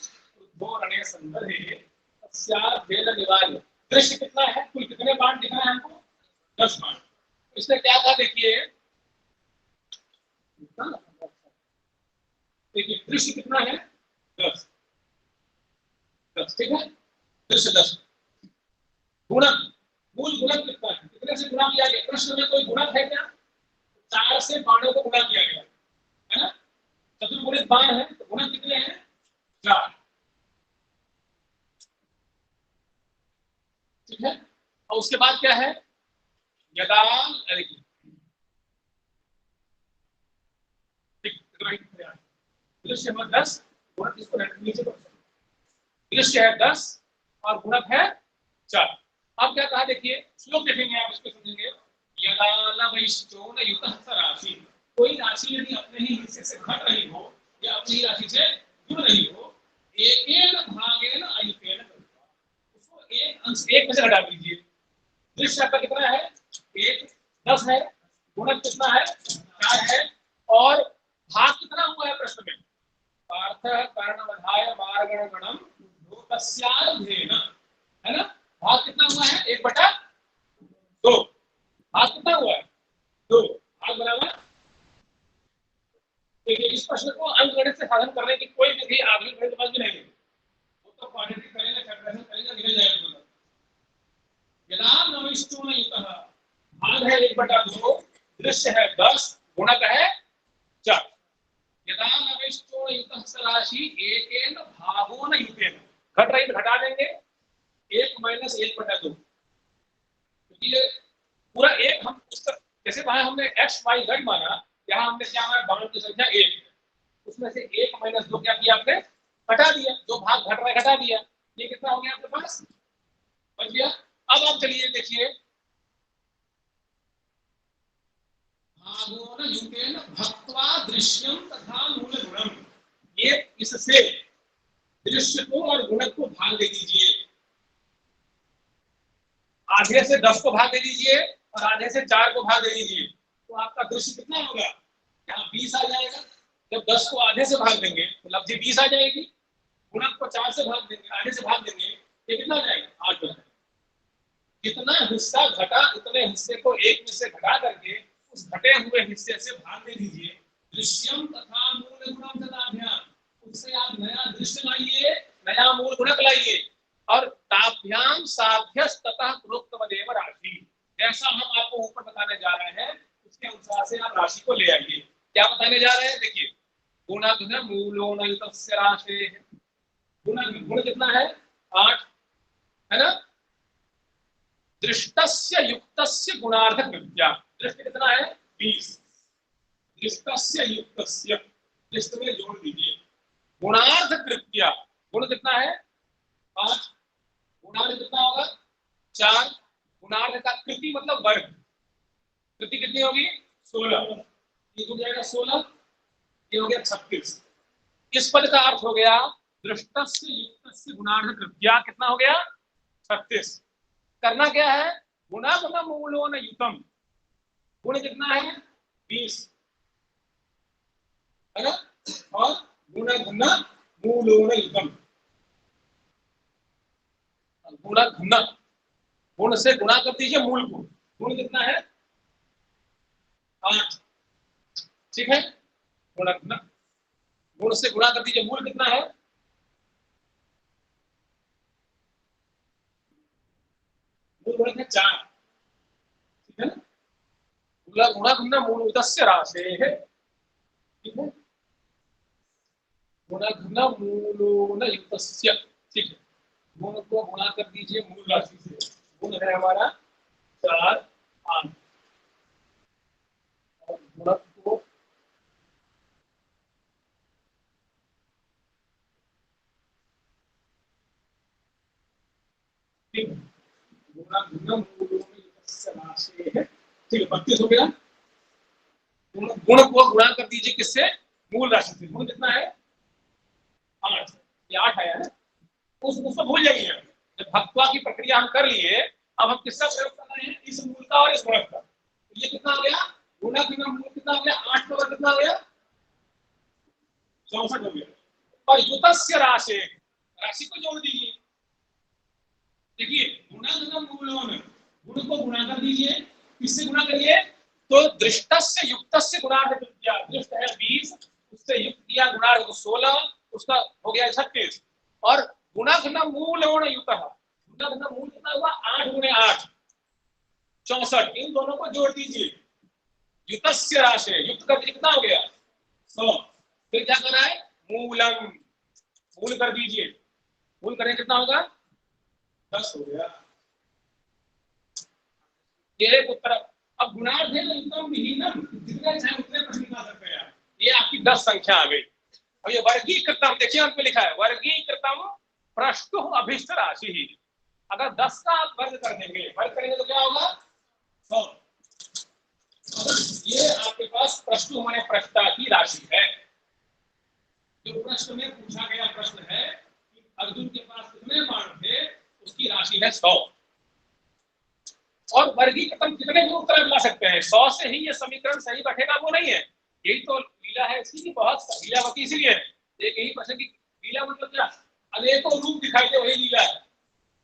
उद्धोरणे संदर्भे तस्याभेद निवार्य दृश्य कितना है, कुल कितने बाण दिख रहे हैं हमको, 10 बाण। इसने क्या कहा देखिए, देखिए दृश्य कितना है 10, 10 ठीक है, दृश्य 10। गुणक, मूल गुणक कितना है, कितने से गुणा किया गया, प्रश्न में कोई गुणक है क्या, 4 से बाणों को गुणा किया गया है ना। चतुर्गुणित बाण है तो गुणक कितने हैं, 4। ठीक है, और उसके बाद क्या है, यदा दृश्य है 10, गुणक इसको नीचे दृश्य है 10 और गुणक है 4। अब क्या कहा देखिए, श्लोक देखेंगे आप, इसको समझेंगे। यदा लवैश्चोन युतः राशि, कोई राशि यदि अपने ही हिस्से से घट रही हो या अपनी ही राशि से जुड़ रही हो, एकेन भागेन अयुतेन, उसको एक अंश एक में से घटा दीजिए। दृश्य आपका कितना है, 1 10 है, गुणक कितना है 4 है, और भाग कितना हुआ है प्रश्न में, पार्थः कर्णवधाय मार्गणगणम् तस्याभेन, है ना। भाग कितना हुआ है, 1/2। भाग कितना हुआ है, 2 भाग बराबर। देखिए इस प्रश्न को अंकगणित से साधन करने की कोई विधि आधुनिक गणित में नहीं है, वो तो क्वाड्रेटिक करेंगे, फैक्टराइजेशन करेंगे, निकल जाएगा। यदा नवैश्चोन युतः, भाग है 1/2, दृश्य है 10, गुणक है 4। यदा नवैश्चोन युतः राशि एकेन भागोन युतेन, घट रही तो घटा देंगे, 1 माइनस 1/2, क्योंकि ये पूरा एक हम जैसे वहां हमने x y z माना, यहाँ हमने क्या माना, बाणों की संख्या 1, उसमें से 1 माइनस 2 क्या किया आपने, घटा दिया, जो भाग घट रहा है घटा दिया, ये कितना हो गया आपके पास, बच गया। अब आप चलिए देखिए, भागोन युतेन भक्त्वा दृश्यम तथा मूल गुणम, ये इससे दृश्य को और गुणक को भाग दे दीजिए, आधे से 10 को भाग दे दीजिए और आधे से 4 को भाग दे दीजिए, तो आपका दृश्य कितना होगा, यहाँ 20 आ जाएगा। जब 10 को आधे से भाग देंगे तो लब्धि 20 आ जाएगी, गुणक को 4 से भाग देंगे, आधे से भाग देंगे, ये कितना आ जाएगा, 8 हो जाएगा। कितना हिस्सा घटा, इतने हिस्से को 1 में से घटा करके उस घटे हुए हिस्से से भाग दे दीजिए। दृश्यम तथा मूल गुणम तथाभ्याम, उस उससे आप नया दृश्य लाइए, नया मूल गुणक लाइए, और ताभ्याम साध्यस तथा प्रोक्तवदेव राशि, जैसा हम आपको ऊपर बताने जा रहे हैं उसके अनुसार से आप राशि को ले आइए। क्या बताने जा रहे हैं, देखिए, गुणघ्न मूलोन युतस्य राशि, गुण कितना है 8 है ना। दृष्टस्य युक्तस्य गुणार्थ कृत्या, दृष्टि कितना है 20, दृष्टस्य युक्तस्य, दृष्ट में जोड़ दीजिए, गुणार्थ कृत्या, गुण कितना है 5, गुणार्थ कितना होगा 4, गुणार्थ का कृति मतलब वर्ग, कृति कितनी होगी 16, ये हो जाएगा 16, ये हो गया 36। इस पद का अर्थ हो गया दृष्टस्य युक्तस्य गुणार्थ कृत्या, कितना हो गया 36। करना क्या है, गुणा गुण मूलोन युतम, गुण कितना है 20 है ना, और गुण गुण मूलोन युतम, गुण गुण, गुण से गुणा कर दीजिए मूल को, गुण कितना है 8, ठीक है, गुण गुण, गुण से गुणा कर दीजिए, मूल कितना है, मूल गुण है 4, ठीक है ना, गुणा गुण मूल उदस्य राशि है, ठीक है, गुणा गुण मूलोन युतस्य, ठीक है, गुण को गुणा कर दीजिए मूल राशि से, गुण है हमारा 4 8, और गुणक को ठीक है, गुणा गुण मूलोन युतस्य राशि है, ठीक है 32 हो गया। गुण को गुणा कर दीजिए किससे, मूल राशि से, गुण कितना है 8, ये 8 आया है, उसको भूल जाइए, जब भक्त्वा की प्रक्रिया हम कर लिए, अब हम किसका प्रयोग कर रहे हैं, इस मूल का और इस गुणक का, ये कितना हो गया, गुणा गुना मूल कितना हो गया 8 का वर्ग कितना हो गया 64 हो गया, और युतस्य राशि, राशि को जोड़ दीजिए, देखिए गुणा गुना मूलोन, गुण को गुणा कर दीजिए, किससे गुणा करिए, तो दृष्टस्य युक्तस्य गुणार्थ कृत्या, दृष्ट है 20, उससे युक्त किया गुणार्थ 16, उसका हो गया 36, और गुणा गुना मूलोन युतः, गुणा गुना मूल कितना हुआ 8 गुणे 8 64, इन दोनों को जोड़ दीजिए, युतस्य राशि, युक्त कर कितना हो गया 100, फिर क्या करना है मूलम, मूल कर दीजिए, मूल करें कितना होगा 10 हो गया, ये एक उत्तर। अब गुणार्थ है युतम विहीनम, जितने चाहे उतने प्रश्न निकाल सकते हैं आप, ये आपकी 10 संख्या आ गई। अब ये वर्गीकृतम, देखिए अंत में लिखा है वर्गीकृतम प्रश्तु अभिष्ट राशि ही, अगर 10 का आप वर्ग कर देंगे, वर्ग करेंगे तो क्या होगा 100, ये आपके पास प्रश्न माने प्रश्ता की राशि है, जो प्रश्न में पूछा गया प्रश्न है कि अर्जुन के पास कितने बाण थे, उसकी राशि है 100, और वर्गीकृतम कितने भी उत्तर ला सकते हैं, 100 से ही ये समीकरण सही बैठेगा वो नहीं है, यही तो लीला है इसकी, बहुत लीलावती इसलिए है, एक यही प्रश्न की लीला मतलब क्या, अनेकों रूप दिखाई दे वही लीला है।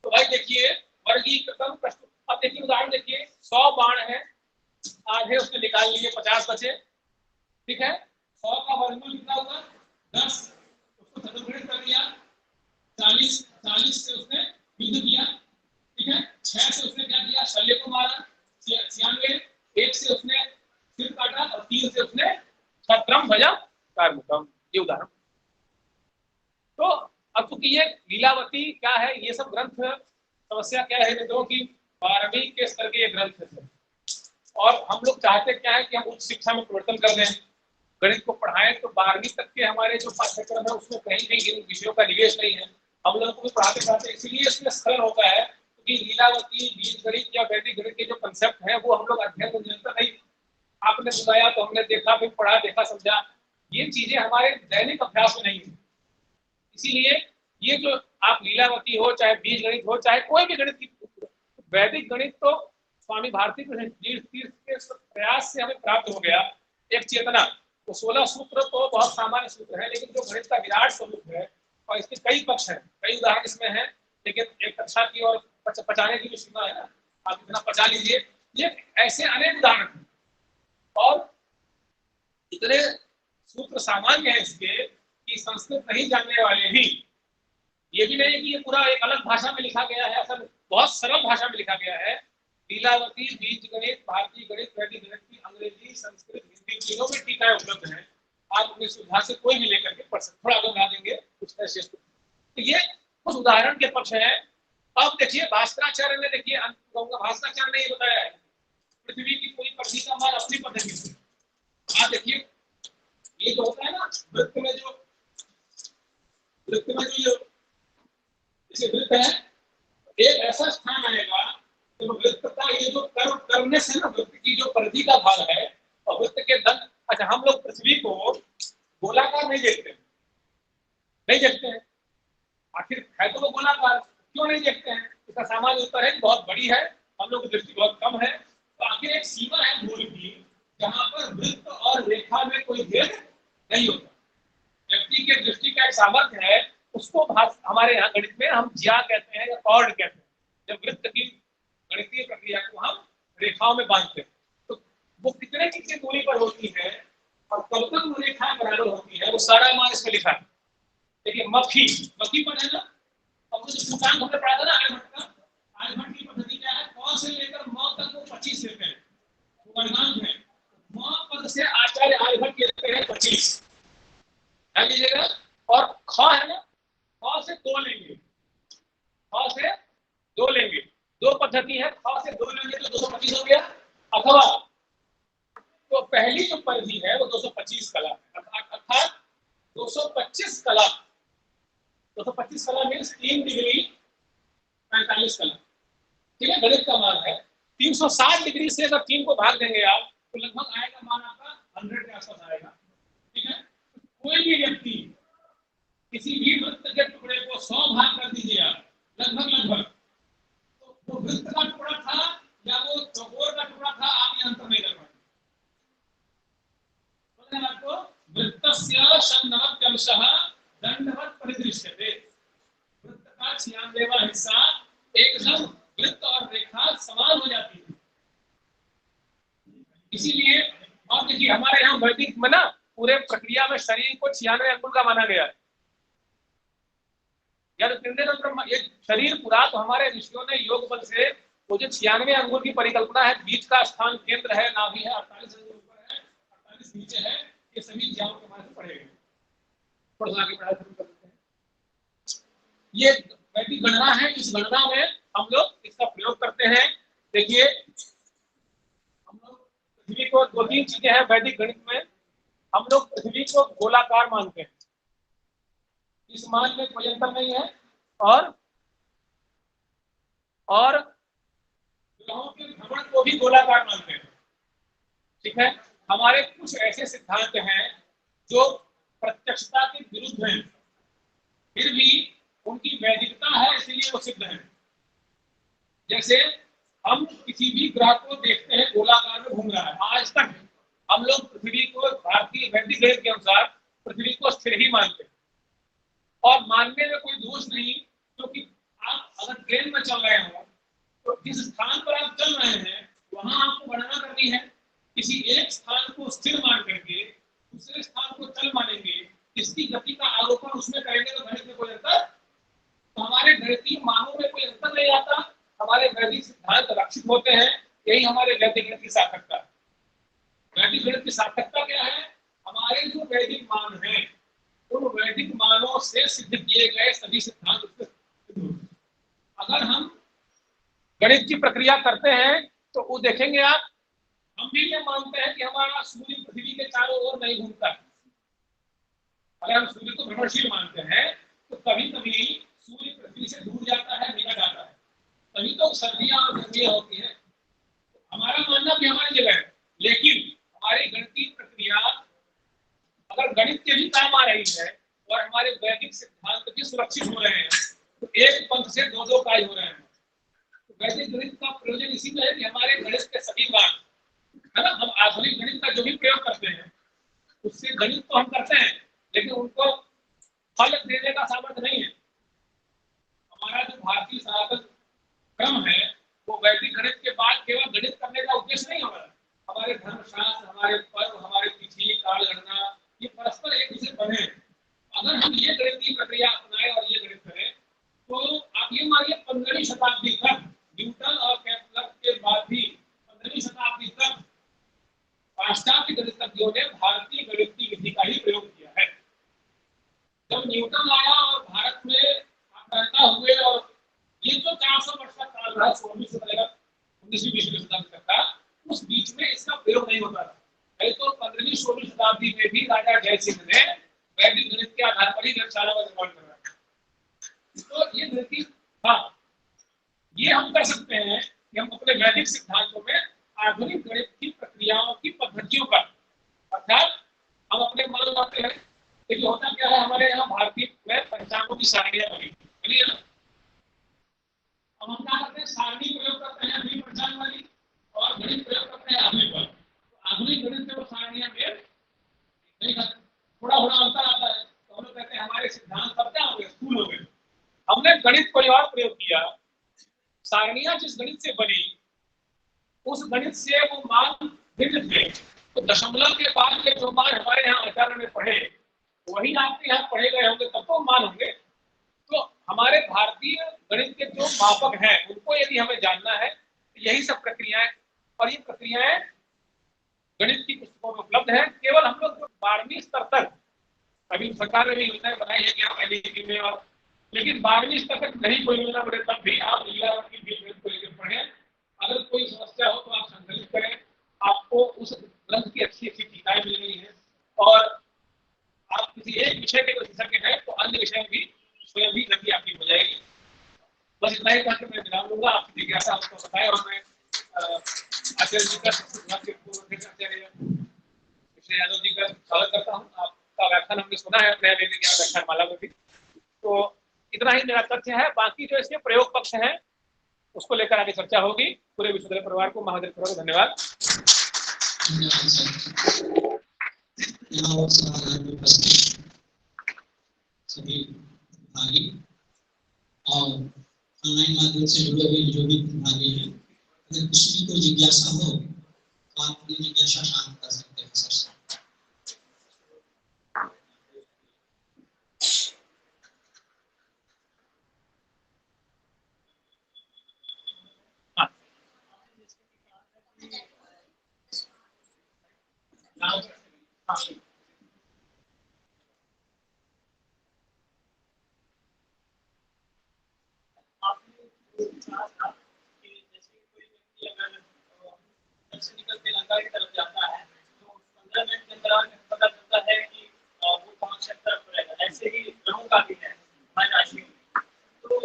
तो भाई देखिए वर्गीकृतम प्रश्न, अब देखिए उदाहरण देखिए 100 बाण है, आधे उसने निकाल लिए 50 बचे, ठीक है, 100 का वर्गमूल कितना हुआ 10, उसको चतुर्गुणित कर दिया, 40 से उसने युद्ध किया, ठीक है, 6 से उसने क्या किया शल्य को मारा, 96, 1 से उसने सिर काटा, और 3 से उसने छत्रम भजा कार्मुकम, ये उदाहरण। तो अब चूंकि ये लीलावती क्या है, ये सब ग्रंथ, समस्या क्या है मित्रों की 12वीं के स्तर के ये ग्रंथ है, और हम लोग चाहते क्या है कि हम उच्च शिक्षा में परिवर्तन कर दें, गणित को पढ़ाएं, तो 12वीं तक के हमारे जो पाठ्यक्रम है उसमें कहीं कहीं इन विषयों का निवेश नहीं है, हम लोगों को भी पढ़ाते पढ़ाते इसीलिए इसमें स्खलन होता है, क्योंकि लीलावती बीजगणित या वैदिक गणित के जो कंसेप्ट हैं वो हम लोग अध्ययन में निरंतर नहीं, आपने सुनाया तो हमने देखा, फिर पढ़ा देखा समझा, ये चीजें हमारे दैनिक अभ्यास में नहीं है, इसीलिए ये जो आप लीलावती हो, चाहे बीज गणित हो, चाहे कोई भी गणित की, वैदिक गणित तो स्वामी भारती तीर्थ के प्रयास से हमें प्राप्त हो गया एक चेतना, तो 16 सूत्र तो बहुत सामान्य सूत्र है, लेकिन जो गणित का विराट स्वरूप है और इसके कई पक्ष हैं, कई उदाहरण इसमें हैं, लेकिन एक कक्षा की और पचाने की भी सीमा है ना, आप इतना पचा लीजिए, ये ऐसे अनेक उदाहरण हैं, और इतने सूत्र सामान्य है इसके कि संस्कृत नहीं जानने वाले भी, ये भी नहीं कि ये पूरा एक अलग भाषा में लिखा गया है, ऐसा बहुत सरल भाषा में लिखा गया है। लीलावती, बीजगणित, भारतीय गणित, वैदिक गणित की अंग्रेजी, संस्कृत, हिंदी तीनों में टीकाएं उपलब्ध हैं। आप अपनी सुविधा से कोई भी लेकर के पढ़ सकते, थोड़ा आगे बढ़ा देंगे कुछ ऐसे। तो ये कुछ उदाहरण के पक्ष है। अब देखिए भास्कराचार्य ने, देखिए कहूंगा भास्कराचार्य ने ये बताया है पृथ्वी की पूरी परिधि का मान अपनी पद्धति से। आप देखिए ये जो होता है ना वृत्त में जो जैसे वृत्त है, एक ऐसा स्थान आएगा तो वृत्त का ये जो कर्व करने से ना वृत्त की जो परिधि का भाग है और वृत्त के दंड, अच्छा हम लोग पृथ्वी को गोलाकार नहीं देखते, नहीं देखते हैं। आखिर है तो वो गोलाकार, क्यों नहीं देखते हैं? इसका सामान्य उत्तर है कि बहुत बड़ी है, हम लोग की दृष्टि बहुत कम है। तो आखिर एक सीमा है गोल की जहां पर वृत्त और रेखा में कोई भेद नहीं होता। व्यक्ति के दृष्टि का एक सामर्थ्य है, उसको हमारे यहाँ गणित में हम ज्या कहते हैं या कॉर्ड कहते हैं। जब वृत्त की गणितीय प्रक्रिया को हम रेखाओं में बांधते हैं तो वो कितने दूरी पर होती है और कब तक वो रेखाएं बराबर होती है, वो सारा मान इसमें लिखा है। देखिए मक्खी पर है ना, अब जो सूचकांक हमने पढ़ा था ना आर्यभट्ट की पद्धति क्या है, क से लेकर म तक वो 25 लेते हैं, वो गणनांक है। म पद से आचार्य आर्यभट्ट लेते हैं 25, ध्यान दीजिएगा। और ख है ना, ख से 2 लेंगे, ख से 2 लेंगे, दो पद्धति है, ख से 2 लेंगे तो 225 हो गया। अथवा तो पहली जो परिधि है वो 225 कला है, अर्थात 225 कला, 225 कला मीन्स 3 डिग्री 45 कला, ठीक है। गणित का मान है 360 डिग्री से अगर 3 को भाग देंगे आप तो लगभग आएगा मान आपका 100 के आसपास आएगा, ठीक है। कोई भी व्यक्ति किसी भी वृत्त के टुकड़े को 100 भाग कर दीजिए आप, लगभग तो वो वृत्त का टुकड़ा था या वो चौकोर का टुकड़ा था, आप ये अंतर नहीं कर पाएंगे। आपको वृत्तस्य षण्णवत्यंशः दंडवत् परिदृश्यते, वृत्त का 96वां हिस्सा एकदम वृत्त और रेखा समान हो जाती है। इसीलिए और देखिए हमारे यहाँ वैदिक में ना पूरे प्रक्रिया में शरीर को 96 अंगुल का माना गया है। ये शरीर पूरा तो हमारे ऋषियों ने योग बल से वो जो 96 अंगुल की परिकल्पना है, बीच का स्थान केंद्र है, नाभि है, 48 अंगुल ऊपर है, 48 नीचे है, ये सभी ज्ञान के माध्यम से पढ़ेंगे। थोड़ा आगे पढ़ाई शुरू कर देते हैं। ये वैदिक गणना है, इस गणना में हम लोग इसका प्रयोग करते हैं। देखिए हम लोग पृथ्वी को 2-3 चीजें हैं वैदिक गणित में। हम लोग पृथ्वी को गोलाकार मानते हैं, इस मान में कोई अंतर नहीं है। और ग्रहों के भ्रमण को भी गोलाकार मानते हैं, ठीक है। हमारे कुछ ऐसे सिद्धांत हैं जो प्रत्यक्षता के विरुद्ध हैं, फिर भी उनकी वैदिकता है इसलिए वो सिद्ध है। जैसे हम किसी भी ग्रह को देखते हैं गोलाकार में घूम रहा है, आज तक हम लोग पृथ्वी को भारतीय वैदिक गणित के अनुसार पृथ्वी को स्थिर ही मानते हैं और मानने में कोई दोष नहीं, क्योंकि आप अगर ट्रेन में चल रहे हो तो जिस स्थान पर आप चल रहे हैं वहां आपको गणना करनी है। किसी एक स्थान को स्थिर मान करके दूसरे स्थान को चल मानेंगे, इसकी गति का आरोपण उसमें करेंगे तो गणित में कोई अंतर, तो हमारे गणितीय मानों में कोई अंतर नहीं आता, हमारे वैदिक सिद्धांत रक्षित होते हैं। यही हमारे वैदिक गणित की सार्थकता है। वैदिक गणित की सार्थकता क्या है? हमारे जो वैदिक मान है उन वैदिक मानों से सिद्ध किए गए सभी सिद्धांत। अगर हम गणित की प्रक्रिया करते हैं तो वो देखेंगे आप, हम भी ये मानते हैं कि हमारा सूर्य पृथ्वी के चारों ओर नहीं घूमता है। अगर हम सूर्य को भ्रमणशील मानते हैं तो कभी कभी सूर्य पृथ्वी से दूर जाता है, निकट आता है, तभी तो सर्दियां और गर्मियां होती है। हमारा मानना भी हमारी जगह है, लेकिन हमारी गणितीय प्रक्रिया अगर गणित के भी काम आ रही है और हमारे वैदिक सिद्धांत भी सुरक्षित हो रहे हैं तो एक पंथ से दो कार्य हो रहे हैं। तो वैदिक गणित का प्रयोजन इसी में है कि हमारे गणित के सभी मान है ना, हम आधुनिक गणित का जो भी प्रयोग करते हैं उससे गणित तो हम करते हैं लेकिन उनको फल देने का सामर्थ्य नहीं है। हमारा जो भारतीय सनातन क्रम है वो वैदिक गणित के बाद केवल गणित करने का उद्देश्य नहीं हमारा। हमारे धर्मशास्त्र, हमारे पर्व, हमारे तिथि काल गणना, ये परस्पर एक दूसरे बने। पाश्चात्य गणितज्ञों ने भारतीय गणित की विधि का ही प्रयोग किया है। जब न्यूटन आया और भारत में पैदा हुए और ये जो 400 वर्ष का काल रहा 16वीं से लेकर 19वीं 20वीं शताब्दी तक का, उस बीच में इसका प्रयोग नहीं होता था। नहीं तो 15वीं 16वीं शताब्दी में भी राजा जयसिंह ने वैदिक गणित के आधार पर ही गणितशाला का निर्माण करा। तो ये गणित, हाँ, ये हम कर सकते हैं कि हम अपने वैदिक सिद्धांतों में आधुनिक गणित की प्रक्रियाओं की पद्धतियों का, अर्थात हम अपने मान लाते हैं। लेकिन होता क्या है, हमारे यहाँ भारतीय में पंचांगों की सारणियां बनी है ना। अब हम क्या करते हैं, सारणी प्रयोग करते हैं अपनी पंचांग वाली, और गणित प्रयोग करते हैं आधुनिक वाली। तो आधुनिक गणित में वो सारणियां मेल नहीं खाती, थोड़ा थोड़ा अंतर आता है। तो हम लोग कहते हैं हमारे सिद्धांत सब क्या हो गए, स्थूल हो गए। हमने गणित कोई और प्रयोग किया, सारणियां जिस गणित से बनी उस गणित से वो मान भिन्न थे। तो दशमलव के बाद के जो मान हमारे यहाँ आचार्य में पढ़े वही आपके यहाँ पढ़े गए होंगे, तब तो मान होंगे। तो हमारे भारतीय गणित के जो मापक हैं उनको यदि हमें जानना है तो यही सब प्रक्रियाएं, और ये प्रक्रियाएं गणित की पुस्तकों में उपलब्ध है। केवल हम लोग 12वीं स्तर तक, अभी सरकार ने भी योजनाएं बनाई है कि आप एनईटी में, और लेकिन 12वीं स्तर तक नहीं कोई योजना बने तब भी आप लीला की गणित को लेकर पढ़ें। अगर कोई समस्या हो तो आप संकलित करें, आपको उस ग्रंथ की अच्छी अच्छी टीकाएं मिल रही है। और आप किसी एक विषय के विशेषज्ञ हैं तो अन्य विषय भी स्वयं भी गति आपकी हो जाएगी। बस इतना ही कहकर मैं विराम लूंगा। आपकी जिज्ञासा आपको बताएं, और मैं आचार्य जी का यादव जी का स्वागत करता हूँ। आपका व्याख्यान हमने सुना है अपने व्याख्यान माला में भी। तो इतना ही मेरा तथ्य है, बाकी जो इसके प्रयोग पक्ष है उसको लेकर आगे चर्चा होगी। पूरे विश्वविद्यालय परिवार को महादेव को धन्यवाद। सभी भागी और ऑनलाइन माध्यम से जुड़े हुए जो भी भागी हैं, अगर कुछ भी कोई जिज्ञासा हो तो आप अपनी जिज्ञासा शांत कर सकते हैं सर से। निकल के लंका की तरफ जाता है तो 15 मिनट के अंदर पता चलता है कि वो कौन सी तरफ रहेगा। ऐसे ही ग्रहों का भी है हमारी राशि में। तो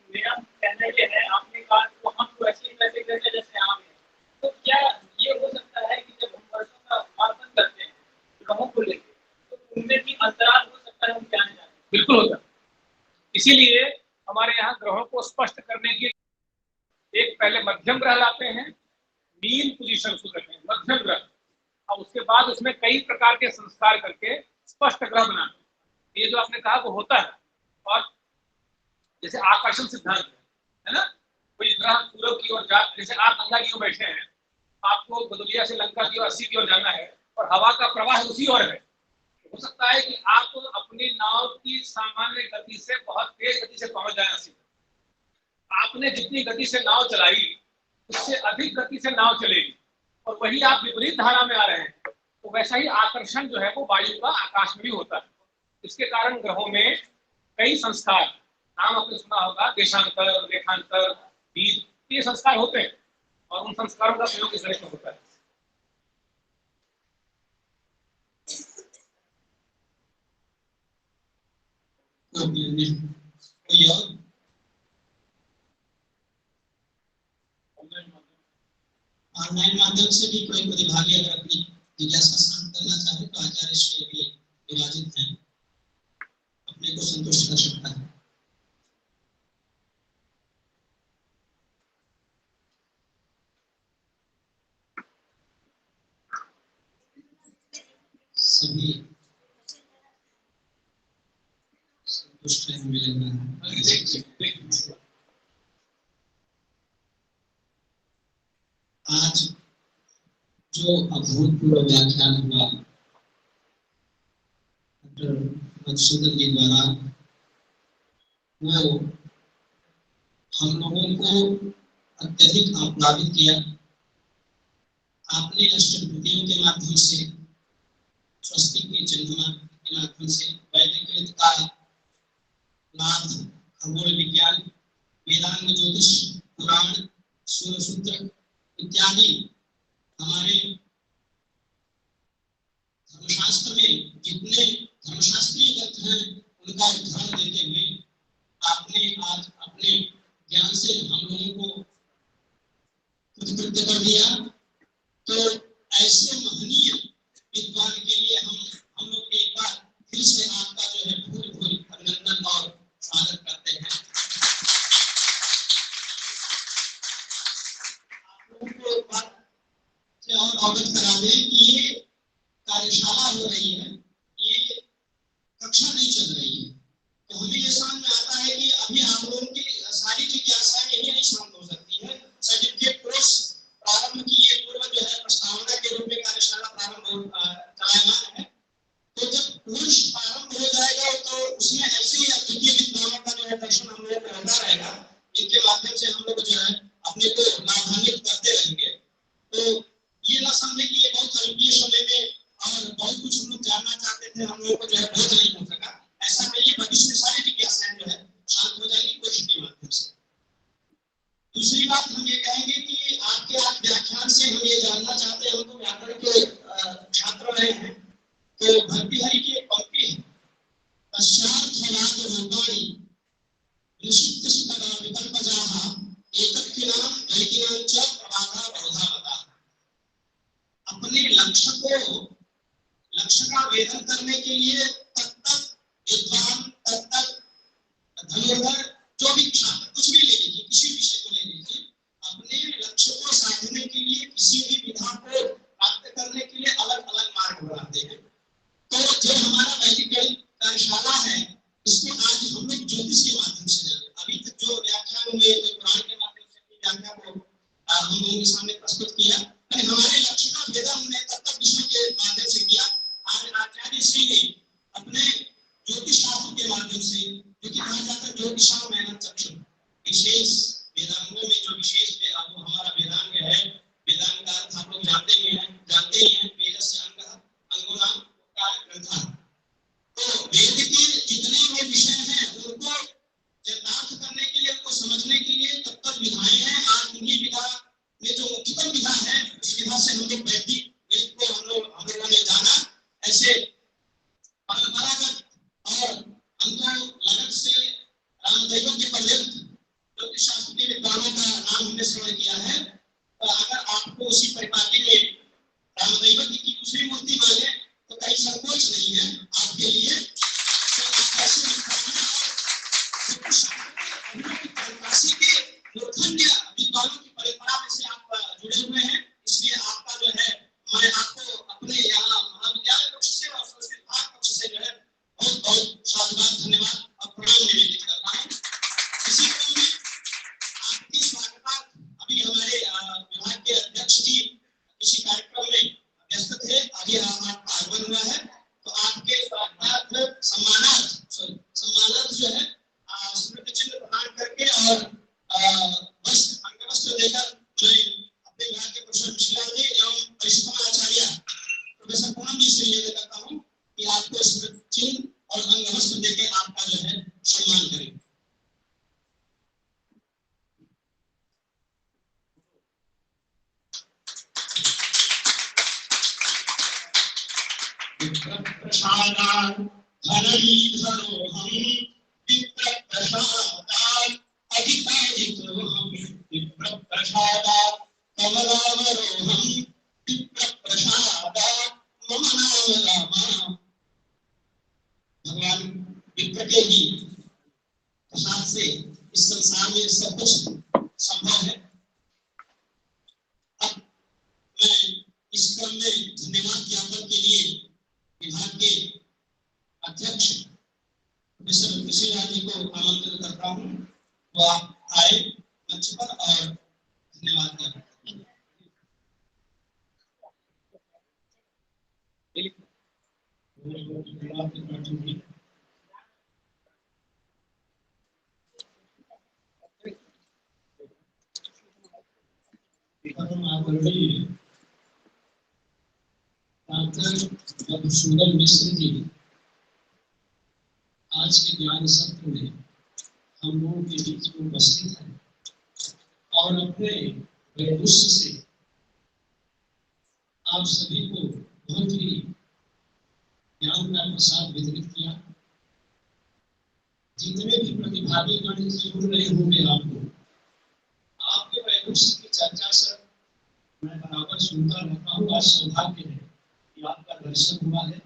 मेरा कहना ये है, आपने कहा तो हम तो ऐसे ही वैसे करते जैसे आप हैं, तो क्या ये हो सकता है कि जब हम वर्षों का मापन करते हैं ग्रहों को लेकर तो उनमें भी अंतराल हो सकता है, हम क्या नहीं जानते? बिल्कुल होगा। इसीलिए हमारे यहाँ ग्रहों को स्पष्ट करने के एक पहले मध्यम ग्रह लाते हैं, मीन पोजीशन को रखते हैं मध्यम ग्रह, और उसके बाद उसमें कई प्रकार के संस्कार करके स्पष्ट ग्रह बनाते हैं। ये जो आपने कहा वो होता है। और जैसे आकर्षण सिद्धांत है ना, कोई ग्रह पूर्व की ओर जा, जैसे आप गंगा की ओर बैठे हैं, आपको बदुलिया से लंका की ओर 80 की ओर जाना है और हवा का प्रवाह उसी ओर है। हो सकता है कि आप अपनी नाव की सामान्य गति से बहुत तेज गति से पहुंच जाए 80। आपने जितनी गति से नाव चलाई उससे अधिक गति से नाव चलेगी, और वही आप विपरीत धारा में आ रहे हैं, तो वैसा ही आकर्षण जो है वो वायु का आकाश में भी होता है। इसके कारण ग्रहों में कई संस्कार, नाम आपने सुना होगा, देशांतर, रेखांतर, बीज, ये संस्कार होते हैं, और उन संस्कारों का प्रयोग इस तरह से होता है। ऑनलाइन माध्यम से भी कोई प्रतिभागी अगर अपनी जिज्ञासा शांत करना चाहे तो आचार्य श्री भी विराजित हैं, अपने को संतुष्ट कर सकता है। सभी संतुष्ट है, हमें लग रहा है। आज जो अभूतपूर्व व्याख्यान हुआ डॉक्टर मधुसूदन जी द्वारा, वो हम लोगों को अत्यधिक आप्लावित किया। आपने अष्टभुतियों के माध्यम से, स्वस्तिक के चिन्ह के माध्यम से, वैदिक गणित का नाथ, खगोल विज्ञान, वेदांग ज्योतिष, पुराण, सूर्यसूत्र इत्यादि हमारे धर्मशास्त्र में जितने धर्मशास्त्रीय ग्रंथ हैं उनका उदाहरण देते हुए आपने आज अपने ज्ञान से हम लोगों को कृतकृत्य कर दिया। तो ऐसे महनीय विद्वान के लिए हम लोग एक बार फिर से आपका जो है भूल भूल अभिनंदन और स्वागत करते हैं। आप लोगों को एक बात से और अवगत करा दें कि ये कार्यशाला हो रही है, ये कक्षा नहीं चल रही है। तो हमें ये समझ में आता है कि अभी आप लोगों की सारी जिज्ञासाएं यही नहीं शांत हो सकती है। सर्टिफिकेट कोर्स प्रारंभ किए पूर्व जो है प्रस्तावना के रूप में कार्यशाला प्रारंभ चलायमान है। तो जब कोर्स प्रारंभ हो जाएगा तो उसमें ऐसे ही अद्वितीय विद्वानों का जो है दर्शन हम लोग को होता रहेगा। इनके माध्यम से हम लोग जो है अपने को लाभान्वित करते रहेंगे। तो ये ना समझे कि ये बहुत अल्पीय समय में और बहुत कुछ हम लोग जानना चाहते थे, हम लोगों को जो है बोध नहीं हो सका, ऐसा नहीं। भविष्य में सारी जिज्ञासाएं जो है शांत हो जाएगी कोर्स के माध्यम से। दूसरी बात हम ये कहेंगे कि आपके आज व्याख्यान से हम ये जानना चाहते हैं, हम तो व्याकरण के छात्र रहे हैं, तो भर्तृहरि की एक पंक्ति है, पश्चात् रूपाणी निषिद्ध सुतरा विकल्पजाः एकत्विनां द्वैतिनां च प्रबाधा बहुधा मता। अपने लक्ष्य का वेदन करने के लिए तत्त विद्वान, तत्त धनुर्धर, जो भी छात्र कुछ भी ले लीजिए, किसी विषय को ले लीजिए, अपने लक्ष्य को साधने के लिए किसी भी विधा को प्राप्त करने के लिए अलग अलग मार्ग बनाते हैं। तो जो हमारा वैदिक गणित कार्यशाला है, इसको आज हम लोग ज्योतिष के माध्यम से जाने। अभी तक जो व्याख्यान हुए पुराण के माध्यम से व्याख्या को हम लोगों के सामने प्रस्तुत किया, हमारे लक्ष्य का भेदन हमने तत्व विषय के माध्यम से किया। आज आचार्य श्री ने अपने ज्योतिष शास्त्र के माध्यम से, जो कि कहा जाता है ज्योतिषाम मेहनत चक्षु, विशेष वेदांगों में जो विशेष वो हमारा वेदांग है, वेदांग का अर्थ आप लोग जानते ही हैं, वेदस्य अंगो नाम ग्रंथ। तो वेद के जितने भी विषय हैं उनको यथार्थ करने के लिए, उनको समझने के लिए तत्व विधाएं हैं। आज उन्हीं विधा में जो मुख्यतम विधा है, उस विधा से हम लोग वैदिक गणित को हम लोगों ने जाना। ऐसे परंपरागत और हमको लगन से रामदैव के पर्यंत ज्योतिष शास्त्र के विद्वानों का नाम हमने श्रवण किया है। तो अगर आपको उसी परिपाटी में रामदैव की दूसरी मूर्ति माने तो कहीं संकोच नहीं है आपके लिए। तो ऐसे विद्वानों की परंपरा में से आप जुड़े हुए हैं, इसलिए आपका जो है मैं आपको अपने यहाँ महाविद्यालय पक्ष से और संस्कृत विभाग पक्ष से जो है बहुत बहुत साधुवाद, धन्यवाद और प्रणाम निवेदित करता हूँ। इसी क्रम में आपके स्वागतार्थ अभी हमारे विभाग के अध्यक्ष जी किसी कार्यक्रम में व्यस्त थे, अभी आपका आगमन हुआ है, तो आपके स्वागतार्थ सम्मानार्थ जो है स्मृति चिन्ह प्रदान करके और अंगवस्त्र देकर मैं अपने विभाग के प्रोफेसर मिश्रा जी एवं वरिष्ठ आचार्य प्रोफेसर पूनम जी से निवेदन करता हूँ कि आपको स्मृति चिन्ह और अंगवस्त्र देकर आपका जो है सम्मान करें। प्रसादात् धननिधरोऽहं विप्रप्रसादात् अधिकाधिकोऽहं विप्रप्रसादात् कमलावरोऽहं विप्रप्रसादात् मम नाम राम। भगवान विप्र के ही प्रसाद से इस संसार में सब कुछ संभव है। अब मैं इस क्रम में धन्यवाद ज्ञापन के लिए विभाग के अध्यक्ष प्रोफेसर मिश्रा जी को आमंत्रित करता हूँ, वो आप आए मंच पर और धन्यवाद ज्ञापन करें। मधुसूदन मिश्र जी आज के ज्ञान सत्र में हम लोगों के बीच में उपस्थित हैं और अपने वैदुष्य से आप सभी को बहुत ही ज्ञान का प्रसाद वितरित किया। जितने भी प्रतिभागी गण सुन रहे होंगे आपके वैदुष्य की चर्चा सर मैं बराबर सुनता रहता हूँ। आज सौभाग्य है कि आपका दर्शन हुआ है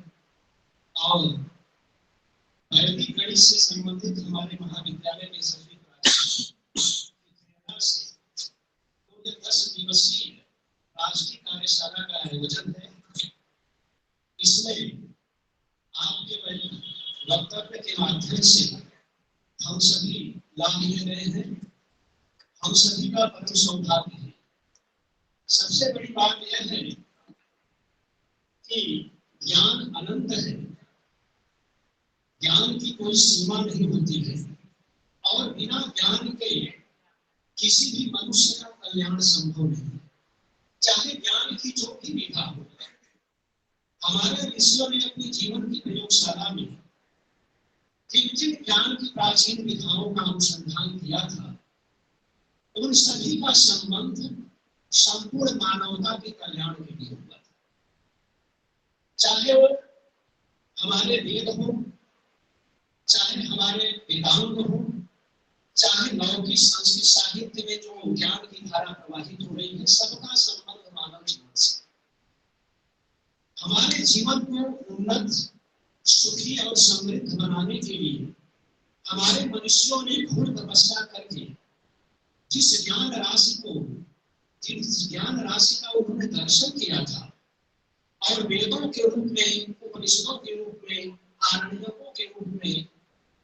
और वैदिक गणित से संबंधित हमारे महाविद्यालय के सभी से 10 दिवसीय राष्ट्रीय कार्यशाला का आयोजन है। इसमें आपके वक्तव्य के माध्यम से हम सभी लाभ ले रहे हैं। हम सभी का परम सौभाग्य है। सबसे बड़ी बात यह है कि ज्ञान अनंत है, ज्ञान की कोई सीमा नहीं होती है और बिना ज्ञान के किसी भी मनुष्य का कल्याण संभव नहीं। चाहे ज्ञान की जो भी विधा हो, हमारे ऋषियों ने अपनी जीवन की प्रयोगशाला में जिन जिन ज्ञान की प्राचीन विधाओं का अनुसंधान किया था, उन सभी का संबंध संपूर्ण मानवता के कल्याण के लिए हुआ था। चाहे वो हमारे वेद हो, चाहे हमारे वेदांग हो, चाहे लौकिक संस्कृत साहित्य में जो ज्ञान की धारा प्रवाहित हो रही है, सबका संबंध मानव जीवन से। हमारे जीवन को उन्नत, सुखी और समृद्ध बनाने के लिए हमारे मनुष्यों ने घोर तपस्या करके जिस ज्ञान राशि का उन्होंने दर्शन किया था और वेदों के रूप में, उपनिषदों के रूप में, आरण्यकों के रूप में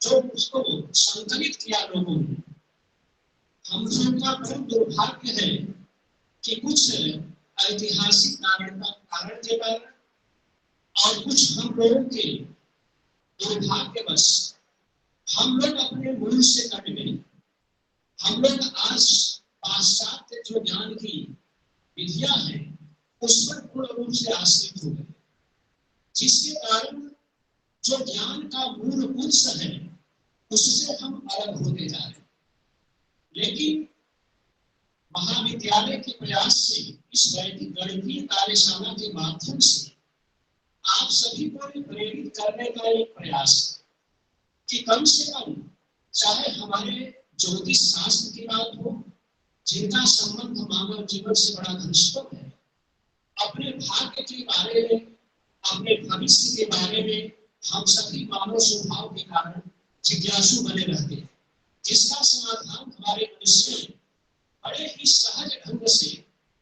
जो उसको संकलित किया लोगों ने, हम लोगों का बहुत दुर्भाग्य है कि कुछ ऐतिहासिक कारण के कारण और कुछ हम लोगों के दुर्भाग्यवश हम लोग अपने मूल से कट गए। हम लोग आज पाश्चात्य जो ज्ञान की विधियां है उस पर पूर्ण रूप से आश्रित हो गए, जिसके कारण जो ज्ञान का मूल उत्स है उससे हम अलग होते जा रहे हैं। लेकिन महाविद्यालय के प्रयास से, इस वैदिक गणितीय कार्यशाला के माध्यम से आप सभी को प्रेरित करने का एक प्रयास है कि कम से कम, चाहे हमारे ज्योतिष शास्त्र की बात हो, जिनका संबंध मानव जीवन से बड़ा घनिष्ठ है, अपने भाग्य के बारे में, अपने भविष्य के बारे में हम सभी मानव स्वभाव के कारण जिज्ञासु बने रहते हैं, जिसका समाधान हमारे मनुष्य ने बड़े ही सहज ढंग से,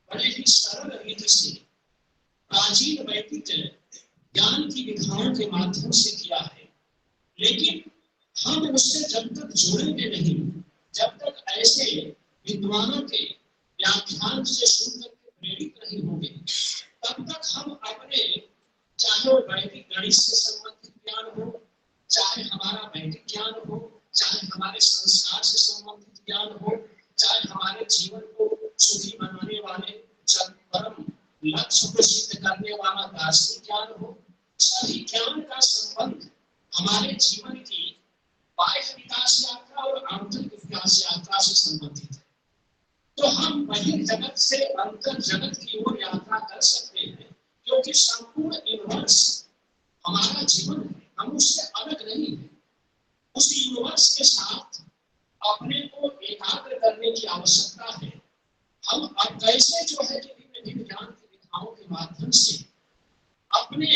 बड़े ही सरल रीति से प्राचीन वैदिक ज्ञान की विधाओं के माध्यम से किया है। लेकिन हम उससे जब तक जुड़ेंगे नहीं, जब तक ऐसे विद्वानों के व्याख्यान से सुनकर प्रेरित नहीं होंगे, तब तक हम अपने, चाहे वैदिक गणित से संबंधित ज्ञान हो, चाहे हमारा वैदिक ज्ञान हो, चाहे हमारे संस्कार से संबंधित ज्ञान हो, चाहे हमारे जीवन को सुखी बनाने वाले परम लक्ष्य को सिद्ध करने वाला दार्शनिक ज्ञान हो, सभी ज्ञान का संबंध हमारे जीवन की बाह्य विकास यात्रा और आंतरिक विकास यात्रा से संबंधित है। तो हम बहिर् जगत से अंतर जगत की ओर यात्रा कर सकते हैं, क्योंकि संपूर्ण यूनिवर्स हमारा जीवन है, हम उससे अलग नहीं है। उस यूनिवर्स के साथ अपने को एकाग्र करने की आवश्यकता है। हम अब कैसे जो है कि विभिन्न ज्ञान की विधाओं के माध्यम से अपने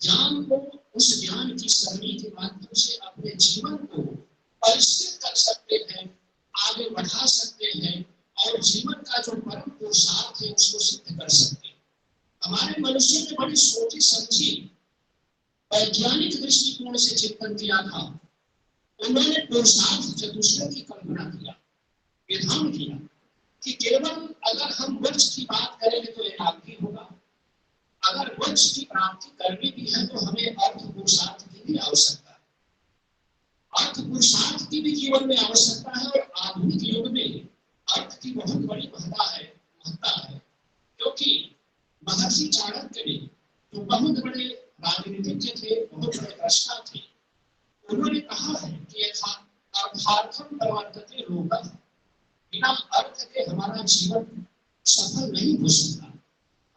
ज्ञान को, उस ज्ञान की सरणी के माध्यम से अपने जीवन को परिष्कृत कर सकते हैं, आगे बढ़ा सकते हैं और जीवन का जो परम पुरुषार्थ है उसको सिद्ध कर सकते हैं। हमारे मनुष्य ने बड़ी सोची समझी वैज्ञानिक दृष्टिकोण से चिंतन किया था। उन्होंने पुरुषार्थ चतुष्टय की कल्पना किया, विधान किया कि केवल अगर हम मोक्ष की बात करेंगे तो एकाग्री होगा, अगर मोक्ष की प्राप्ति करनी भी है तो हमें अर्थ पुरुषार्थ की भी आवश्यकता है। अर्थ पुरुषार्थ की भी जीवन में आवश्यकता है और आधुनिक युग में अर्थ की बहुत बड़ी महत्ता है, क्योंकि महर्षि चाणक्य ने जो बहुत बड़े राजनीतिज्ञ थे, बहुत बड़े दृष्टा थे, उन्होंने कहा है कि अर्थार्थम प्रवर्तते लोकः, बिना अर्थ के हमारा जीवन सफल नहीं हो सकता।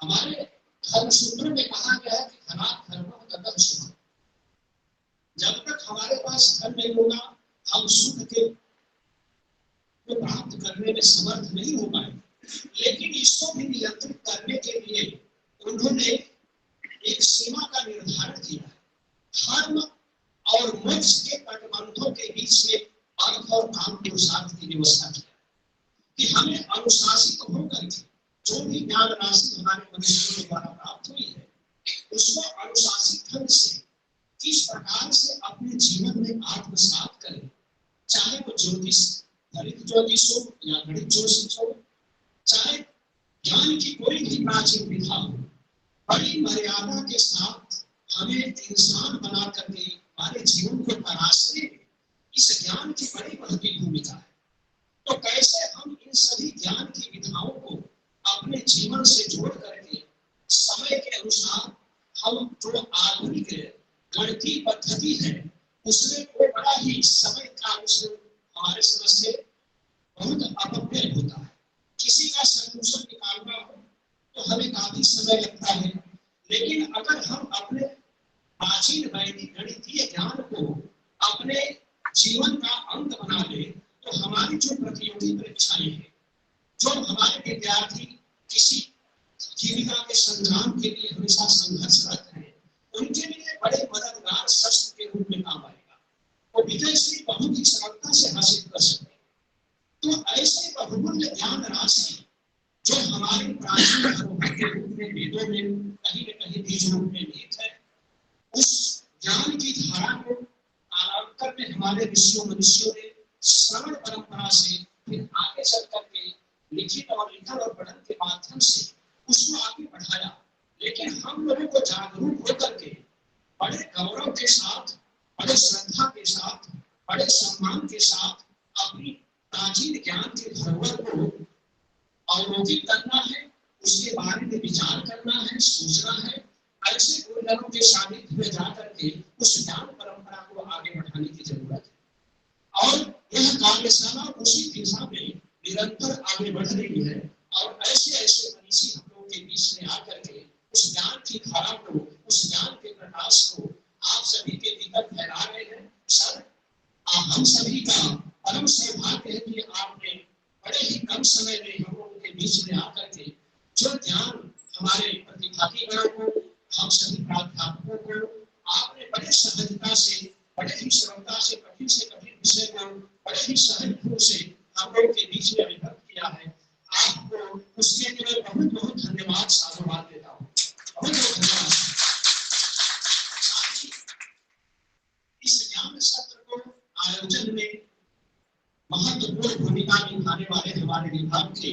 हमारे धर्म सूत्र में कहा गया है कि धनात् धर्मः ततः सुखम्। जब तक हमारे पास धन नहीं होगा, हम सुख के प्राप्त करने में समर्थ नहीं हो पाएंगे। लेकिन इसको भी नियंत्रित करने के लिए उन्होंने एक सीमा का निर्धारण किया है। धर्म और मोक्ष के तटबंधों के बीच में अर्थ और काम पुरुषार्थ की व्यवस्था की कि हमें अनुशासित होकर के जो भी ज्ञान राशि हमारे मनुष्यों के द्वारा प्राप्त हुई है, उसको अनुशासित ढंग से किस प्रकार से अपने जीवन में आत्मसात करें, चाहे वो ज्योतिष, गणित ज्योतिष हो या गणित ज्योतिष हो, चाहे ज्ञान की कोई भी प्राचीन विधा हो, बड़ी मर्यादा के साथ हमें इंसान बना करके हमारे जीवन को तराशने में इस ज्ञान की बड़ी महत्वपूर्ण भूमिका है। तो कैसे हम इन सभी ज्ञान की विधाओं को अपने जीवन से जोड़ करके समय के अनुसार हम जो आधुनिक गणितीय पद्धति है उसमें वो बड़ा ही समय का हमारे समझ से बहुत अपव्यय होता है। किसी का सलूशन निकालना हो तो हमें काफी समय लगता है, लेकिन अगर हम अपने प्राचीन वैदिक गणितीय ज्ञान को अपने जीवन का अंग बना ले तो हमारी जो प्रतियोगी परीक्षाएं हैं, जो हमारे विद्यार्थी किसी जीविका के संग्राम के लिए हमेशा संघर्षरत हैं, उनके लिए बड़े मददगार शस्त्र के रूप में काम आएगा। वो विजय श्री बहुत ही सरलता से हासिल कर सकते। तो ऐसे बहुमूल्य ज्ञान राशि जो हमारे प्राचीन धरोहर के रूप में वेदों में कहीं न कहीं बीज रूप में निहित है, उस ज्ञान की धारा को कालांतर में हमारे ऋषियों मनुष्यों ने श्रवण परंपरा से फिर आगे चल करके लिखित और लिखन और पठन के माध्यम से उसको आगे बढ़ाया। लेकिन हम लोगों को जागरूक होकर के बड़े गौरव के साथ, बड़े श्रद्धा के साथ, बड़े सम्मान के साथ अपनी प्राचीन ज्ञान के धरोहर को अवलोकित करना है, उसके बारे में विचार करना है, सोचना है। ऐसे गुरुजनों के सानिध्य में जाकर के उस ज्ञान परंपरा को आगे बढ़ाने की जरूरत है। और यह कार्यशाला उसी दिशा में निरंतर आगे बढ़ रही है। और ऐसे ऐसे मनीषी हम लोगों के बीच में आकर के उस ज्ञान की धारा को, उस ज्ञान के प्रकाश को आप सभी के भीतर फैला रहे हैं। सर, हम सभी का परम सौभाग्य है कि आपने बड़े ही कम समय में हम लोगों के बीच में आकर के जो ज्ञान हमारे प्रतिभागीगणों को, हम सभी प्राध्यापकों को आपने बड़े सहजता से, बड़े ही सरलता से कठिन विषय को बड़े ही सहज रूप से हम लोगों के बीच में अभिव्यक्त किया है। आपको उसके लिए बहुत बहुत धन्यवाद, साधुवाद देता हूँ। बहुत बहुत धन्यवाद। इस ज्ञान सत्र को आयोजन में महत्वपूर्ण भूमिका निभाने वाले हमारे विभाग के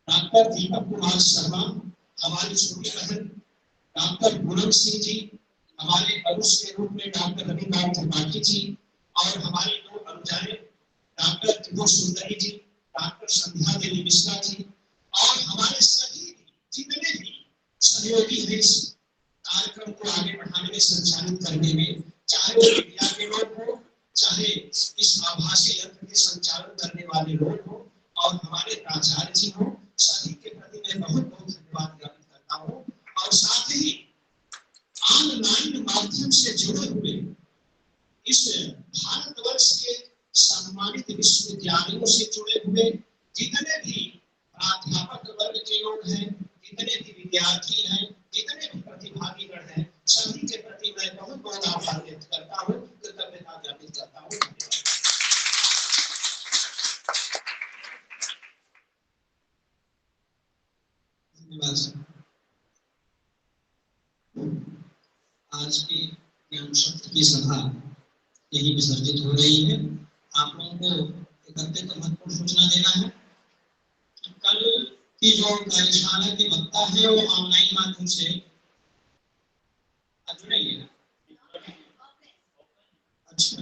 डॉक्टर दीपक कुमार शर्मा, हमारी छोटी बहन डॉक्टर पूनम सिंह जी, हमारे अरुष के रूप में डॉक्टर रविकांत त्रिपाठी जी, और हमारी दो अनुजाएं डॉक्टर त्रिभुवन सुंदरी जी, डॉक्टर संध्या देवी मिश्रा जी, और हमारे सभी जितने भी सहयोगी हैं इस कार्यक्रम को आगे बढ़ाने में, संचालित करने में, चाहे वो मीडिया के लोग हो, चाहे इस आभासी यंत्र के संचालन करने वाले लोग हो, और हमारे प्राचार्य जी हो, सभी के प्रति मैं बहुत बहुत धन्यवाद ज्ञापित करता हूँ। और साथ ही ऑनलाइन माध्यम से जुड़े हुए इस भारतवर्ष के सम्मानित विश्वविद्यालयों से जुड़े हुए जितने भी प्राध्यापक वर्ग के लोग हैं, जितने भी विद्यार्थी हैं, जितने भी प्रतिभागीगण हैं, सभी के प्रति मैं बहुत बहुत आभार व्यक्त करता हूँ, कृतज्ञता ज्ञापित करता हूँ। धन्यवाद। आज की ज्ञान सत्र की सभा यही विसर्जित हो रही है। आप लोगों को एक अत्यंत महत्वपूर्ण सूचना देना है कि कल की जो कार्यशाला की वक्ता है वो ऑनलाइन माध्यम से जुड़ेंगे। अच्छा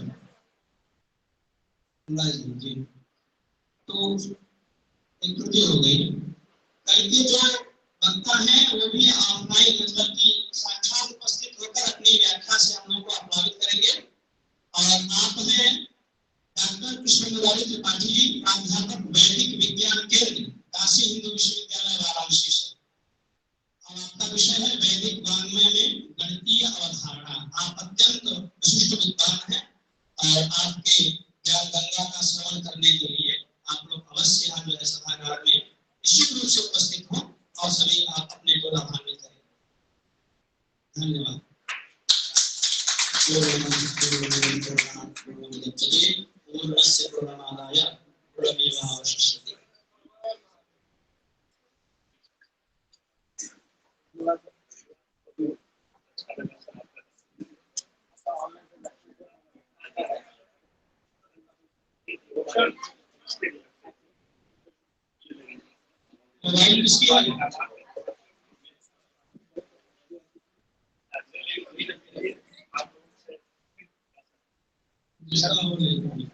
जी, तो एक त्रुटि हो गई। कल के जो वक्ता है वो भी ऑफलाइन मतलब की आगे जब गंगा का स्नान करने के लिए आप लोग अवश्य यहाँ जो है सभागार में निश्चित रूप से उपस्थित हो और सभी आप अपने डोला भांगल करें। धन्यवाद। मोबाइल किसकी है? जिसका हो नहीं।